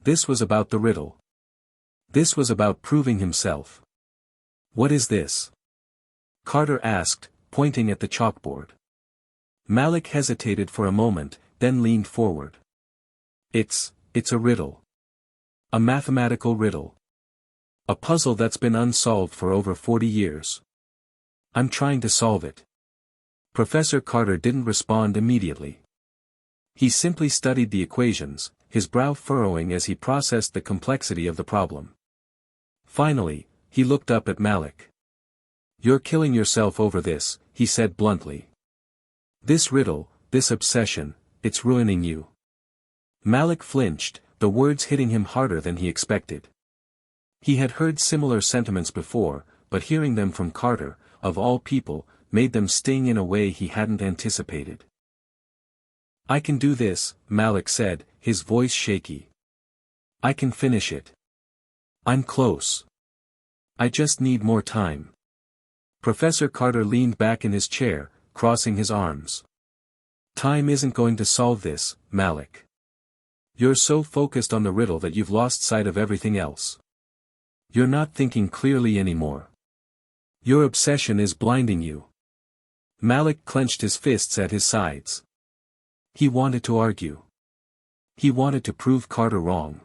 This was about the riddle. This was about proving himself. What is this? Carter asked, pointing at the chalkboard. Malik hesitated for a moment, then leaned forward. It's a riddle. A mathematical riddle. A puzzle that's been unsolved for over 40 years. I'm trying to solve it. Professor Carter didn't respond immediately. He simply studied the equations, his brow furrowing as he processed the complexity of the problem. Finally, he looked up at Malik. You're killing yourself over this, he said bluntly. This riddle, this obsession, it's ruining you. Malik flinched, the words hitting him harder than he expected. He had heard similar sentiments before, but hearing them from Carter, of all people, made them sting in a way he hadn't anticipated. I can do this, Malik said, his voice shaky. I can finish it. I'm close. I just need more time. Professor Carter leaned back in his chair, crossing his arms. Time isn't going to solve this, Malik. You're so focused on the riddle that you've lost sight of everything else. You're not thinking clearly anymore. Your obsession is blinding you. Malik clenched his fists at his sides. He wanted to argue. He wanted to prove Carter wrong.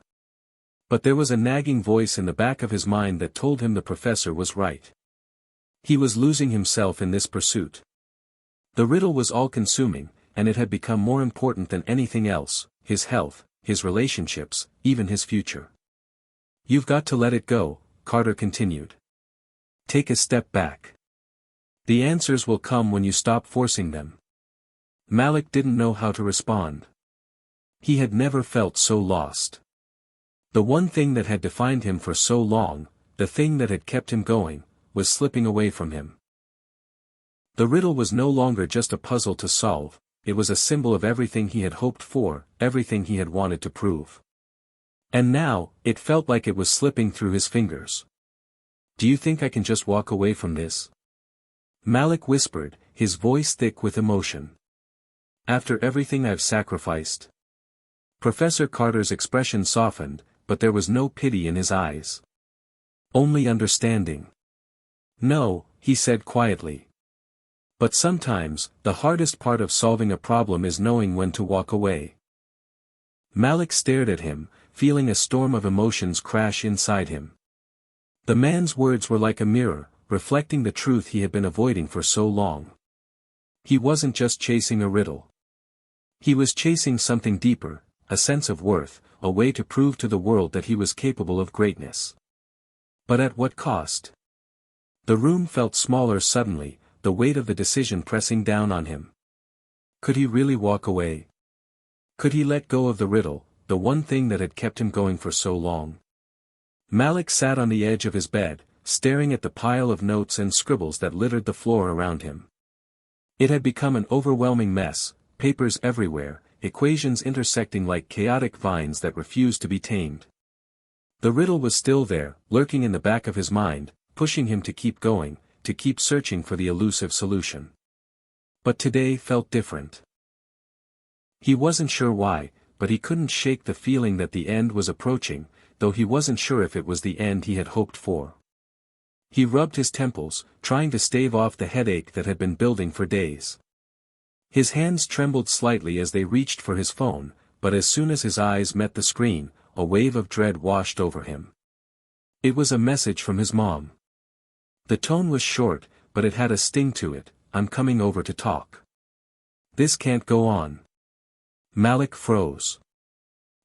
But there was a nagging voice in the back of his mind that told him the professor was right. He was losing himself in this pursuit. The riddle was all-consuming, and it had become more important than anything else, his health, his relationships, even his future. You've got to let it go, Carter continued. Take a step back. The answers will come when you stop forcing them. Malik didn't know how to respond. He had never felt so lost. The one thing that had defined him for so long, the thing that had kept him going, was slipping away from him. The riddle was no longer just a puzzle to solve, it was a symbol of everything he had hoped for, everything he had wanted to prove. And now, it felt like it was slipping through his fingers. Do you think I can just walk away from this? Malik whispered, his voice thick with emotion. After everything I've sacrificed? Professor Carter's expression softened, but there was no pity in his eyes. Only understanding. No, he said quietly. But sometimes, the hardest part of solving a problem is knowing when to walk away. Malik stared at him, feeling a storm of emotions crash inside him. The man's words were like a mirror, reflecting the truth he had been avoiding for so long. He wasn't just chasing a riddle. He was chasing something deeper, a sense of worth, a way to prove to the world that he was capable of greatness. But at what cost? The room felt smaller suddenly, the weight of the decision pressing down on him. Could he really walk away? Could he let go of the riddle, the one thing that had kept him going for so long? Malik sat on the edge of his bed, staring at the pile of notes and scribbles that littered the floor around him. It had become an overwhelming mess, papers everywhere, equations intersecting like chaotic vines that refused to be tamed. The riddle was still there, lurking in the back of his mind, pushing him to keep going, to keep searching for the elusive solution. But today felt different. He wasn't sure why, but he couldn't shake the feeling that the end was approaching, though he wasn't sure if it was the end he had hoped for. He rubbed his temples, trying to stave off the headache that had been building for days. His hands trembled slightly as they reached for his phone, but as soon as his eyes met the screen, a wave of dread washed over him. It was a message from his mom. The tone was short, but it had a sting to it. I'm coming over to talk. This can't go on. Malik froze.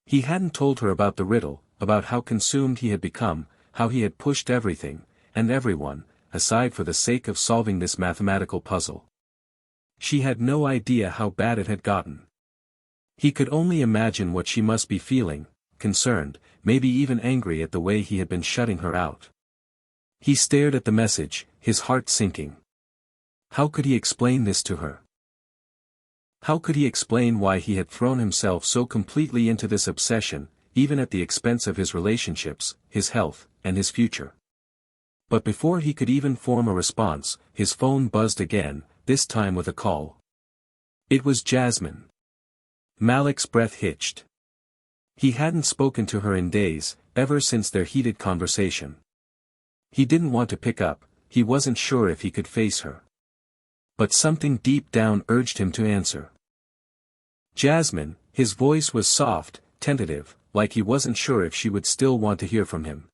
He hadn't told her about the riddle, about how consumed he had become, how he had pushed everything, and everyone, aside for the sake of solving this mathematical puzzle. She had no idea how bad it had gotten. He could only imagine what she must be feeling, concerned, maybe even angry at the way he had been shutting her out. He stared at the message, his heart sinking. How could he explain this to her? How could he explain why he had thrown himself so completely into this obsession, even at the expense of his relationships, his health, and his future? But before he could even form a response, his phone buzzed again, this time with a call. It was Jasmine. Malik's breath hitched. He hadn't spoken to her in days, ever since their heated conversation. He didn't want to pick up, he wasn't sure if he could face her. But something deep down urged him to answer. Jasmine, his voice was soft, tentative, like he wasn't sure if she would still want to hear from him.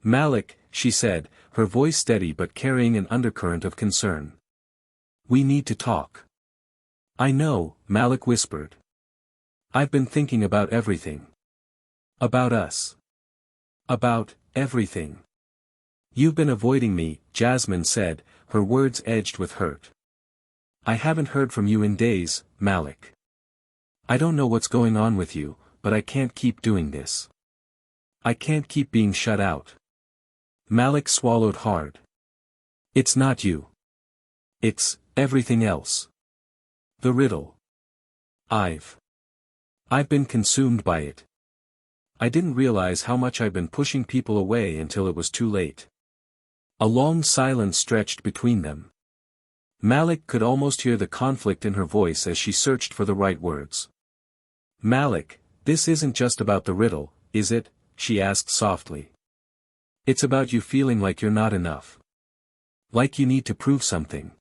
Malik, she said, her voice steady but carrying an undercurrent of concern. We need to talk. I know, Malik whispered. I've been thinking about everything. About us. About everything. You've been avoiding me, Jasmine said, her words edged with hurt. I haven't heard from you in days, Malik. I don't know what's going on with you, but I can't keep doing this. I can't keep being shut out. Malik swallowed hard. It's not you. It's everything else. The riddle. I've been consumed by it. I didn't realize how much I've been pushing people away until it was too late. A long silence stretched between them. Malik could almost hear the conflict in her voice as she searched for the right words. Malik, this isn't just about the riddle, is it? She asked softly. It's about you feeling like you're not enough. Like you need to prove something.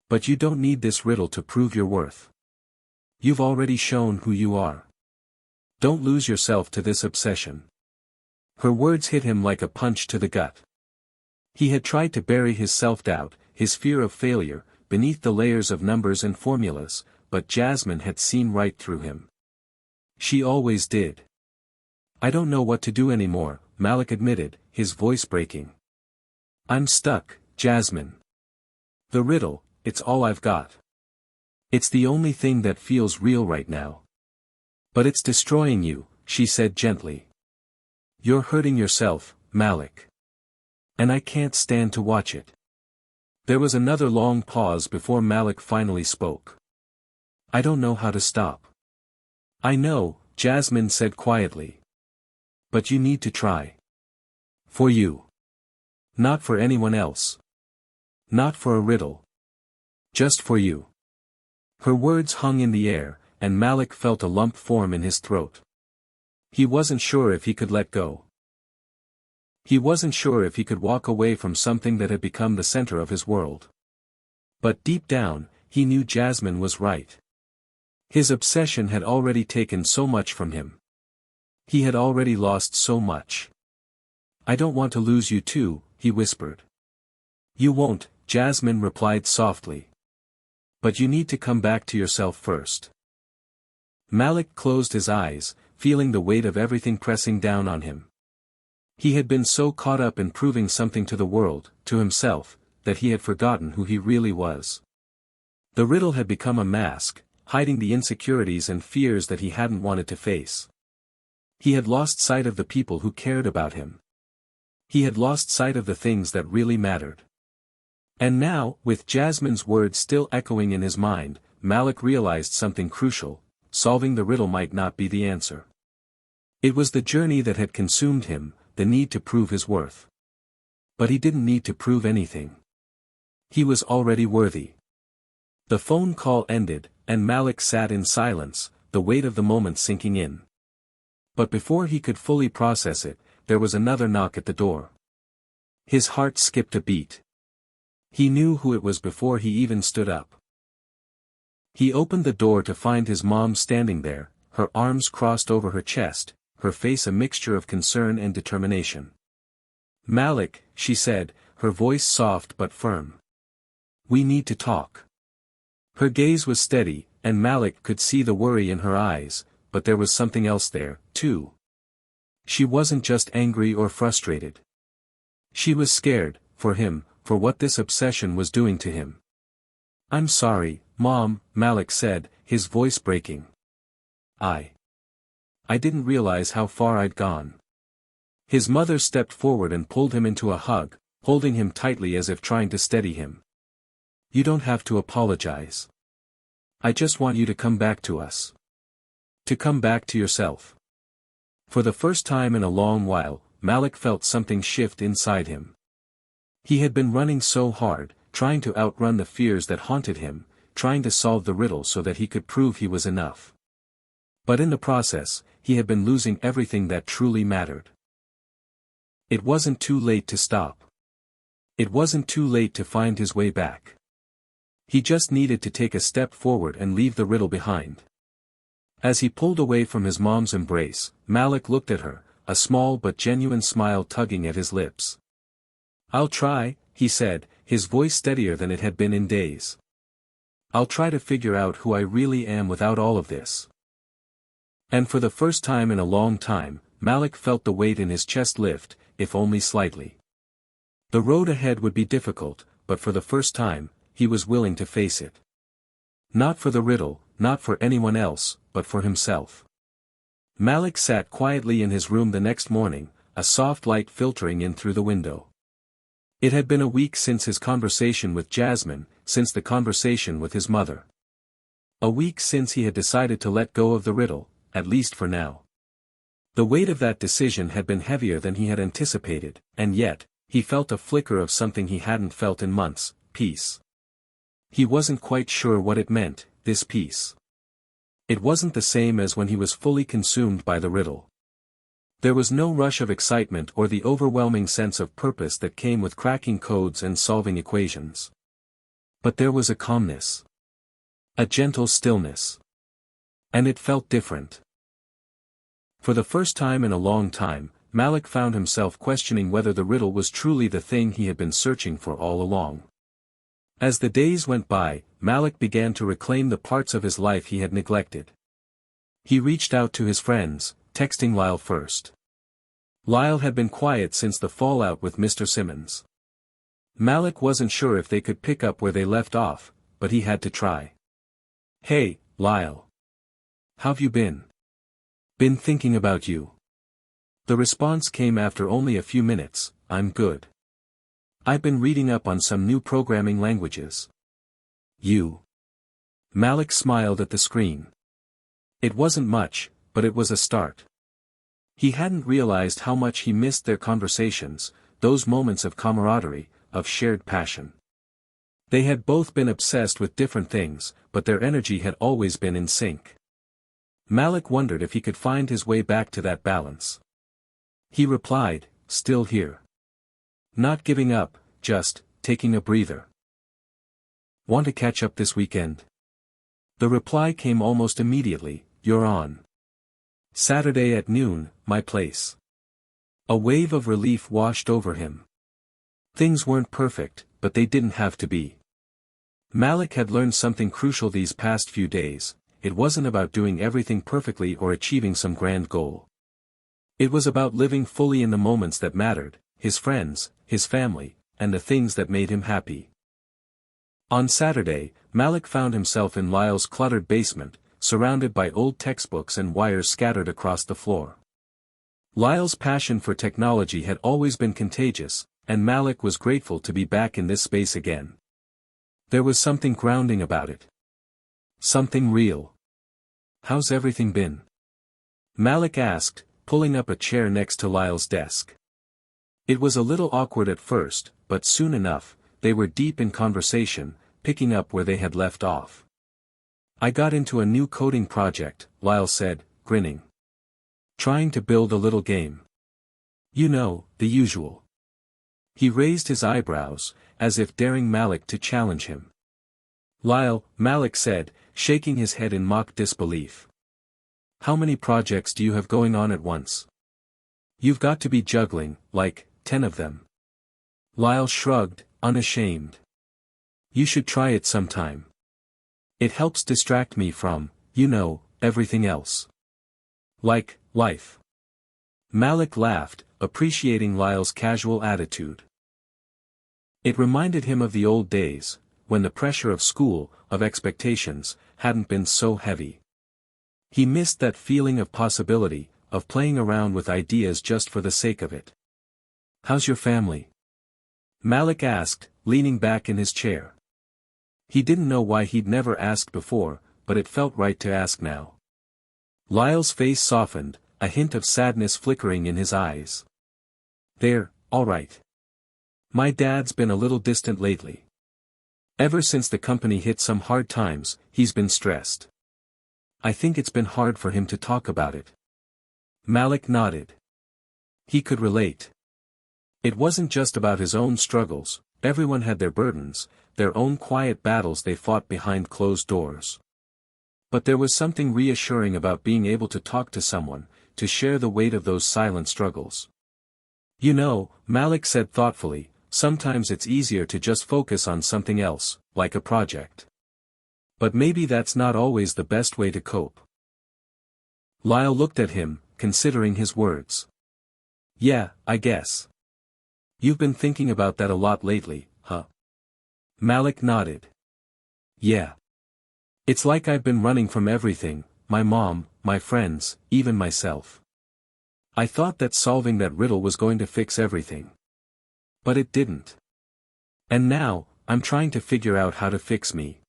But you don't need this riddle to prove your worth. You've already shown who you are. Don't lose yourself to this obsession. Her words hit him like a punch to the gut. He had tried to bury his self-doubt, his fear of failure, beneath the layers of numbers and formulas, but Jasmine had seen right through him. She always did. I don't know what to do anymore, Malik admitted, his voice breaking. I'm stuck, Jasmine. The riddle, it's all I've got. It's the only thing that feels real right now. But it's destroying you, she said gently. You're hurting yourself, Malik. And I can't stand to watch it. There was another long pause before Malik finally spoke. I don't know how to stop. I know, Jasmine said quietly. But you need to try. For you. Not for anyone else. Not for a riddle. Just for you. Her words hung in the air, and Malik felt a lump form in his throat. He wasn't sure if he could let go. He wasn't sure if he could walk away from something that had become the center of his world. But deep down, he knew Jasmine was right. His obsession had already taken so much from him. He had already lost so much. I don't want to lose you too, he whispered. You won't, Jasmine replied softly. But you need to come back to yourself first. Malik closed his eyes, feeling the weight of everything pressing down on him. He had been so caught up in proving something to the world, to himself, that he had forgotten who he really was. The riddle had become a mask, hiding the insecurities and fears that he hadn't wanted to face. He had lost sight of the people who cared about him. He had lost sight of the things that really mattered. And now, with Jasmine's words still echoing in his mind, Malik realized something crucial: solving the riddle might not be the answer. It was the journey that had consumed him, the need to prove his worth. But he didn't need to prove anything. He was already worthy. The phone call ended, and Malik sat in silence, the weight of the moment sinking in. But before he could fully process it, there was another knock at the door. His heart skipped a beat. He knew who it was before he even stood up. He opened the door to find his mom standing there, her arms crossed over her chest, her face a mixture of concern and determination. Malik, she said, her voice soft but firm. We need to talk. Her gaze was steady, and Malik could see the worry in her eyes, but there was something else there, too. She wasn't just angry or frustrated. She was scared, for him, for what this obsession was doing to him. I'm sorry, Mom, Malik said, his voice breaking. I didn't realize how far I'd gone. His mother stepped forward and pulled him into a hug, holding him tightly as if trying to steady him. You don't have to apologize. I just want you to come back to us. To come back to yourself. For the first time in a long while, Malik felt something shift inside him. He had been running so hard, trying to outrun the fears that haunted him, trying to solve the riddle so that he could prove he was enough. But in the process, he had been losing everything that truly mattered. It wasn't too late to stop. It wasn't too late to find his way back. He just needed to take a step forward and leave the riddle behind. As he pulled away from his mom's embrace, Malik looked at her, a small but genuine smile tugging at his lips. "I'll try," he said, his voice steadier than it had been in days. "I'll try to figure out who I really am without all of this." And for the first time in a long time, Malik felt the weight in his chest lift, if only slightly. The road ahead would be difficult, but for the first time, he was willing to face it. Not for the riddle, not for anyone else, but for himself. Malik sat quietly in his room the next morning, a soft light filtering in through the window. It had been a week since his conversation with Jasmine, since the conversation with his mother. A week since he had decided to let go of the riddle, at least for now. The weight of that decision had been heavier than he had anticipated, and yet, he felt a flicker of something he hadn't felt in months: peace. He wasn't quite sure what it meant, this peace. It wasn't the same as when he was fully consumed by the riddle. There was no rush of excitement or the overwhelming sense of purpose that came with cracking codes and solving equations. But there was a calmness. A gentle stillness. And it felt different. For the first time in a long time, Malik found himself questioning whether the riddle was truly the thing he had been searching for all along. As the days went by, Malik began to reclaim the parts of his life he had neglected. He reached out to his friends, texting Lyle first. Lyle had been quiet since the fallout with Mr. Simmons. Malik wasn't sure if they could pick up where they left off, but he had to try. "Hey, Lyle. How've you been? Been thinking about you." The response came after only a few minutes: "I'm good. I've been reading up on some new programming languages." "You?" Malik smiled at the screen. It wasn't much, but it was a start. He hadn't realized how much he missed their conversations, those moments of camaraderie, of shared passion. They had both been obsessed with different things, but their energy had always been in sync. Malik wondered if he could find his way back to that balance. He replied, "Still here. Not giving up, just taking a breather. Want to catch up this weekend?" The reply came almost immediately: "You're on Saturday at noon, my place." A wave of relief washed over him. Things weren't perfect, but they didn't have to be. Malik had learned something crucial these past few days: it wasn't about doing everything perfectly or achieving some grand goal. It was about living fully in the moments that mattered, his friends, his family, and the things that made him happy. On Saturday, Malik found himself in Lyle's cluttered basement, surrounded by old textbooks and wires scattered across the floor. Lyle's passion for technology had always been contagious, and Malik was grateful to be back in this space again. There was something grounding about it. Something real. "How's everything been?" Malik asked, pulling up a chair next to Lyle's desk. It was a little awkward at first, but soon enough, they were deep in conversation, picking up where they had left off. "I got into a new coding project," Lyle said, grinning. "Trying to build a little game. You know, the usual." He raised his eyebrows, as if daring Malik to challenge him. "Lyle," Malik said, shaking his head in mock disbelief. "How many projects do you have going on at once? You've got to be juggling, like, 10 of them." Lyle shrugged, unashamed. "You should try it sometime. It helps distract me from, everything else. Like, life." Malik laughed, appreciating Lyle's casual attitude. It reminded him of the old days, when the pressure of school, of expectations, hadn't been so heavy. He missed that feeling of possibility, of playing around with ideas just for the sake of it. "How's your family?" Malik asked, leaning back in his chair. He didn't know why he'd never asked before, but it felt right to ask now. Lyle's face softened, a hint of sadness flickering in his eyes. "They're all right. My dad's been a little distant lately. Ever since the company hit some hard times, he's been stressed. I think it's been hard for him to talk about it. Malik nodded. He could relate. It wasn't just about his own struggles, everyone had their burdens, their own quiet battles they fought behind closed doors. But there was something reassuring about being able to talk to someone, to share the weight of those silent struggles. You know, Malik said thoughtfully, sometimes it's easier to just focus on something else, like a project. But maybe that's not always the best way to cope. Lyle looked at him, considering his words. Yeah, I guess. You've been thinking about that a lot lately, huh? Malik nodded. Yeah. It's like I've been running from everything, my mom, my friends, even myself. I thought that solving that riddle was going to fix everything. But it didn't. And now, I'm trying to figure out how to fix me.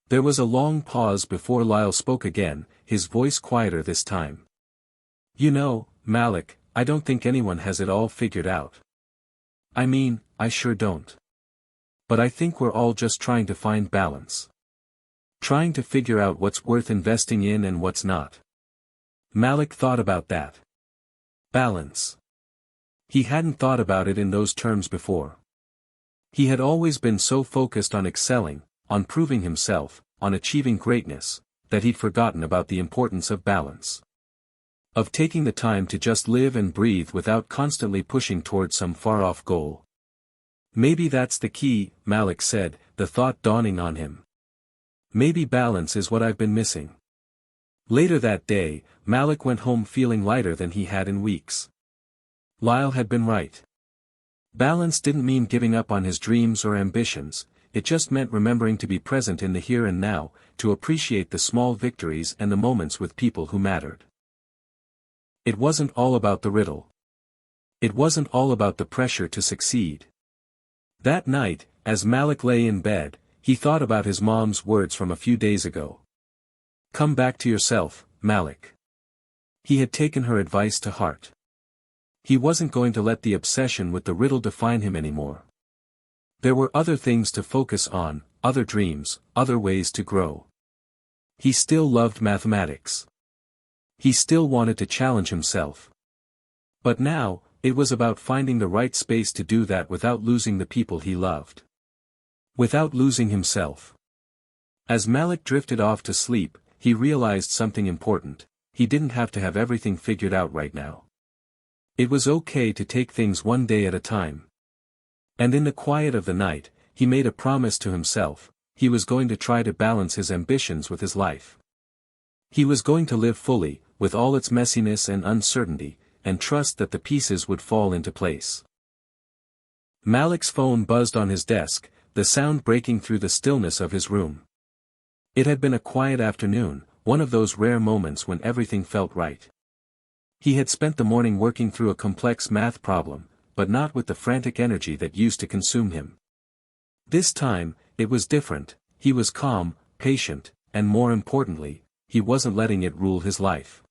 There was a long pause before Lyle spoke again, his voice quieter this time. You know, Malik, I don't think anyone has it all figured out. I mean, I sure don't. But I think we're all just trying to find balance. Trying to figure out what's worth investing in and what's not. Malik thought about that. Balance. He hadn't thought about it in those terms before. He had always been so focused on excelling, on proving himself, on achieving greatness, that he'd forgotten about the importance of balance. Of taking the time to just live and breathe without constantly pushing towards some far-off goal. Maybe that's the key, Malik said, the thought dawning on him. Maybe balance is what I've been missing. Later that day, Malik went home feeling lighter than he had in weeks. Lyle had been right. Balance didn't mean giving up on his dreams or ambitions, it just meant remembering to be present in the here and now, to appreciate the small victories and the moments with people who mattered. It wasn't all about the riddle. It wasn't all about the pressure to succeed. That night, as Malik lay in bed, he thought about his mom's words from a few days ago. Come back to yourself, Malik. He had taken her advice to heart. He wasn't going to let the obsession with the riddle define him anymore. There were other things to focus on, other dreams, other ways to grow. He still loved mathematics. He still wanted to challenge himself. But now, it was about finding the right space to do that without losing the people he loved. Without losing himself. As Malik drifted off to sleep, he realized something important, he didn't have to have everything figured out right now. It was okay to take things one day at a time. And in the quiet of the night, he made a promise to himself, he was going to try to balance his ambitions with his life. He was going to live fully, with all its messiness and uncertainty, and trust that the pieces would fall into place. Malik's phone buzzed on his desk, the sound breaking through the stillness of his room. It had been a quiet afternoon, one of those rare moments when everything felt right. He had spent the morning working through a complex math problem, but not with the frantic energy that used to consume him. This time, it was different, he was calm, patient, and more importantly, he wasn't letting it rule his life.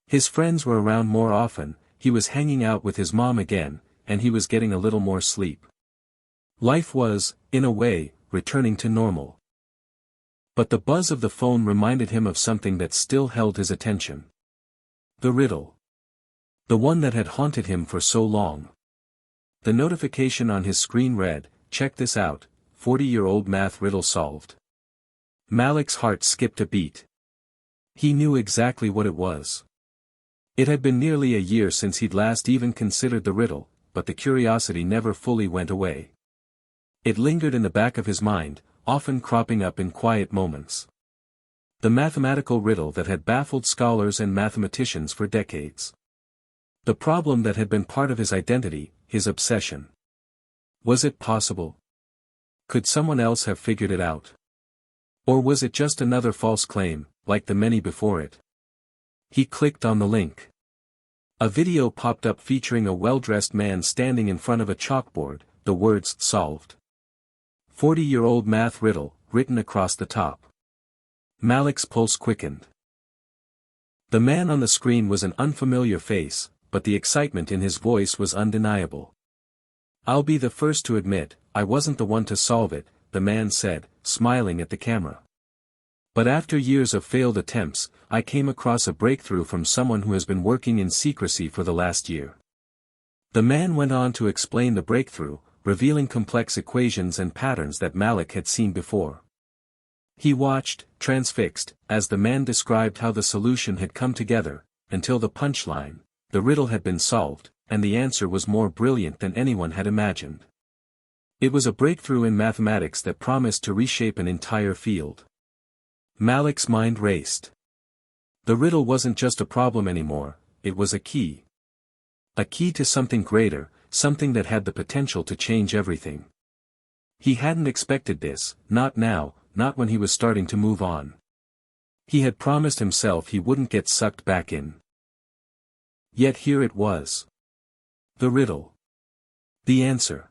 His friends were around more often, he was hanging out with his mom again, and he was getting a little more sleep. Life was, in a way, returning to normal. But the buzz of the phone reminded him of something that still held his attention. The riddle. The one that had haunted him for so long. The notification on his screen read, "Check this out, 40-year-old math riddle solved." Malik's heart skipped a beat. He knew exactly what it was. It had been nearly a year since he'd last even considered the riddle, but the curiosity never fully went away. It lingered in the back of his mind, often cropping up in quiet moments. The mathematical riddle that had baffled scholars and mathematicians for decades. The problem that had been part of his identity, his obsession. Was it possible? Could someone else have figured it out? Or was it just another false claim, like the many before it? He clicked on the link. A video popped up featuring a well-dressed man standing in front of a chalkboard, the words "solved." 40-year-old math riddle, written across the top. Malik's pulse quickened. The man on the screen was an unfamiliar face, but the excitement in his voice was undeniable. "I'll be the first to admit, I wasn't the one to solve it, the man said, smiling at the camera. But after years of failed attempts, I came across a breakthrough from someone who has been working in secrecy for the last year. The man went on to explain the breakthrough, revealing complex equations and patterns that Malik had seen before. He watched, transfixed, as the man described how the solution had come together, until the punchline, the riddle had been solved, and the answer was more brilliant than anyone had imagined. It was a breakthrough in mathematics that promised to reshape an entire field. Malik's mind raced. The riddle wasn't just a problem anymore, it was a key. A key to something greater, something that had the potential to change everything. He hadn't expected this, not now, not when he was starting to move on. He had promised himself he wouldn't get sucked back in. Yet here it was. The riddle. The answer.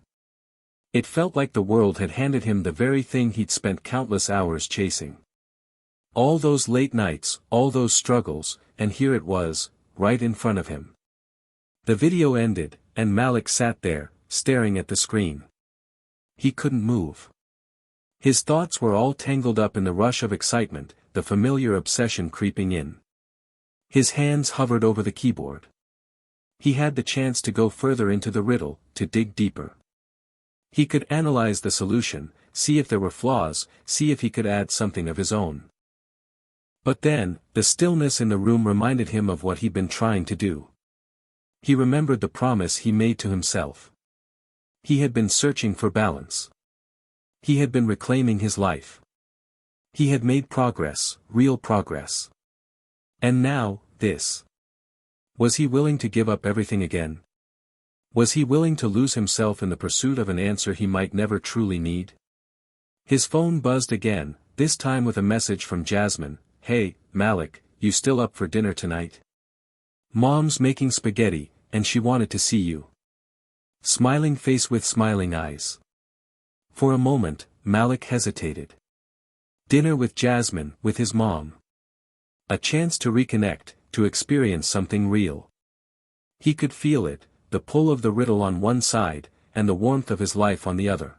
It felt like the world had handed him the very thing he'd spent countless hours chasing. All those late nights, all those struggles, and here it was, right in front of him. The video ended, and Malik sat there, staring at the screen. He couldn't move. His thoughts were all tangled up in the rush of excitement, the familiar obsession creeping in. His hands hovered over the keyboard. He had the chance to go further into the riddle, to dig deeper. He could analyze the solution, see if there were flaws, see if he could add something of his own. But then, the stillness in the room reminded him of what he'd been trying to do. He remembered the promise he made to himself. He had been searching for balance. He had been reclaiming his life. He had made progress, real progress. And now, this. Was he willing to give up everything again? Was he willing to lose himself in the pursuit of an answer he might never truly need? His phone buzzed again, this time with a message from Jasmine. Hey, Malik, you still up for dinner tonight? Mom's making spaghetti, and she wanted to see you. Smiling face with smiling eyes. For a moment, Malik hesitated. Dinner with Jasmine, with his mom. A chance to reconnect, to experience something real. He could feel it, the pull of the riddle on one side, and the warmth of his life on the other.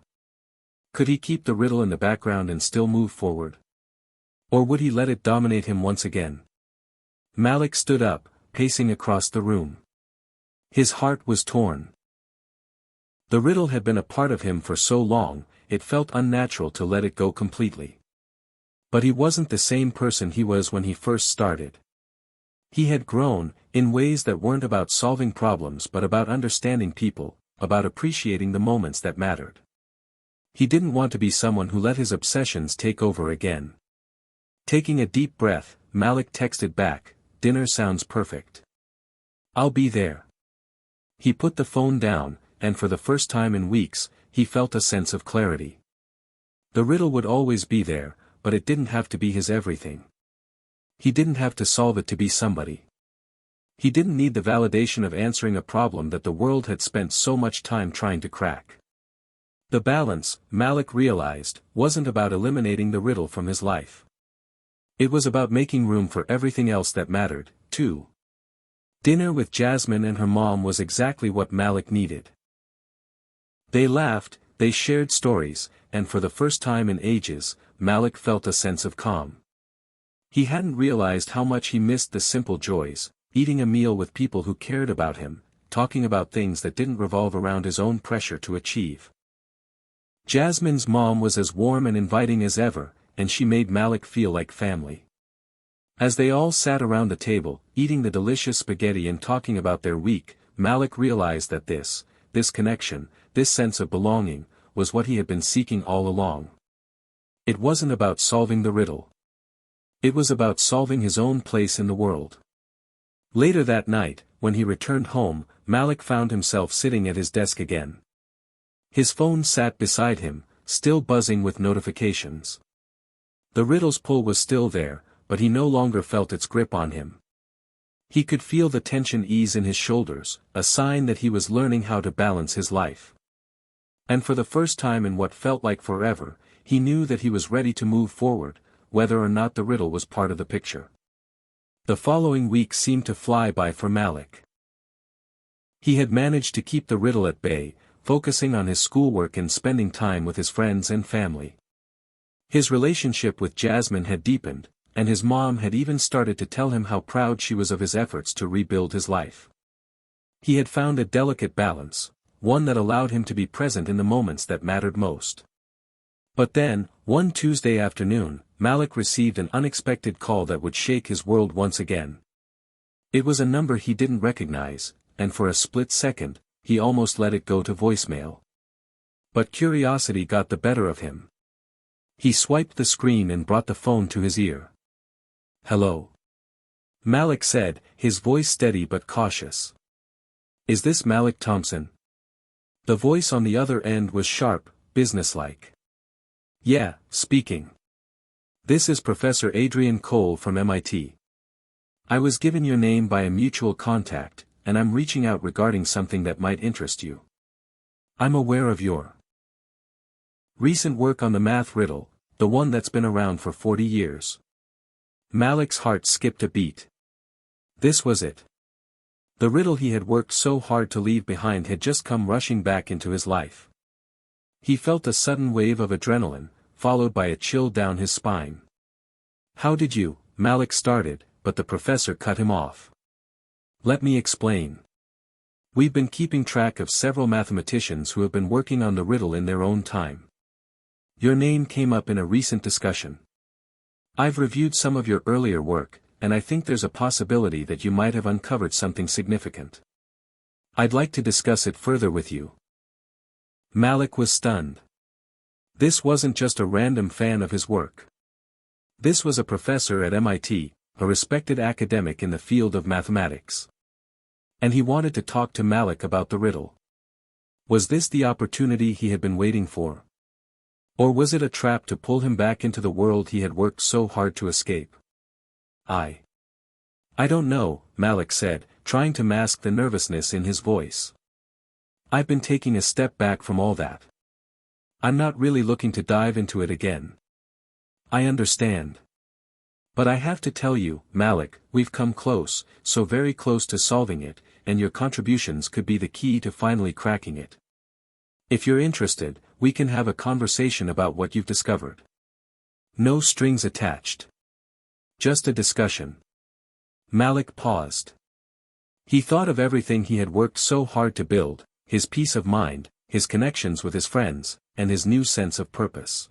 Could he keep the riddle in the background and still move forward? Or would he let it dominate him once again? Malik stood up, pacing across the room. His heart was torn. The riddle had been a part of him for so long, it felt unnatural to let it go completely. But he wasn't the same person he was when he first started. He had grown, in ways that weren't about solving problems but about understanding people, about appreciating the moments that mattered. He didn't want to be someone who let his obsessions take over again. Taking a deep breath, Malik texted back, "Dinner sounds perfect. I'll be there." He put the phone down, and for the first time in weeks, he felt a sense of clarity. The riddle would always be there, but it didn't have to be his everything. He didn't have to solve it to be somebody. He didn't need the validation of answering a problem that the world had spent so much time trying to crack. The balance, Malik realized, wasn't about eliminating the riddle from his life. It was about making room for everything else that mattered, too. Dinner with Jasmine and her mom was exactly what Malik needed. They laughed, they shared stories, and for the first time in ages, Malik felt a sense of calm. He hadn't realized how much he missed the simple joys, eating a meal with people who cared about him, talking about things that didn't revolve around his own pressure to achieve. Jasmine's mom was as warm and inviting as ever, and she made Malik feel like family. As they all sat around the table, eating the delicious spaghetti and talking about their week, Malik realized that this connection, this sense of belonging, was what he had been seeking all along. It wasn't about solving the riddle. It was about solving his own place in the world. Later that night, when he returned home, Malik found himself sitting at his desk again. His phone sat beside him, still buzzing with notifications. The riddle's pull was still there, but he no longer felt its grip on him. He could feel the tension ease in his shoulders, a sign that he was learning how to balance his life. And for the first time in what felt like forever, he knew that he was ready to move forward, whether or not the riddle was part of the picture. The following week seemed to fly by for Malik. He had managed to keep the riddle at bay, focusing on his schoolwork and spending time with his friends and family. His relationship with Jasmine had deepened, and his mom had even started to tell him how proud she was of his efforts to rebuild his life. He had found a delicate balance, one that allowed him to be present in the moments that mattered most. But then, one Tuesday afternoon, Malik received an unexpected call that would shake his world once again. It was a number he didn't recognize, and for a split second, he almost let it go to voicemail. But curiosity got the better of him. He swiped the screen and brought the phone to his ear. "Hello," Malik said, his voice steady but cautious. "Is this Malik Thompson?" The voice on the other end was sharp, businesslike. "Yeah, speaking. This is Professor Adrian Cole from MIT. I was given your name by a mutual contact, and I'm reaching out regarding something that might interest you. I'm aware of your recent work on the math riddle, the one that's been around for 40 years. Malik's heart skipped a beat. This was it. The riddle he had worked so hard to leave behind had just come rushing back into his life. He felt a sudden wave of adrenaline, followed by a chill down his spine. "How did you?" Malik started, but the professor cut him off. "Let me explain. We've been keeping track of several mathematicians who have been working on the riddle in their own time. Your name came up in a recent discussion. I've reviewed some of your earlier work, and I think there's a possibility that you might have uncovered something significant. I'd like to discuss it further with you." Malik was stunned. This wasn't just a random fan of his work. This was a professor at MIT, a respected academic in the field of mathematics. And he wanted to talk to Malik about the riddle. Was this the opportunity he had been waiting for? Or was it a trap to pull him back into the world he had worked so hard to escape? I don't know," Malik said, trying to mask the nervousness in his voice. "I've been taking a step back from all that. I'm not really looking to dive into it again." "I understand. But I have to tell you, Malik, we've come close, so very close to solving it, and your contributions could be the key to finally cracking it. If you're interested, we can have a conversation about what you've discovered. No strings attached. Just a discussion." Malik paused. He thought of everything he had worked so hard to build, his peace of mind, his connections with his friends, and his new sense of purpose.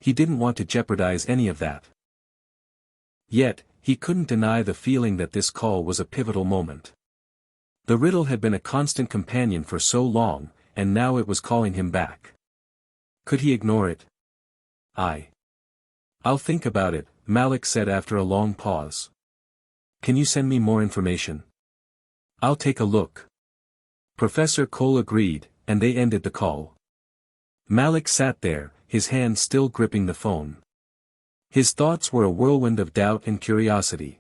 He didn't want to jeopardize any of that. Yet, he couldn't deny the feeling that this call was a pivotal moment. The riddle had been a constant companion for so long, and now it was calling him back. Could he ignore it? I'll think about it," Malik said after a long pause. "Can you send me more information?" "I'll take a look." Professor Cole agreed, and they ended the call. Malik sat there, his hand still gripping the phone. His thoughts were a whirlwind of doubt and curiosity.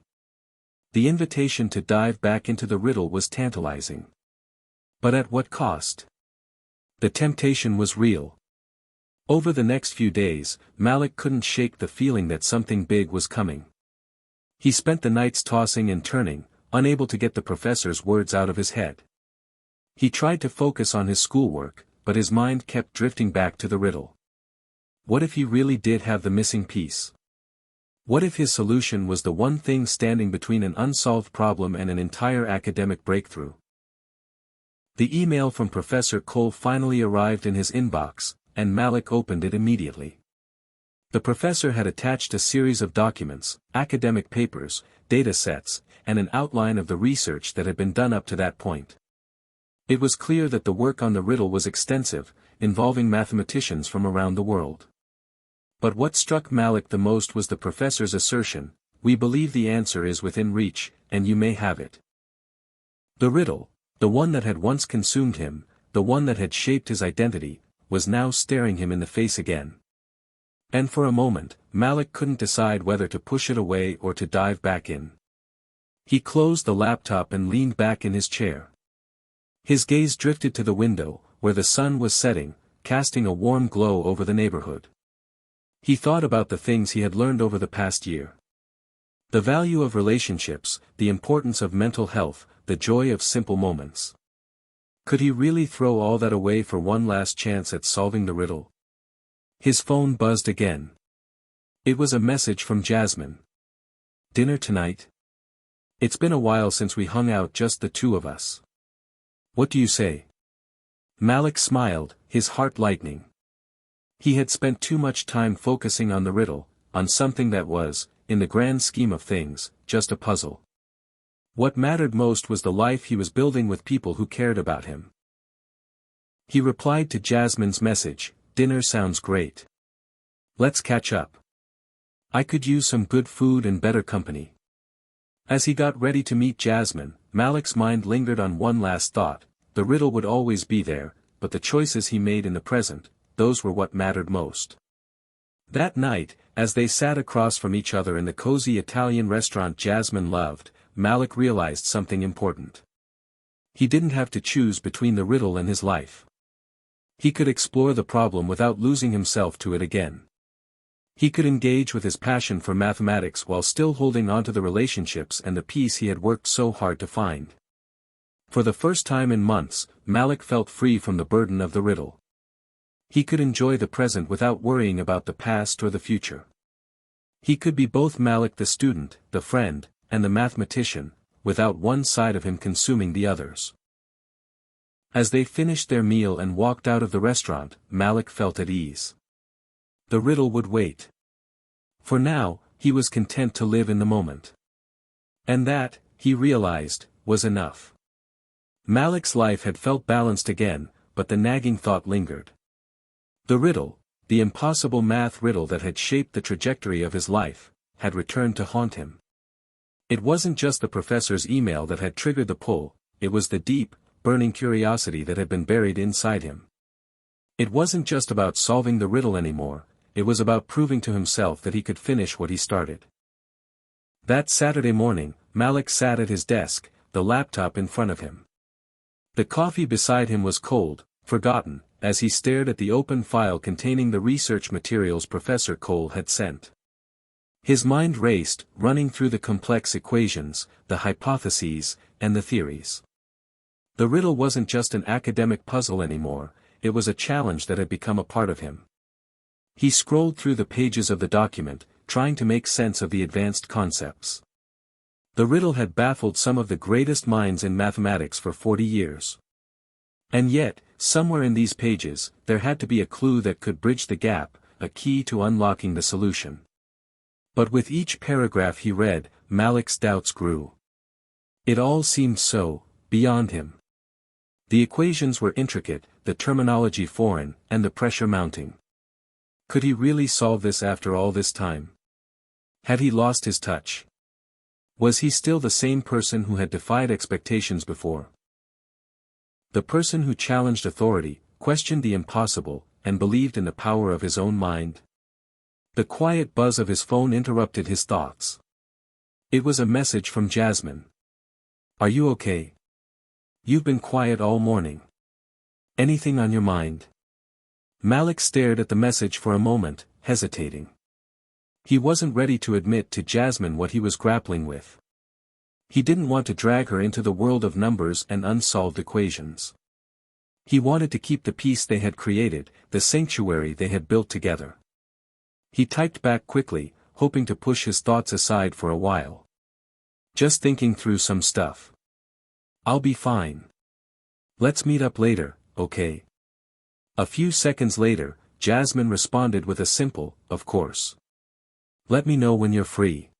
The invitation to dive back into the riddle was tantalizing. But at what cost? The temptation was real. Over the next few days, Malik couldn't shake the feeling that something big was coming. He spent the nights tossing and turning, unable to get the professor's words out of his head. He tried to focus on his schoolwork, but his mind kept drifting back to the riddle. What if he really did have the missing piece? What if his solution was the one thing standing between an unsolved problem and an entire academic breakthrough? The email from Professor Cole finally arrived in his inbox, and Malik opened it immediately. The professor had attached a series of documents, academic papers, data sets, and an outline of the research that had been done up to that point. It was clear that the work on the riddle was extensive, involving mathematicians from around the world. But what struck Malik the most was the professor's assertion, "We believe the answer is within reach, and you may have it." The riddle, the one that had once consumed him, the one that had shaped his identity, was now staring him in the face again. And for a moment, Malik couldn't decide whether to push it away or to dive back in. He closed the laptop and leaned back in his chair. His gaze drifted to the window, where the sun was setting, casting a warm glow over the neighborhood. He thought about the things he had learned over the past year. The value of relationships, the importance of mental health, the joy of simple moments. Could he really throw all that away for one last chance at solving the riddle? His phone buzzed again. It was a message from Jasmine. "Dinner tonight? It's been a while since we hung out, just the two of us. What do you say?" Malik smiled, his heart lightening. He had spent too much time focusing on the riddle, on something that was, in the grand scheme of things, just a puzzle. What mattered most was the life he was building with people who cared about him. He replied to Jasmine's message, "Dinner sounds great. Let's catch up. I could use some good food and better company." As he got ready to meet Jasmine, Malik's mind lingered on one last thought: the riddle would always be there, but the choices he made in the present, those were what mattered most. That night, as they sat across from each other in the cozy Italian restaurant Jasmine loved, Malik realized something important. He didn't have to choose between the riddle and his life. He could explore the problem without losing himself to it again. He could engage with his passion for mathematics while still holding on to the relationships and the peace he had worked so hard to find. For the first time in months, Malik felt free from the burden of the riddle. He could enjoy the present without worrying about the past or the future. He could be both Malik the student, the friend, and the mathematician, without one side of him consuming the others. As they finished their meal and walked out of the restaurant, Malik felt at ease. The riddle would wait. For now, he was content to live in the moment. And that, he realized, was enough. Malik's life had felt balanced again, but the nagging thought lingered. The riddle, the impossible math riddle that had shaped the trajectory of his life, had returned to haunt him. It wasn't just the professor's email that had triggered the pull, it was the deep, burning curiosity that had been buried inside him. It wasn't just about solving the riddle anymore, it was about proving to himself that he could finish what he started. That Saturday morning, Malik sat at his desk, the laptop in front of him. The coffee beside him was cold, forgotten, as he stared at the open file containing the research materials Professor Cole had sent. His mind raced, running through the complex equations, the hypotheses, and the theories. The riddle wasn't just an academic puzzle anymore, it was a challenge that had become a part of him. He scrolled through the pages of the document, trying to make sense of the advanced concepts. The riddle had baffled some of the greatest minds in mathematics for 40 years. And yet, somewhere in these pages, there had to be a clue that could bridge the gap, a key to unlocking the solution. But with each paragraph he read, Malik's doubts grew. It all seemed so, beyond him. The equations were intricate, the terminology foreign, and the pressure mounting. Could he really solve this after all this time? Had he lost his touch? Was he still the same person who had defied expectations before? The person who challenged authority, questioned the impossible, and believed in the power of his own mind? The quiet buzz of his phone interrupted his thoughts. It was a message from Jasmine. "Are you okay? You've been quiet all morning. Anything on your mind?" Malik stared at the message for a moment, hesitating. He wasn't ready to admit to Jasmine what he was grappling with. He didn't want to drag her into the world of numbers and unsolved equations. He wanted to keep the peace they had created, the sanctuary they had built together. He typed back quickly, hoping to push his thoughts aside for a while. "Just thinking through some stuff. I'll be fine. Let's meet up later, okay?" A few seconds later, Jasmine responded with a simple, "Of course. Let me know when you're free."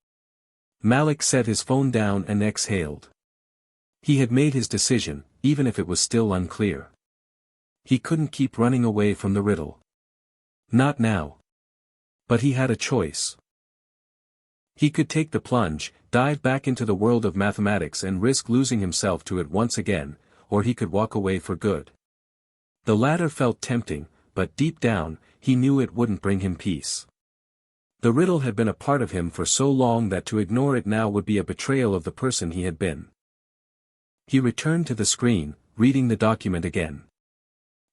Malik set his phone down and exhaled. He had made his decision, even if it was still unclear. He couldn't keep running away from the riddle. Not now. But he had a choice. He could take the plunge, dive back into the world of mathematics and risk losing himself to it once again, or he could walk away for good. The latter felt tempting, but deep down, he knew it wouldn't bring him peace. The riddle had been a part of him for so long that to ignore it now would be a betrayal of the person he had been. He returned to the screen, reading the document again.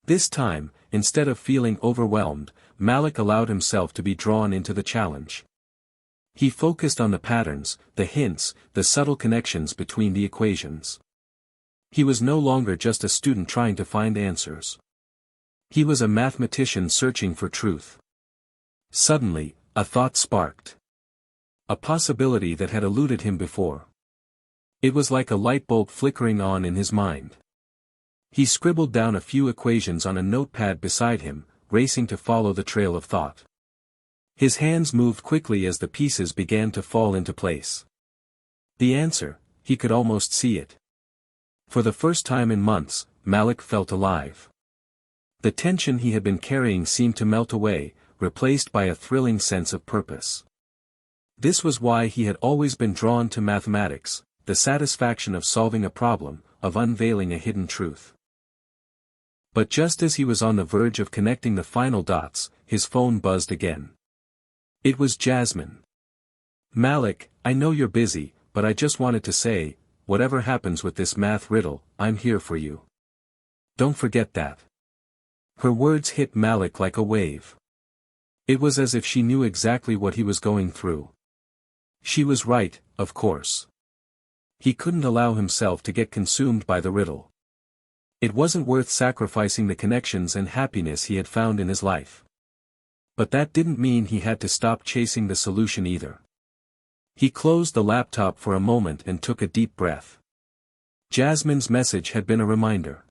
This time, instead of feeling overwhelmed, Malik allowed himself to be drawn into the challenge. He focused on the patterns, the hints, the subtle connections between the equations. He was no longer just a student trying to find answers. He was a mathematician searching for truth. Suddenly, a thought sparked. A possibility that had eluded him before. It was like a light bulb flickering on in his mind. He scribbled down a few equations on a notepad beside him, racing to follow the trail of thought. His hands moved quickly as the pieces began to fall into place. The answer, he could almost see it. For the first time in months, Malik felt alive. The tension he had been carrying seemed to melt away, replaced by a thrilling sense of purpose. This was why he had always been drawn to mathematics, the satisfaction of solving a problem, of unveiling a hidden truth. But just as he was on the verge of connecting the final dots, his phone buzzed again. It was Jasmine. "Malik, I know you're busy, but I just wanted to say, whatever happens with this math riddle, I'm here for you. Don't forget that." Her words hit Malik like a wave. It was as if she knew exactly what he was going through. She was right, of course. He couldn't allow himself to get consumed by the riddle. It wasn't worth sacrificing the connections and happiness he had found in his life. But that didn't mean he had to stop chasing the solution either. He closed the laptop for a moment and took a deep breath. Jasmine's message had been a reminder.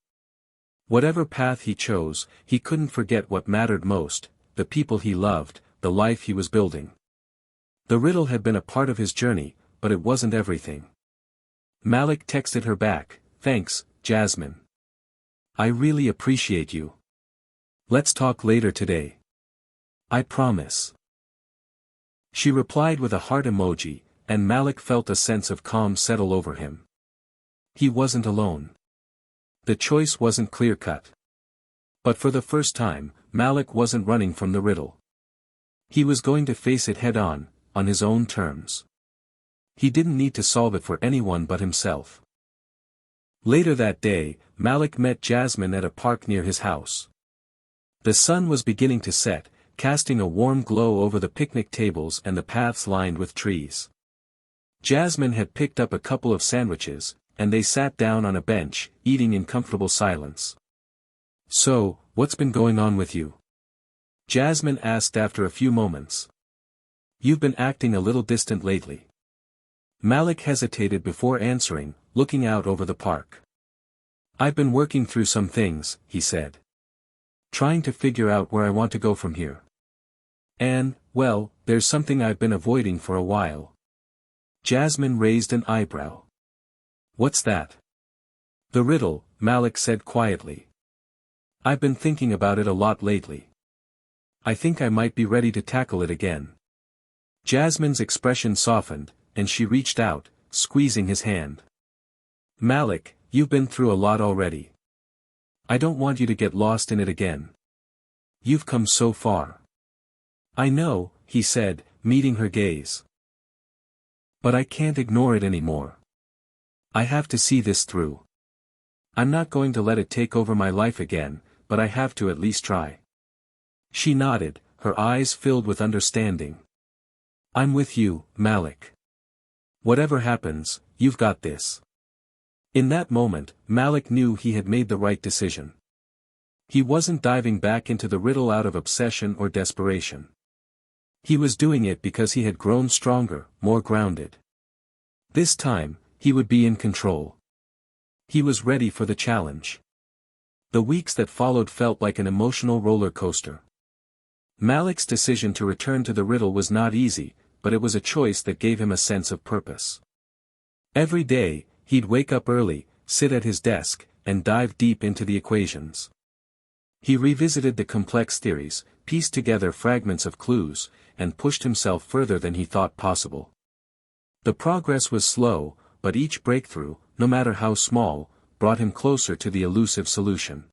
Whatever path he chose, he couldn't forget what mattered most, the people he loved, the life he was building. The riddle had been a part of his journey, but it wasn't everything. Malik texted her back, "Thanks, Jasmine. I really appreciate you. Let's talk later today. I promise." She replied with a heart emoji, and Malik felt a sense of calm settle over him. He wasn't alone. The choice wasn't clear-cut. But for the first time, Malik wasn't running from the riddle. He was going to face it head-on, on his own terms. He didn't need to solve it for anyone but himself. Later that day, Malik met Jasmine at a park near his house. The sun was beginning to set, casting a warm glow over the picnic tables and the paths lined with trees. Jasmine had picked up a couple of sandwiches, and they sat down on a bench, eating in comfortable silence. "So, what's been going on with you?" Jasmine asked after a few moments. "You've been acting a little distant lately." Malik hesitated before answering, looking out over the park. "I've been working through some things," he said. "Trying to figure out where I want to go from here. And, well, there's something I've been avoiding for a while." Jasmine raised an eyebrow. "What's that?" "The riddle," Malik said quietly. "I've been thinking about it a lot lately. I think I might be ready to tackle it again." Jasmine's expression softened, and she reached out, squeezing his hand. "Malik, you've been through a lot already. I don't want you to get lost in it again. You've come so far." "I know," he said, meeting her gaze. "But I can't ignore it anymore. I have to see this through. I'm not going to let it take over my life again, but I have to at least try." She nodded, her eyes filled with understanding. "I'm with you, Malik. Whatever happens, you've got this." In that moment, Malik knew he had made the right decision. He wasn't diving back into the riddle out of obsession or desperation. He was doing it because he had grown stronger, more grounded. This time, he would be in control. He was ready for the challenge. The weeks that followed felt like an emotional roller coaster. Malik's decision to return to the riddle was not easy, but it was a choice that gave him a sense of purpose. Every day, he'd wake up early, sit at his desk, and dive deep into the equations. He revisited the complex theories, pieced together fragments of clues, and pushed himself further than he thought possible. The progress was slow, but each breakthrough, no matter how small, brought him closer to the elusive solution.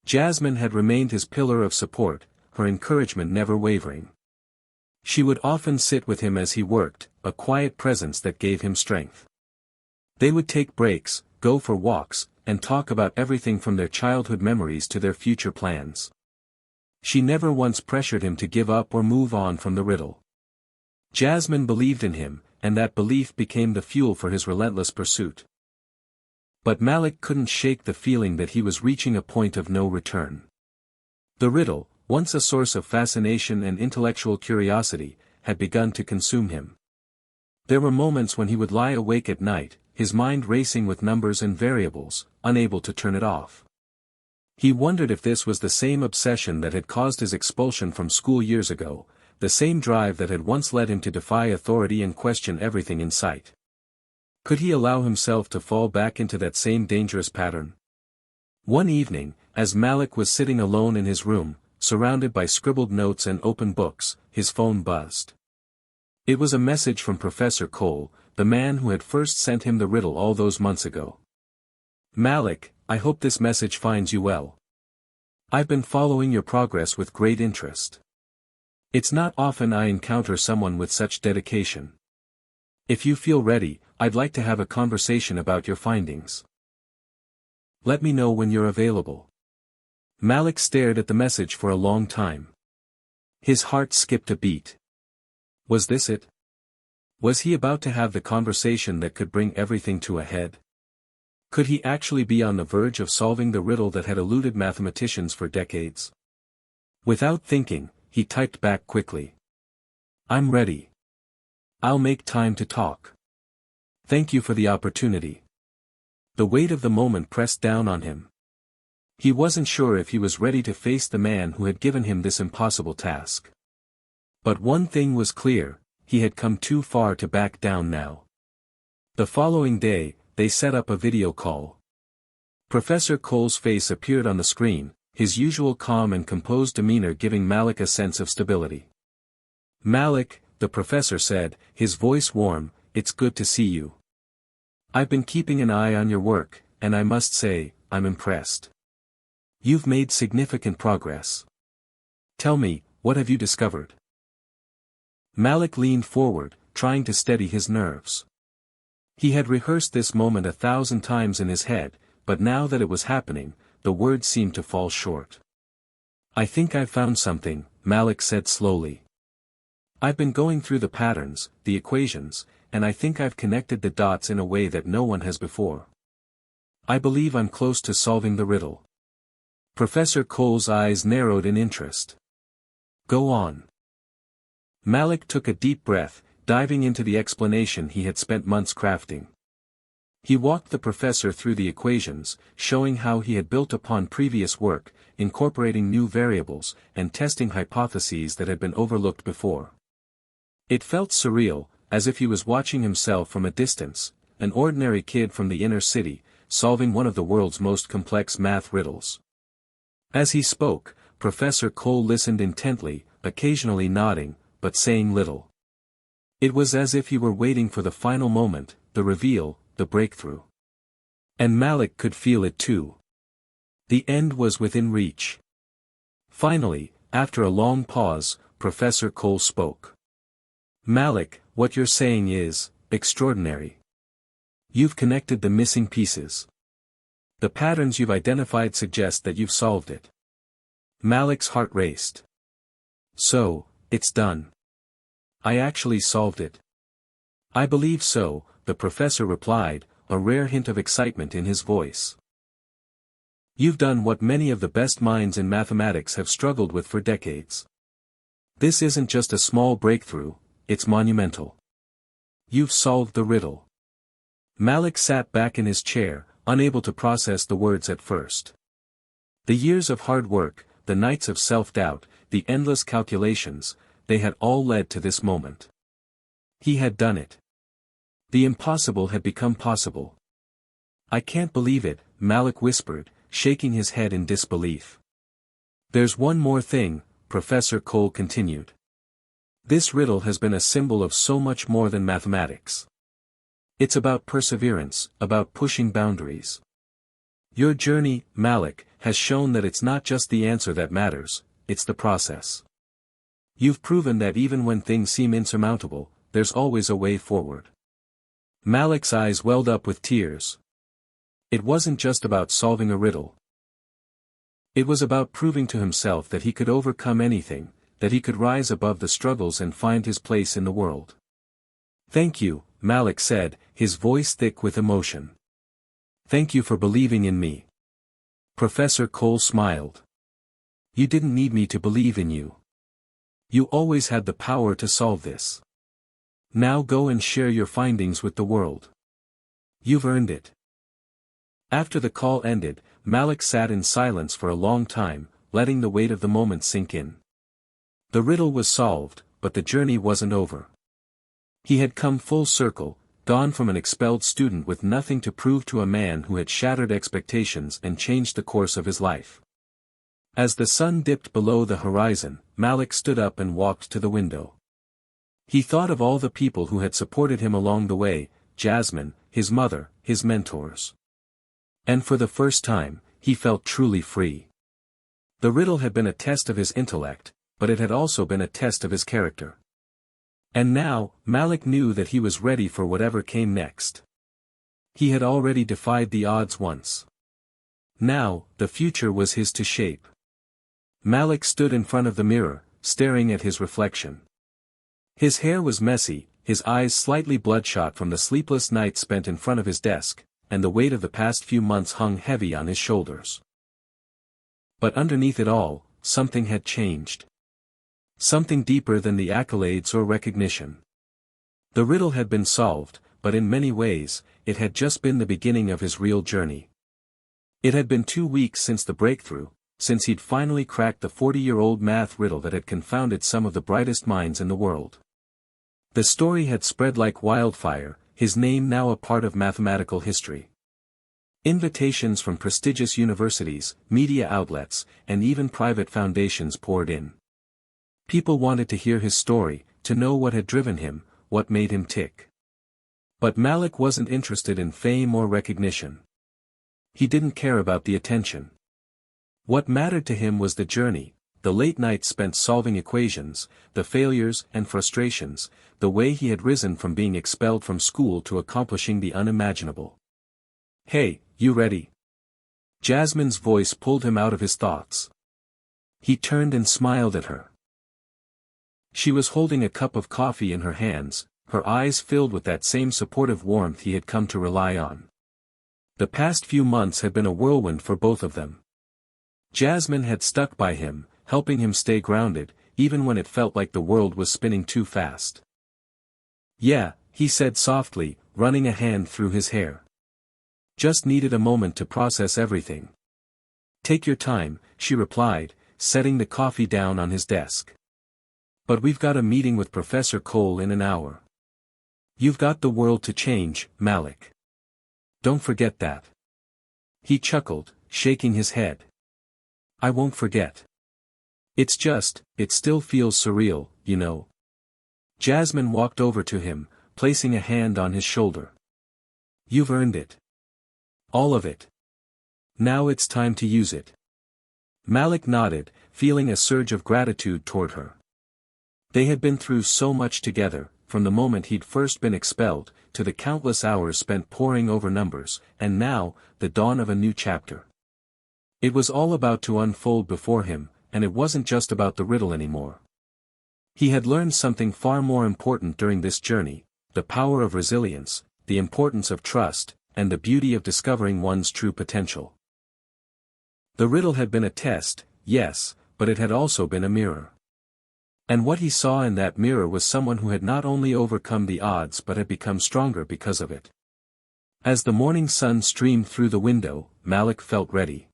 Jasmine had remained his pillar of support, her encouragement never wavering. She would often sit with him as he worked, a quiet presence that gave him strength. They would take breaks, go for walks, and talk about everything from their childhood memories to their future plans. She never once pressured him to give up or move on from the riddle. Jasmine believed in him, and that belief became the fuel for his relentless pursuit. But Malik couldn't shake the feeling that he was reaching a point of no return. The riddle, once a source of fascination and intellectual curiosity, had begun to consume him. There were moments when he would lie awake at night, his mind racing with numbers and variables, unable to turn it off. He wondered if this was the same obsession that had caused his expulsion from school years ago, the same drive that had once led him to defy authority and question everything in sight. Could he allow himself to fall back into that same dangerous pattern? One evening, as Malik was sitting alone in his room, surrounded by scribbled notes and open books, his phone buzzed. It was a message from Professor Cole, the man who had first sent him the riddle all those months ago. "Malik, I hope this message finds you well. I've been following your progress with great interest. It's not often I encounter someone with such dedication. If you feel ready, I'd like to have a conversation about your findings. Let me know when you're available." Malik stared at the message for a long time. His heart skipped a beat. Was this it? Was he about to have the conversation that could bring everything to a head? Could he actually be on the verge of solving the riddle that had eluded mathematicians for decades? Without thinking, he typed back quickly. "I'm ready. I'll make time to talk. Thank you for the opportunity." The weight of the moment pressed down on him. He wasn't sure if he was ready to face the man who had given him this impossible task. But one thing was clear, he had come too far to back down now. The following day, they set up a video call. Professor Cole's face appeared on the screen, his usual calm and composed demeanor giving Malik a sense of stability. "Malik," the professor said, his voice warm, "it's good to see you. I've been keeping an eye on your work, and I must say, I'm impressed. You've made significant progress. Tell me, what have you discovered?" Malik leaned forward, trying to steady his nerves. He had rehearsed this moment 1,000 times in his head, but now that it was happening, the words seemed to fall short. "I think I've found something," Malik said slowly. "I've been going through the patterns, the equations, and I think I've connected the dots in a way that no one has before. I believe I'm close to solving the riddle." Professor Cole's eyes narrowed in interest. "Go on." Malik took a deep breath, diving into the explanation he had spent months crafting. He walked the professor through the equations, showing how he had built upon previous work, incorporating new variables, and testing hypotheses that had been overlooked before. It felt surreal, as if he was watching himself from a distance, an ordinary kid from the inner city, solving one of the world's most complex math riddles. As he spoke, Professor Cole listened intently, occasionally nodding, but saying little. It was as if he were waiting for the final moment, the reveal, the breakthrough. And Malik could feel it too. The end was within reach. Finally, after a long pause, Professor Cole spoke. "Malik, what you're saying is extraordinary. You've connected the missing pieces. The patterns you've identified suggest that you've solved it." Malik's heart raced. "So, it's done. I actually solved it." "I believe so," the professor replied, a rare hint of excitement in his voice. "You've done what many of the best minds in mathematics have struggled with for decades. This isn't just a small breakthrough, it's monumental. You've solved the riddle." Malik sat back in his chair, unable to process the words at first. The years of hard work, the nights of self-doubt, the endless calculations, they had all led to this moment. He had done it. The impossible had become possible. "I can't believe it," Malik whispered, shaking his head in disbelief. "There's one more thing," Professor Cole continued. "This riddle has been a symbol of so much more than mathematics. It's about perseverance, about pushing boundaries. Your journey, Malik, has shown that it's not just the answer that matters, it's the process. You've proven that even when things seem insurmountable, there's always a way forward." Malik's eyes welled up with tears. It wasn't just about solving a riddle. It was about proving to himself that he could overcome anything, that he could rise above the struggles and find his place in the world. "Thank you," Malik said, his voice thick with emotion. Thank you for believing in me. Professor Cole smiled. You didn't need me to believe in you. You always had the power to solve this. Now go and share your findings with the world. You've earned it. After the call ended, Malik sat in silence for a long time, letting the weight of the moment sink in. The riddle was solved, but the journey wasn't over. He had come full circle, gone from an expelled student with nothing to prove to a man who had shattered expectations and changed the course of his life. As the sun dipped below the horizon, Malik stood up and walked to the window. He thought of all the people who had supported him along the way, Jasmine, his mother, his mentors. And for the first time, he felt truly free. The riddle had been a test of his intellect, but it had also been a test of his character. And now, Malik knew that he was ready for whatever came next. He had already defied the odds once. Now, the future was his to shape. Malik stood in front of the mirror, staring at his reflection. His hair was messy, his eyes slightly bloodshot from the sleepless nights spent in front of his desk, and the weight of the past few months hung heavy on his shoulders. But underneath it all, something had changed. Something deeper than the accolades or recognition. The riddle had been solved, but in many ways, it had just been the beginning of his real journey. It had been 2 weeks since the breakthrough, since he'd finally cracked the 40-year-old math riddle that had confounded some of the brightest minds in the world. The story had spread like wildfire, his name now a part of mathematical history. Invitations from prestigious universities, media outlets, and even private foundations poured in. People wanted to hear his story, to know what had driven him, what made him tick. But Malik wasn't interested in fame or recognition. He didn't care about the attention. What mattered to him was the journey, the late nights spent solving equations, the failures and frustrations, the way he had risen from being expelled from school to accomplishing the unimaginable. Hey, you ready? Jasmine's voice pulled him out of his thoughts. He turned and smiled at her. She was holding a cup of coffee in her hands, her eyes filled with that same supportive warmth he had come to rely on. The past few months had been a whirlwind for both of them. Jasmine had stuck by him, helping him stay grounded, even when it felt like the world was spinning too fast. Yeah, he said softly, running a hand through his hair. Just needed a moment to process everything. Take your time, she replied, setting the coffee down on his desk. But we've got a meeting with Professor Cole in an hour. You've got the world to change, Malik. Don't forget that. He chuckled, shaking his head. I won't forget. It still feels surreal, you know. Jasmine walked over to him, placing a hand on his shoulder. You've earned it. All of it. Now it's time to use it. Malik nodded, feeling a surge of gratitude toward her. They had been through so much together, from the moment he'd first been expelled, to the countless hours spent poring over numbers, and now, the dawn of a new chapter. It was all about to unfold before him, and it wasn't just about the riddle anymore. He had learned something far more important during this journey, the power of resilience, the importance of trust, and the beauty of discovering one's true potential. The riddle had been a test, yes, but it had also been a mirror. And what he saw in that mirror was someone who had not only overcome the odds but had become stronger because of it. As the morning sun streamed through the window, Malik felt ready.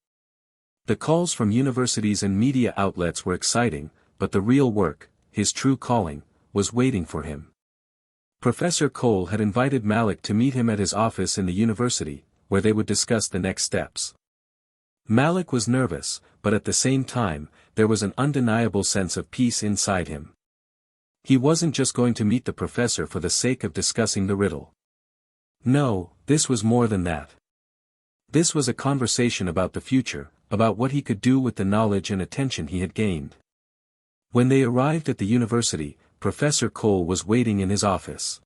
The calls from universities and media outlets were exciting, but the real work, his true calling, was waiting for him. Professor Cole had invited Malik to meet him at his office in the university, where they would discuss the next steps. Malik was nervous, but at the same time, there was an undeniable sense of peace inside him. He wasn't just going to meet the professor for the sake of discussing the riddle. No, this was more than that. This was a conversation about the future, about what he could do with the knowledge and attention he had gained. When they arrived at the university, Professor Cole was waiting in his office.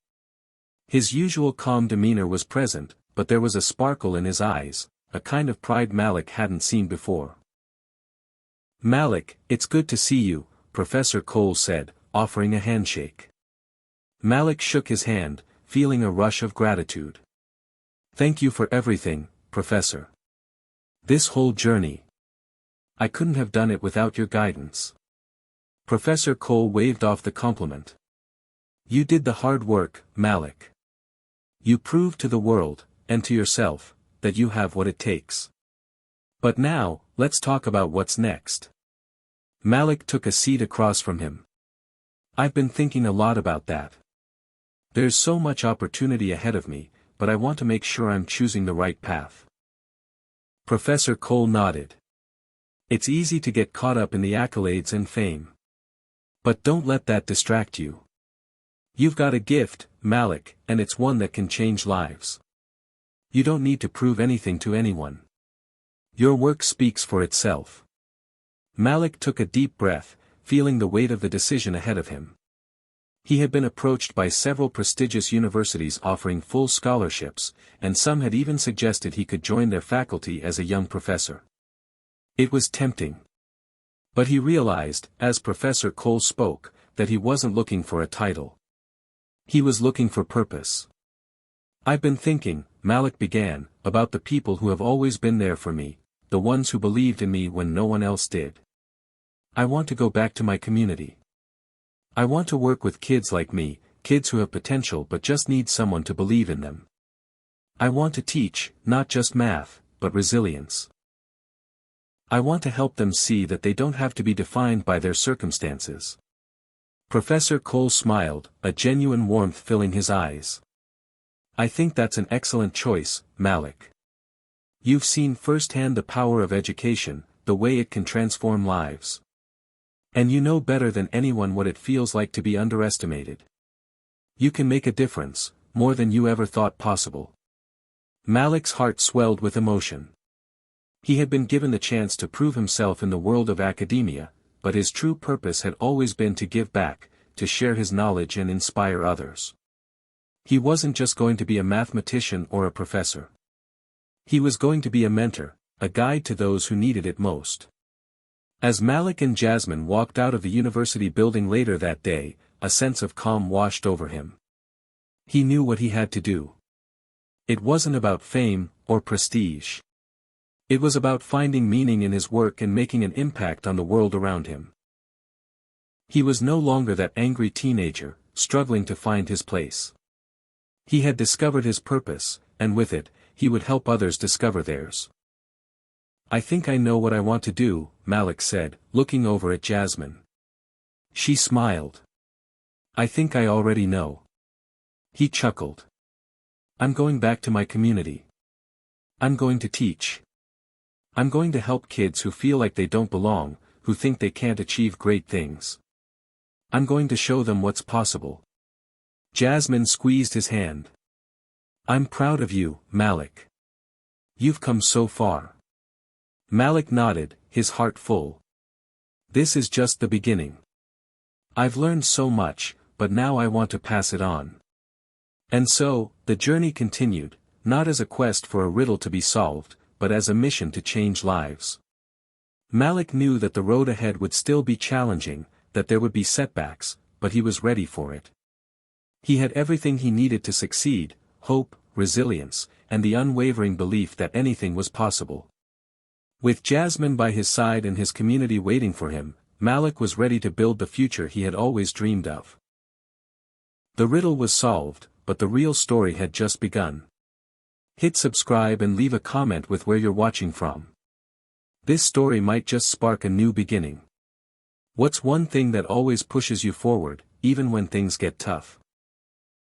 His usual calm demeanor was present, but there was a sparkle in his eyes, a kind of pride Malik hadn't seen before. Malik, it's good to see you, Professor Cole said, offering a handshake. Malik shook his hand, feeling a rush of gratitude. Thank you for everything, Professor. This whole journey. I couldn't have done it without your guidance. Professor Cole waved off the compliment. You did the hard work, Malik. You proved to the world, and to yourself, that you have what it takes. But now, let's talk about what's next. Malik took a seat across from him. I've been thinking a lot about that. There's so much opportunity ahead of me, but I want to make sure I'm choosing the right path. Professor Cole nodded. It's easy to get caught up in the accolades and fame. But don't let that distract you. You've got a gift, Malik, and it's one that can change lives. You don't need to prove anything to anyone. Your work speaks for itself. Malik took a deep breath, feeling the weight of the decision ahead of him. He had been approached by several prestigious universities offering full scholarships, and some had even suggested he could join their faculty as a young professor. It was tempting. But he realized, as Professor Cole spoke, that he wasn't looking for a title. He was looking for purpose. I've been thinking, Malik began, about the people who have always been there for me, the ones who believed in me when no one else did. I want to go back to my community. I want to work with kids like me, kids who have potential but just need someone to believe in them. I want to teach, not just math, but resilience. I want to help them see that they don't have to be defined by their circumstances. Professor Cole smiled, a genuine warmth filling his eyes. I think that's an excellent choice, Malik. You've seen firsthand the power of education, the way it can transform lives. And you know better than anyone what it feels like to be underestimated. You can make a difference, more than you ever thought possible. Malik's heart swelled with emotion. He had been given the chance to prove himself in the world of academia, but his true purpose had always been to give back, to share his knowledge and inspire others. He wasn't just going to be a mathematician or a professor. He was going to be a mentor, a guide to those who needed it most. As Malik and Jasmine walked out of the university building later that day, a sense of calm washed over him. He knew what he had to do. It wasn't about fame or prestige. It was about finding meaning in his work and making an impact on the world around him. He was no longer that angry teenager, struggling to find his place. He had discovered his purpose, and with it, he would help others discover theirs. I think I know what I want to do, Malik said, looking over at Jasmine. She smiled. I think I already know. He chuckled. I'm going back to my community. I'm going to teach. I'm going to help kids who feel like they don't belong, who think they can't achieve great things. I'm going to show them what's possible. Jasmine squeezed his hand. I'm proud of you, Malik. You've come so far. Malik nodded, his heart full. This is just the beginning. I've learned so much, but now I want to pass it on. And so, the journey continued, not as a quest for a riddle to be solved, but as a mission to change lives. Malik knew that the road ahead would still be challenging, that there would be setbacks, but he was ready for it. He had everything he needed to succeed: hope, resilience, and the unwavering belief that anything was possible. With Jasmine by his side and his community waiting for him, Malik was ready to build the future he had always dreamed of. The riddle was solved, but the real story had just begun. Hit subscribe and leave a comment with where you're watching from. This story might just spark a new beginning. What's one thing that always pushes you forward, even when things get tough?